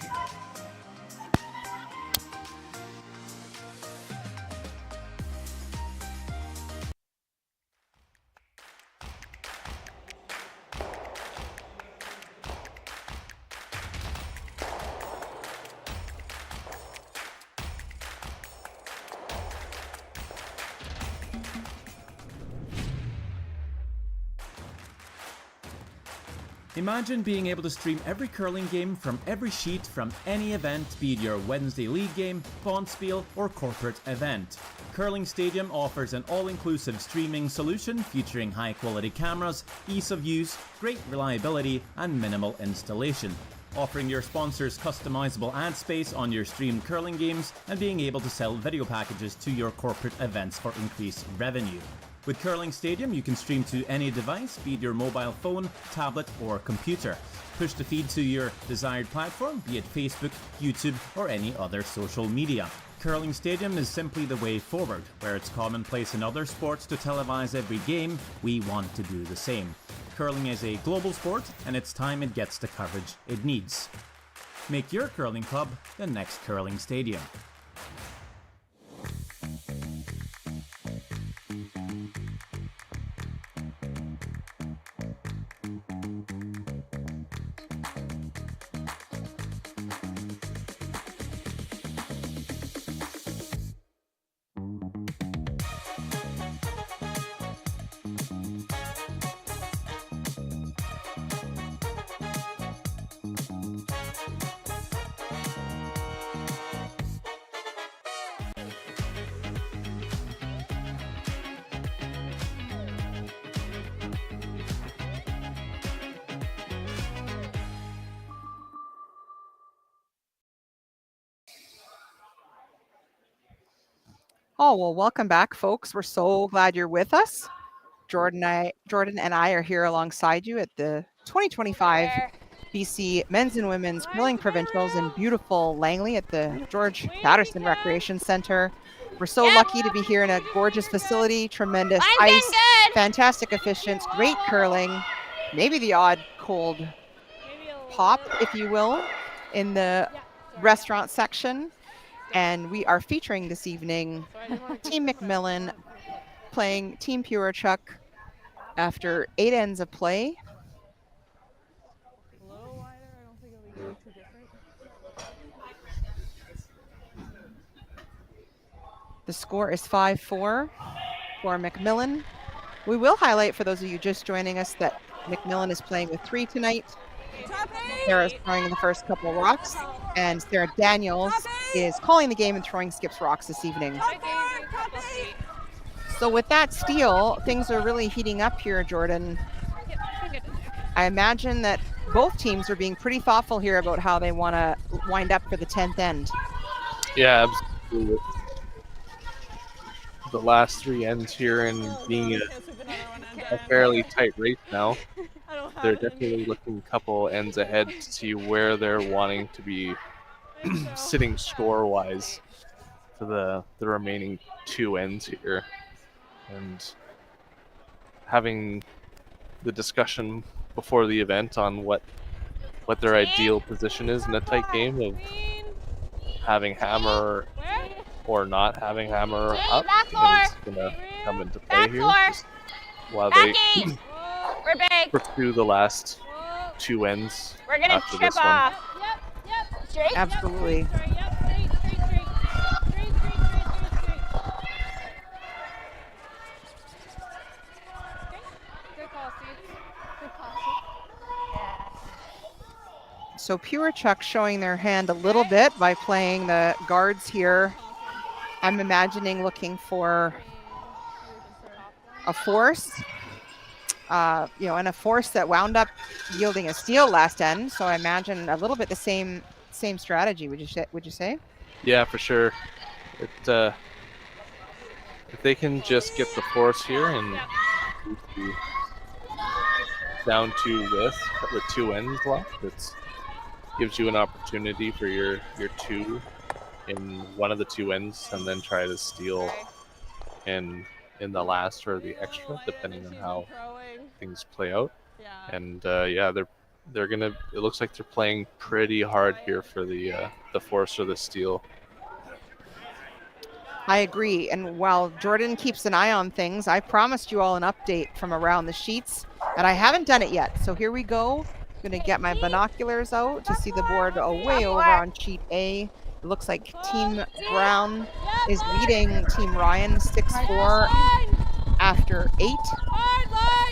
Imagine being able to stream every curling game from every sheet from any event, be it your Wednesday league game, bonspiel, or corporate event. Curling Stadium offers an all-inclusive streaming solution featuring high-quality cameras, ease of use, great reliability, and minimal installation. Offering your sponsors customizable ad space on your streamed curling games and being able to sell video packages to your corporate events for increased revenue. With Curling Stadium, you can stream to any device, be it your mobile phone, tablet, or computer. Push the feed to your desired platform, be it Facebook, YouTube, or any other social media. Curling Stadium is simply the way forward. Where it's commonplace in other sports to televise every game, we want to do the same. Curling is a global sport, and it's time it gets the coverage it needs. Make your curling club the next Curling Stadium. Oh, well, welcome back, folks. We're so glad you're with us. Jordan and I are here alongside you at the 2025 BC Men's and Women's Curling Provincials in beautiful Langley at the George Patterson Recreation Center. We're so lucky to be here in a gorgeous facility, tremendous ice, fantastic efficiency, great curling, maybe the odd cold pop, if you will, in the restaurant section. And we are featuring this evening Team MacMillan playing Team Pewarchuk after 8 ends of play. A little wider, I don't think it'll be too different. The score is 5-4 for MacMillan. We will highlight for those of you just joining us that MacMillan is playing with 3 tonight. Sarah's throwing the first couple rocks, and Sarah Daniels is calling the game and throwing skips rocks this evening. So with that steal, things are really heating up here, Jordan. I imagine that both teams are being pretty thoughtful here about how they want to wind up for the 10th end. Yeah, absolutely. The last 3 ends here and being a fairly tight race now. They're definitely looking a couple ends ahead to see where they're wanting to be sitting score-wise for the remaining 2 ends here. And having the discussion before the event on what what their ideal position is in a tight game of having hammer or not having hammer up. It's gonna come into play here just while they We're big. pursue the last two ends. We're gonna after chip this one. off. Straight? Absolutely. So Pewarchuk showing their hand a little bit by playing the guards here. I'm imagining looking for a force, and a force that wound up yielding a steal last end. So I imagine a little bit the same strategy. Would you say? Yeah, for sure. If they can just get the force here and down to with two ends left, it gives you an opportunity for your two in one of the two ends, and then try to steal in the last or the extra, depending on how things play out. And they're gonna. It looks like they're playing pretty hard here for the force or the steal. I agree. And while Jordan keeps an eye on things, I promised you all an update from around the sheets, and I haven't done it yet. So here we go. I'm going to get my binoculars out to see the board way over on sheet A. It looks like Team Brown is leading Team Ryan 6-4 after 8.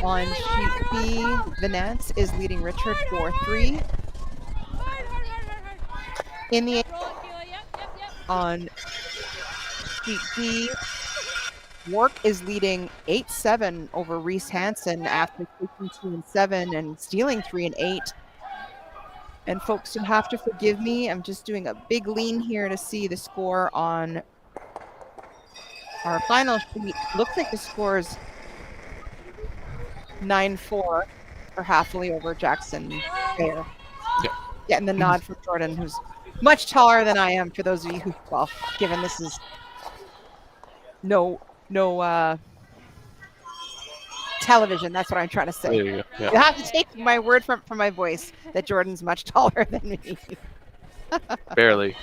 On sheet B, Vinance is leading Richard 4-3. In the on sheet D, Wark is leading 8-7 over Reese Hansen after taking 2 and 7 and stealing 3 and 8. And folks, you'll have to forgive me. I'm just doing a big lean here to see the score on our final sheet. Looks like the score is 9-4 for Halfley over Jackson Fair. Yeah. Getting the nod from Jordan, who's much taller than I am, for those of you who, well, given this is no television, that's what I'm trying to say. There you go. Yeah. You have to take my word from my voice that Jordan's much taller than me. Barely.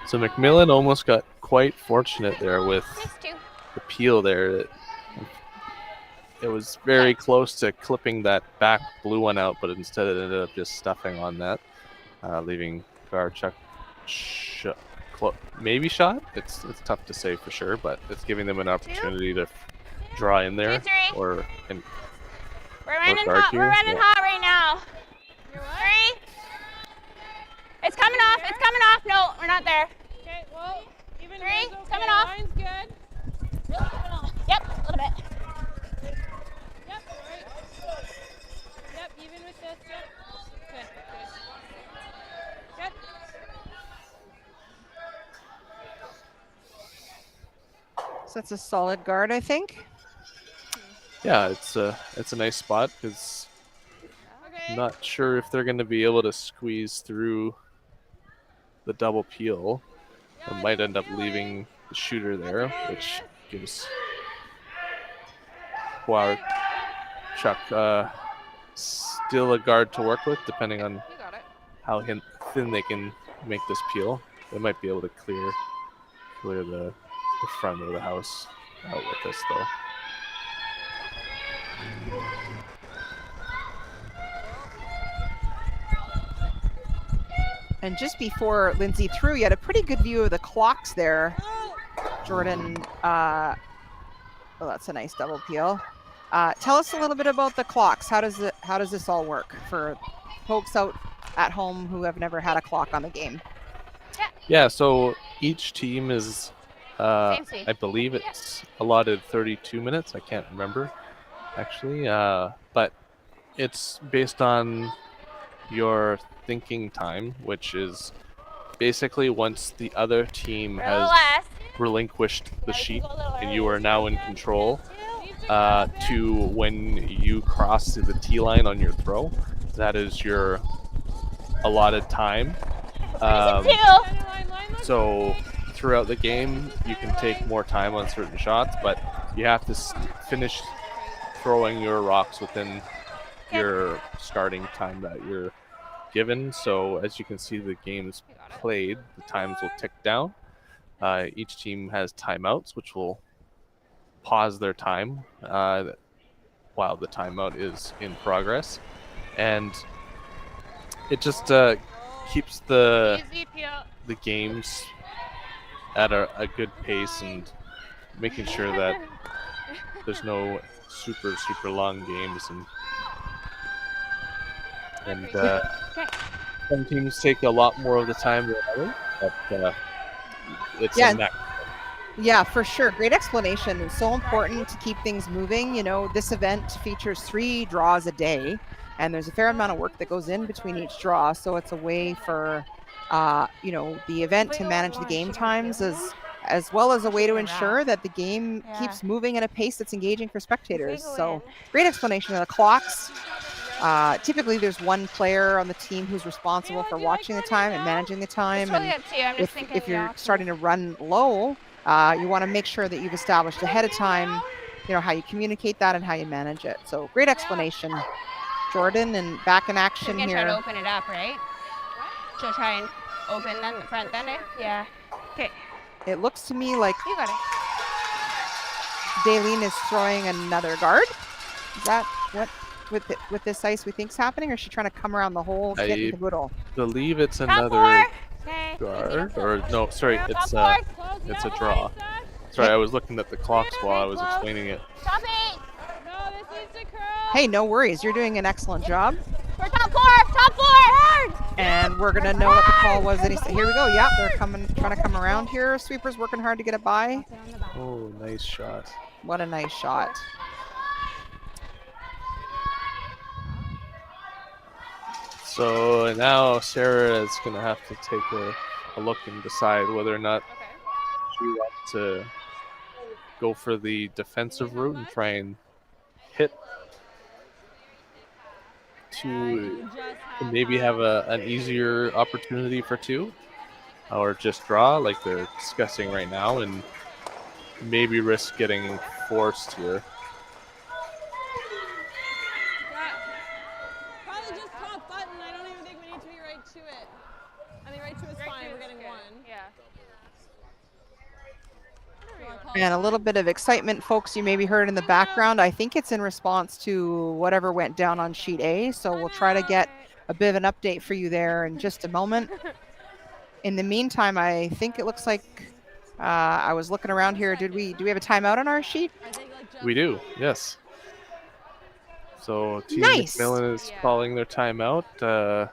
So MacMillan almost got quite fortunate there with the peel there. It was very close to clipping that back blue one out, but instead it ended up just stuffing on that, leaving Pewarchuk maybe shot. It's tough to say for sure, but it's giving them an opportunity to draw in there or we're running hot. We're running hot right now. 3. It's coming off. It's coming off. No, we're not there. Okay, well, even 3. it's It's coming off. Line's good. Yep, a little bit. Yep, right. Yep, even with this. Yep. Good, good. Good. So that's a solid guard, I think. Yeah, it's a nice spot because I'm not sure if they're going to be able to squeeze through the double peel. It might end up leaving the shooter there, which gives Pewarchuk still a guard to work with, depending on how thin they can make this peel. They might be able to clear the front of the house out with this, though. And just before Lindsay threw, you had a pretty good view of the clocks there, Jordan. Oh, that's a nice double peel. Tell us a little bit about the clocks. How does this all work for folks out at home who have never had a clock on the game? Yeah, so each team is, I believe it's allotted 32 minutes. I can't remember, actually. But it's based on your thinking time, which is basically once the other team has relinquished the sheet and you are now in control, to when you cross the tee line on your throw. That is your allotted time. So throughout the game, you can take more time on certain shots, but you have to finish throwing your rocks within your starting time that you're given. So as you can see, the games played, the times will tick down. Each team has timeouts, which will pause their time while the timeout is in progress, and it just keeps the games at a good pace and making sure that there's no super long games, and some teams take a lot more of the time than others, but it's a mech. Yeah, for sure. Great explanation. It's so important to keep things moving. You know, this event features 3 draws a day, and there's a fair amount of work that goes in between each draw. So it's a way for, you know, the event to manage the game times as well as a way to ensure that the game keeps moving at a pace that's engaging for spectators. So great explanation of the clocks. Typically, there's one player on the team who's responsible for watching the time and managing the time. And if you're starting to run low, you want to make sure that you've established ahead of time, you know, how you communicate that and how you manage it. So great explanation, Jordan, and back in action here. Try to open it up, right? So try and open the front then, yeah. Okay. It looks to me like You got it. Dailene is throwing another guard. Is that what with this ice we think's happening, or is she trying to come around the whole kit and caboodle? Believe it's another guard, or no, sorry, it's a draw. Sorry, I was looking at the clocks while I was explaining it. Stop it! No, this needs to curl. Hey, no worries. You're doing an excellent job. For top four! And we're gonna know what the call was. Here we go. Yeah, they're trying to come around here. Sweeper's working hard to get it by. Oh, nice shot. What a nice shot. So now Sarah is going to have to take a look and decide whether or not she wants to go for the defensive route and try and hit to maybe have an easier opportunity for 2, or just draw like they're discussing right now and maybe risk getting forced here. And a little bit of excitement, folks, you maybe heard in the background. I think it's in response to whatever went down on sheet A. So we'll try to get a bit of an update for you there in just a moment. In the meantime, I think it looks like I was looking around here. Do we have a timeout on our sheet? We do, yes. So Team Nice. MacMillan is calling their timeout.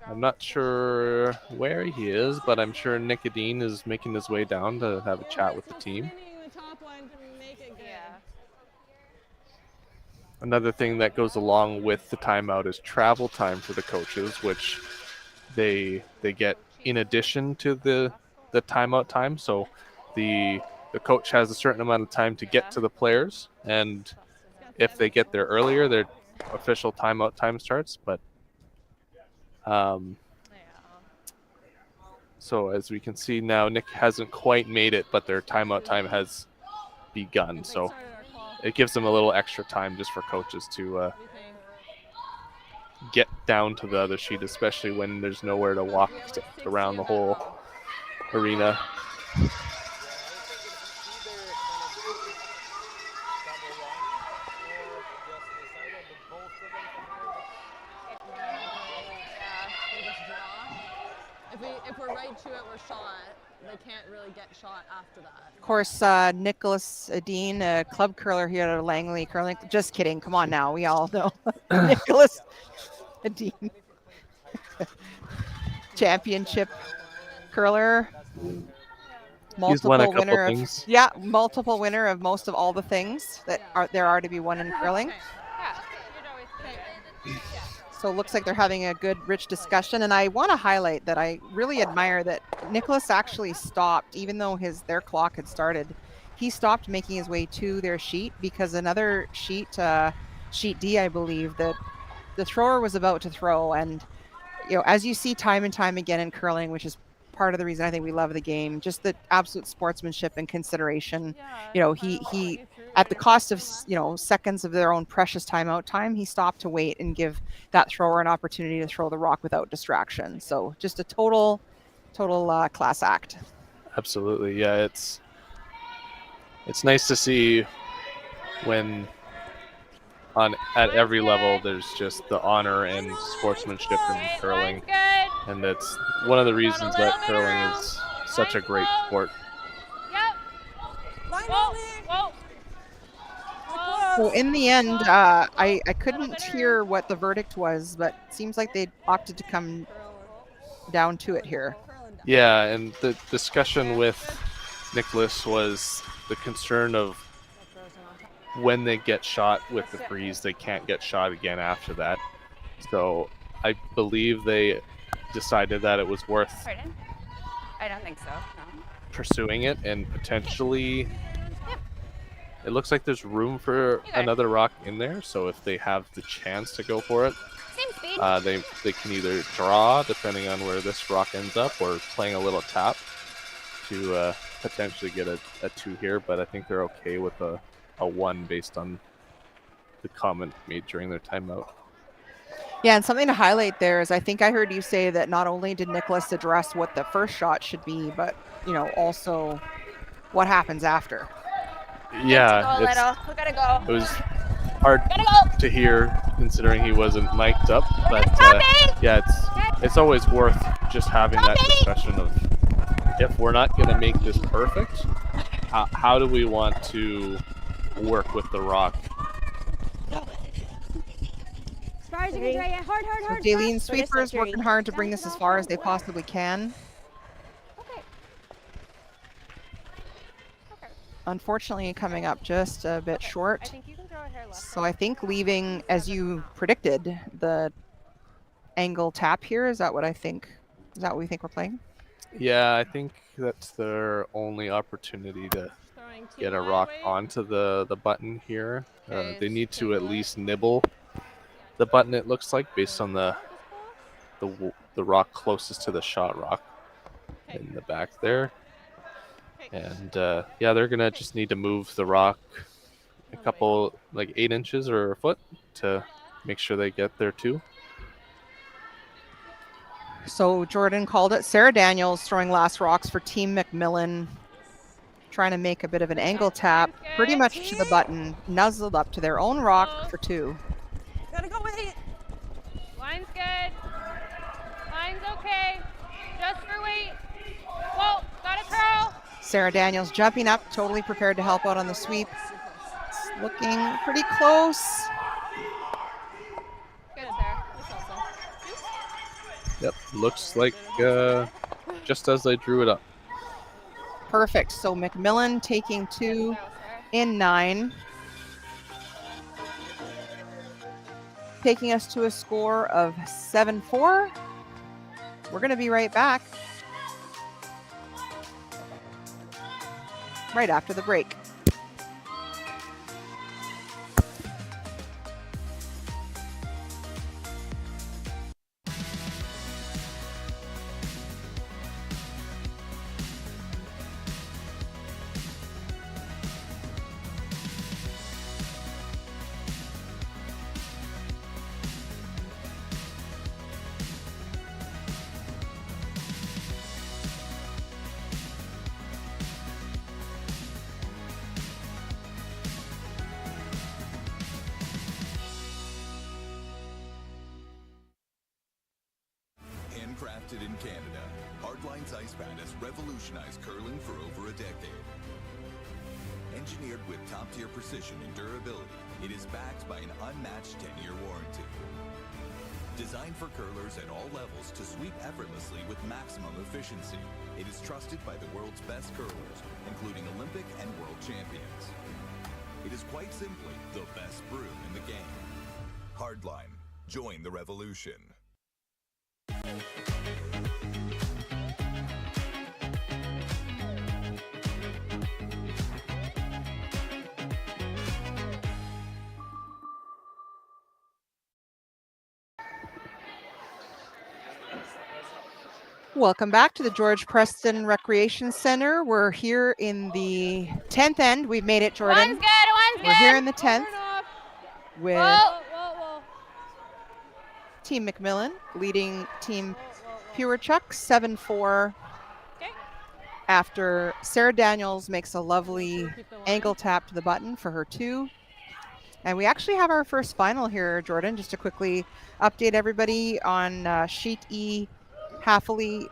I'm not sure where he is, but I'm sure Nicodine is making his way down to have a chat with the team. Another thing that goes along with the timeout is travel time for the coaches, which they get in addition to the timeout time. So the coach has a certain amount of time to get to the players, and if they get there earlier, their official timeout time starts. But so as we can see now, Nick hasn't quite made it, but their timeout time has begun. So it gives them a little extra time just for coaches to get down to the other sheet, especially when there's nowhere to walk around the whole arena. If we're right to it, we're shot. They can't really get shot after that. Of course, Nicholas Adine, a club curler here at Langley Curling. Just kidding. Come on now. We all know Nicholas Adine. Championship curler. He's won a couple things. Multiple winner of most of all the things that there are to be won in curling. So it looks like they're having a good, rich discussion. And I want to highlight that I really admire that Nicholas actually stopped, even though their clock had started. He stopped making his way to their sheet because another sheet, sheet D, I believe, that the thrower was about to throw. And, you know, as you see time and time again in curling, which is part of the reason I think we love the game. Just the absolute sportsmanship and consideration. Yeah, You know, kind of walk he you through at the your cost of game. seconds of their own precious timeout time, he stopped to wait and give that thrower an opportunity to throw the rock without distraction. So just a total class act. Absolutely, yeah. It's nice to see when at every level there's just the honor and sportsmanship in Right, curling, line's good. and that's one of the reasons that little bit curling around. is such a Line's great close. sport. Yep. Line Whoa, only. whoa. So Close. in the end, Close. I Little couldn't bit hear what the verdict was, but it seems like they opted to come down to it here. Curling down. Yeah, and the discussion with Nicholas was the concern of when they get shot with the freeze, they can't get shot again after that. So I believe they decided that it was worth Pardon? I don't think so. No. pursuing it, and potentially it looks like there's room for You got it. another rock in there. So if they have the chance to go for it, Same speed. they can either draw depending on where this rock ends up, or playing a little tap to potentially get a 2 here. But I think they're okay with a 1 based on the comment made during their timeout. Yeah, and something to highlight there is I think I heard you say that not only did Nicholas address what the first shot should be, but also what happens after. Yeah, Go, little. We gotta go. it was hard Gotta go. to hear considering he wasn't mic'd up, but coming. yeah, it's always worth just having that discussion of, if we're not going to make this perfect, how do we want to work with the rock? Spars, you can try it. Hard. So Dailene sweepers working hard to bring this as far as they possibly can. Okay. Unfortunately, coming up just a bit I short. think you can throw it here left. So I think leaving, as you predicted, the angle tap here. Is that what we think we're playing? Yeah, I think that's their only opportunity to Throwing two get a line rock weight. onto the button here. Okay, They need to take at a look. least nibble the button, it looks like, based on the rock closest to the shot rock in the back there. And yeah, they're gonna just need to move the rock a couple, like 8 inches or a foot, to make sure they get there too. So Jordan called it. Sarah Daniels throwing last rocks for Team MacMillan, trying to make a bit of an angle tap, pretty much to the button, nuzzled up to their own rock for 2. Gotta go with it. Line's good. Line's okay. Just for weight. Whoa, gotta curl. Sarah Daniels jumping up, totally prepared to help out on the sweep. It's looking pretty close. Good, Sarah. Yep, looks like just as they drew it up. Perfect. So MacMillan taking 2 in 9. Taking us to a score of 7-4. We're going to be right back. Right after the break. Handcrafted in Canada, Hardline's ice pad has revolutionized curling for over a decade. Engineered with top-tier precision and durability, it is backed by an unmatched 10-year warranty. Designed for curlers at all levels to sweep effortlessly with maximum efficiency, it is trusted by the world's best curlers, including Olympic and world champions. It is quite simply the best broom in the game. Hardline. Join the revolution. Welcome back to the George Preston Recreation Center. We're here in the 10th end. We've made it, Jordan. One's good. We're here in the 10th with Whoa. Team MacMillan leading Team Pewarchuk 7-4 after Sarah Daniels makes a lovely angle tap to the button for her 2. And we actually have our first final here, Jordan, just to quickly update everybody on Sheet E. Happily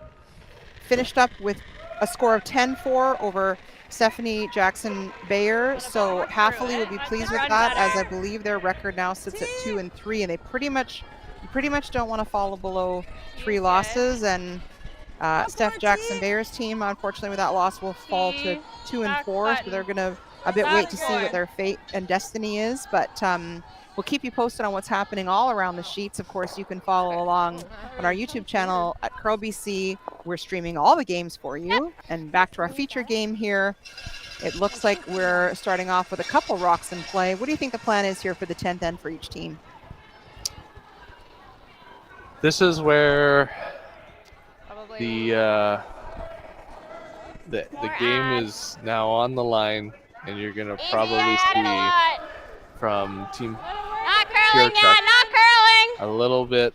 finished up with a score of 10-4 over Stephanie Jackson Bayer. So Happily will be pleased with that, as I believe their record now sits at 2-3, and they pretty much don't want to fall below 3 losses. And Steph Jackson Bayer's team, unfortunately, with that loss, will fall to 2-4. So they're gonna a bit wait to see what their fate and destiny is. But we'll keep you posted on what's happening all around the sheets. Of course, you can follow along on our YouTube channel at Curl BC. We're streaming all the games for you. And back to our feature game here. It looks like we're starting off with a couple rocks in play. What do you think the plan is here for the 10th end for each team? This is where the game is now on the line, and you're gonna probably see from Team Pewarchuk a little bit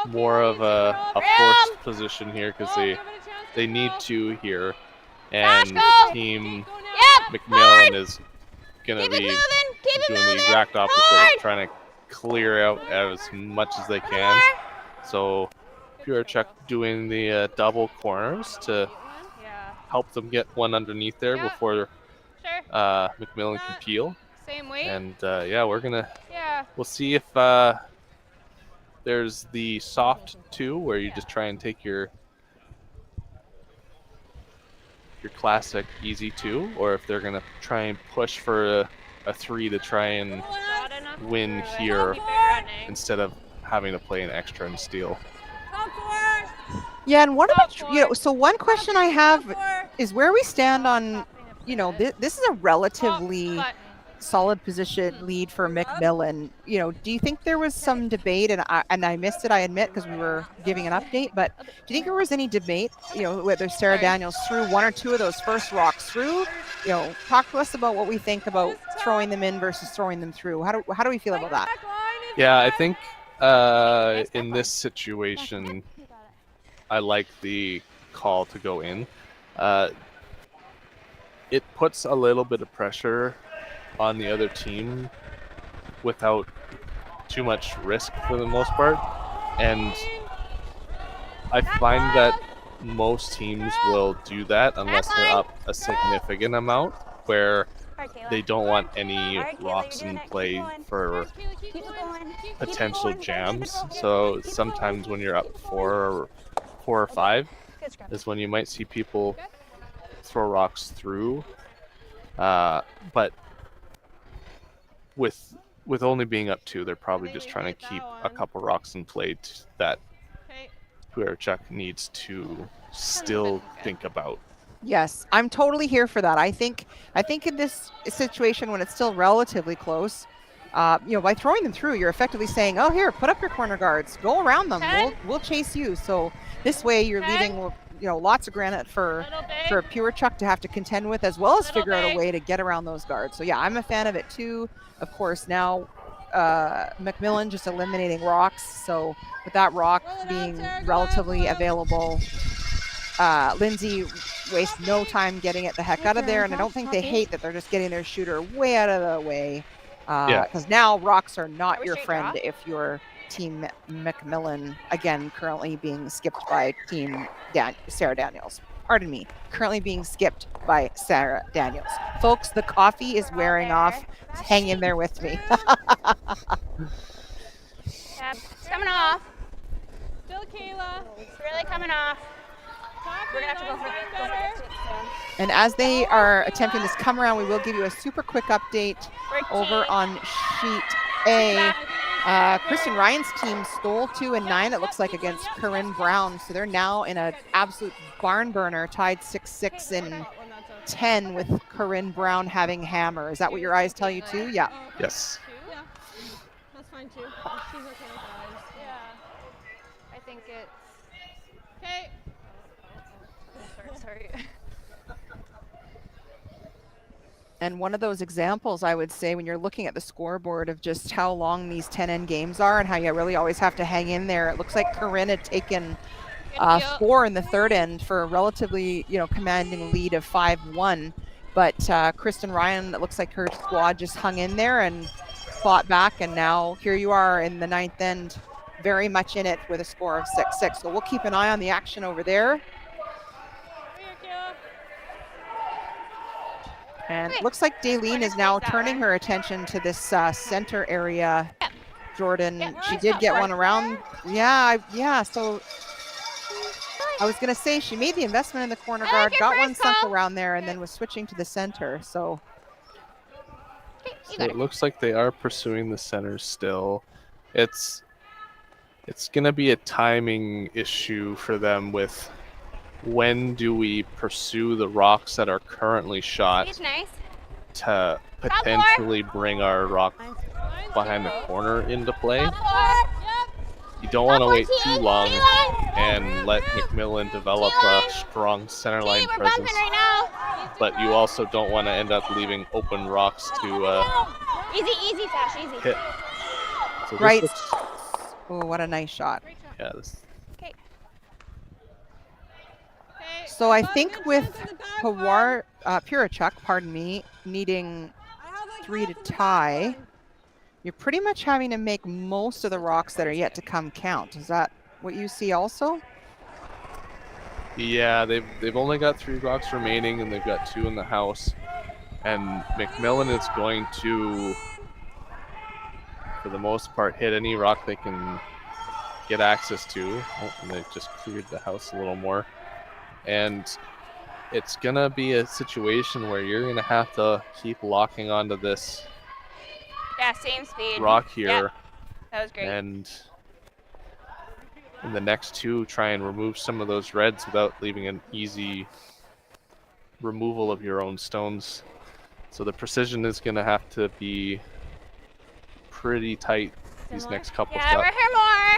more of a forced position here, because they need to here, and Team MacMillan is gonna be doing the exact opposite, trying to clear out as much as they can. So Pewarchuk doing the double corners to help them get one underneath there before MacMillan can peel. Same weight. And we'll see if there's the soft 2 where you just try and take your classic easy 2, or if they're gonna try and push for a 3 to try and win here instead of having to play an extra and steal. Yeah, and what about, so one question I have is where we stand on, this is a relatively solid position lead for MacMillan. Do you think there was some debate, and I missed it, I admit, because we were giving an update, but do you think there was any debate, whether Sarah Daniels threw 1 or 2 of those first rocks through? Talk to us about what we think about throwing them in versus throwing them through. How do we feel about that? Yeah, I think in this situation, I like the call to go in. It puts a little bit of pressure on the other team without too much risk for the most part. And I find that most teams will do that unless they're up a significant amount, where they don't want any rocks in play for potential jams. So sometimes when you're up 4 or 5 is when you might see people throw rocks through. But with only being up 2, they're probably just trying to keep a couple rocks in play that Pewarchuk needs to still think about. Yes, I'm totally here for that. I think in this situation, when it's still relatively close, by throwing them through, you're effectively saying, "Oh, here, put up your corner guards, go around them. We'll chase you." So this way, you're leaving lots of granite for Pewarchuk to have to contend with, as well as figure out a way to get around those guards. So yeah, I'm a fan of it too. Of course, now MacMillan just eliminating rocks. So with that rock being relatively available, Lindsay wastes no time getting it the heck out of there, and I don't think they hate that they're just getting their shooter way out of the way, because now rocks are not your friend if you're Team MacMillan, again currently being skipped by Team Sarah Daniels. Pardon me, currently being skipped by Sarah Daniels. Folks, the coffee is wearing off. Hang in there with me. It's coming off. Still Kayla. It's really coming off. We're gonna have to go for it. And as they are attempting this come around, we will give you a super quick update over on Sheet A. Kristen Ryan's team stole 2 and 9, it looks like, against Corinne Brown. So they're now in an absolute barn burner, tied 6-6 in 10 with Corinne Brown having hammer. Is that what your eyes tell you too? Yeah. Yes. Yeah, that's fine too. She's okay with eyes. Yeah. I think it's... Okay. Sorry. And one of those examples, I would say, when you're looking at the scoreboard of just how long these 10-end games are and how you really always have to hang in there. It looks like Corinne had taken 4 in the third end for a relatively, commanding lead of 5-1. But Kristen Ryan, it looks like her squad just hung in there and fought back. And now here you are in the 9th end, very much in it with a score of 6-6. So we'll keep an eye on the action over there. And it looks like Dailene is now turning her attention to this center area. Jordan, she did get one around. So I was going to say she made the investment in the corner guard, got one sunk around there, and then was switching to the center. So it looks like they are pursuing the center still. It's going to be a timing issue for them with when do we pursue the rocks that are currently shot to potentially bring our rock behind the corner into play. You don't want to wait too long and let MacMillan develop a strong centerline presence, but you also don't want to end up leaving open rocks to Easy, Sash, easy. hit. So right. Oh, what a nice shot. Yeah. This, So I think with Pewarchuk, needing 3 to tie, you're pretty much having to make most of the rocks that are yet to come count. Is that what you see also? yeah, they've only got 3 rocks remaining, and they've got 2 in the house. And MacMillan is going to, for the most part, hit any rock they can get access to. Oh, and they've just cleared the house a little more. And it's going to be a situation where you're going to have to keep locking onto this Same speed. rock here. Yep. That was great. And in the next 2, try and remove some of those reds without leaving an easy removal of your own stones. So the precision is going to have to be pretty tight these next couple Yeah, shots. we're here more.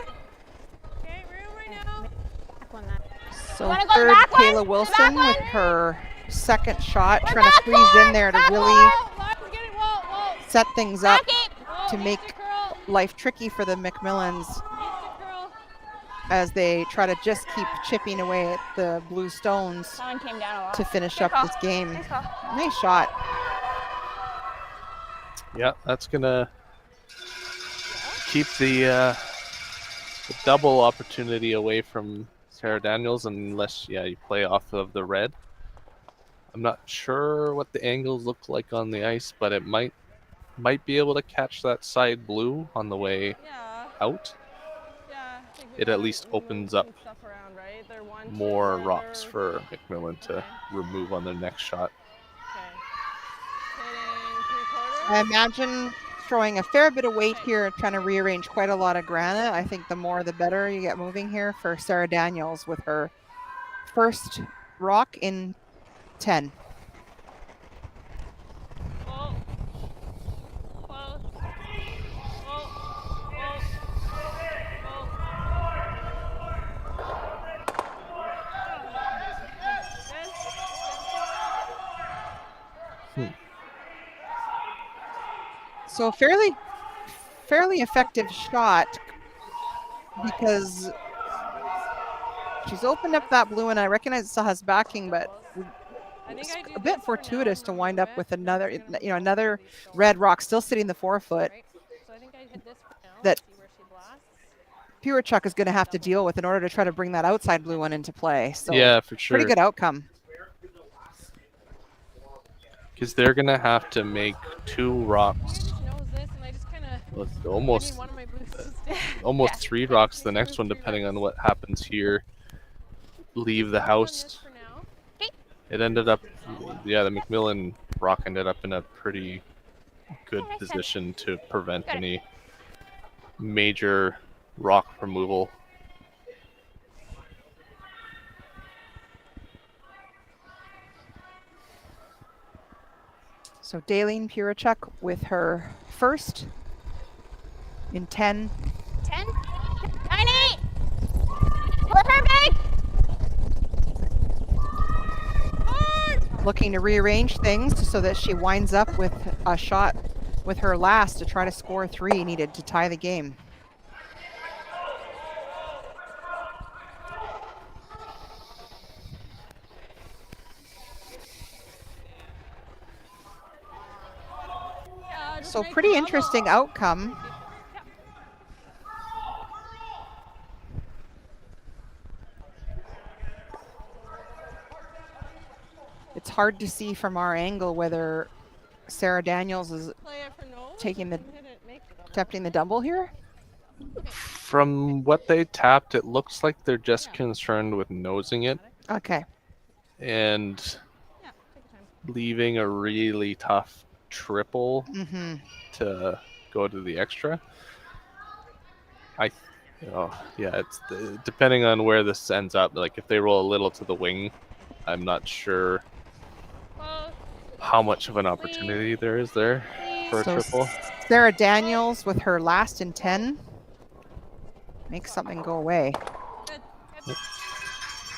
Okay, room right now. So third, Kayla Wilson with her second shot, trying to squeeze in there to really set things up to make life tricky for the MacMillans as they try to just keep chipping away at the blue stones to finish up this game. Nice shot. Yeah, that's going to keep the double opportunity away from Sarah Daniels unless, you play off of the red. I'm not sure what the angles look like on the ice, but it might be able to catch that side blue on the way out. It at least opens up more rocks for MacMillan to remove on their next shot. I imagine throwing a fair bit of weight here, trying to rearrange quite a lot of granite. I think the more the better you get moving here for Sarah Daniels with her first rock in 10. So fairly effective shot because she's opened up that blue, and I recognize it still has backing, but it's a bit fortuitous to wind up with another red rock still sitting the 4-foot that Pewarchuk is going to have to deal with in order to try to bring that outside blue one into play. So yeah, for sure. Pretty good outcome. Because they're going to have to make 2 rocks. Well, almost 3 rocks the next one, depending on what happens here. Leave the house. It ended up, the MacMillan rock ended up in a pretty good position to prevent any major rock removal. So Dailene Pewarchuk with her first in 10. 10? 9-8! Flip her big! looking to rearrange things so that she winds up with a shot with her last to try to score 3 needed to tie the game. So pretty interesting outcome. It's hard to see from our angle whether Sarah Daniels is taking the attempting the double here. From what they tapped, it looks like they're just concerned with nosing it. Okay. And leaving a really tough triple to go to the extra. It's depending on where this ends up. Like if they roll a little to the wing, I'm not sure how much of an opportunity there is there for a triple. Sarah Daniels with her last in 10 makes something go away.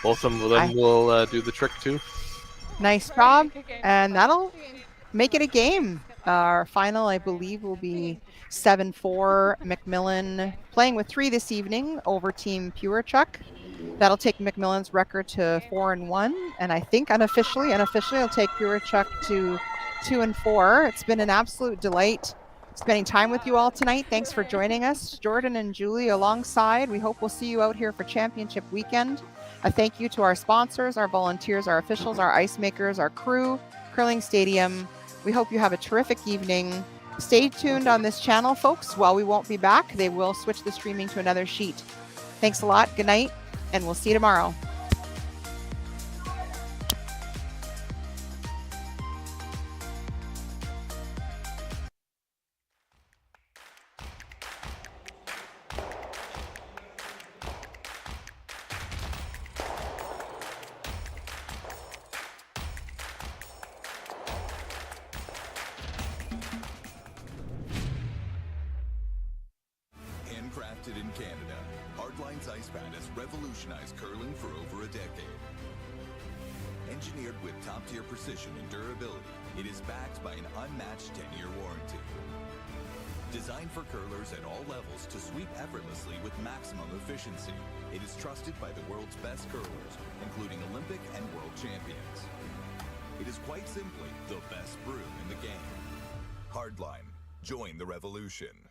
Both of them will do the trick too. Nice job, and that'll make it a game. Our final, I believe, will be 7-4 MacMillan playing with 3 this evening over Team Pewarchuk. That'll take MacMillan's record to 4-1, and I think unofficially it'll take Pewarchuk to 2-4. It's been an absolute delight spending time with you all tonight. Thanks for joining us, Jordan and Julie alongside. We hope we'll see you out here for championship weekend. A thank you to our sponsors, our volunteers, our officials, our ice makers, our crew, Curling Stadium. We hope you have a terrific evening. Stay tuned on this channel, folks. While we won't be back, they will switch the streaming to another sheet. Thanks a lot. Good night, and we'll see you tomorrow. Handcrafted in Canada, Hardline's ice pad has revolutionized curling for over a decade. Engineered with top-tier precision and durability, it is backed by an unmatched 10-year warranty. Designed for curlers at all levels to sweep effortlessly with maximum efficiency, it is trusted by the world's best curlers, including Olympic and world champions. It is quite simply the best brew in the game. Hardline. Join the revolution.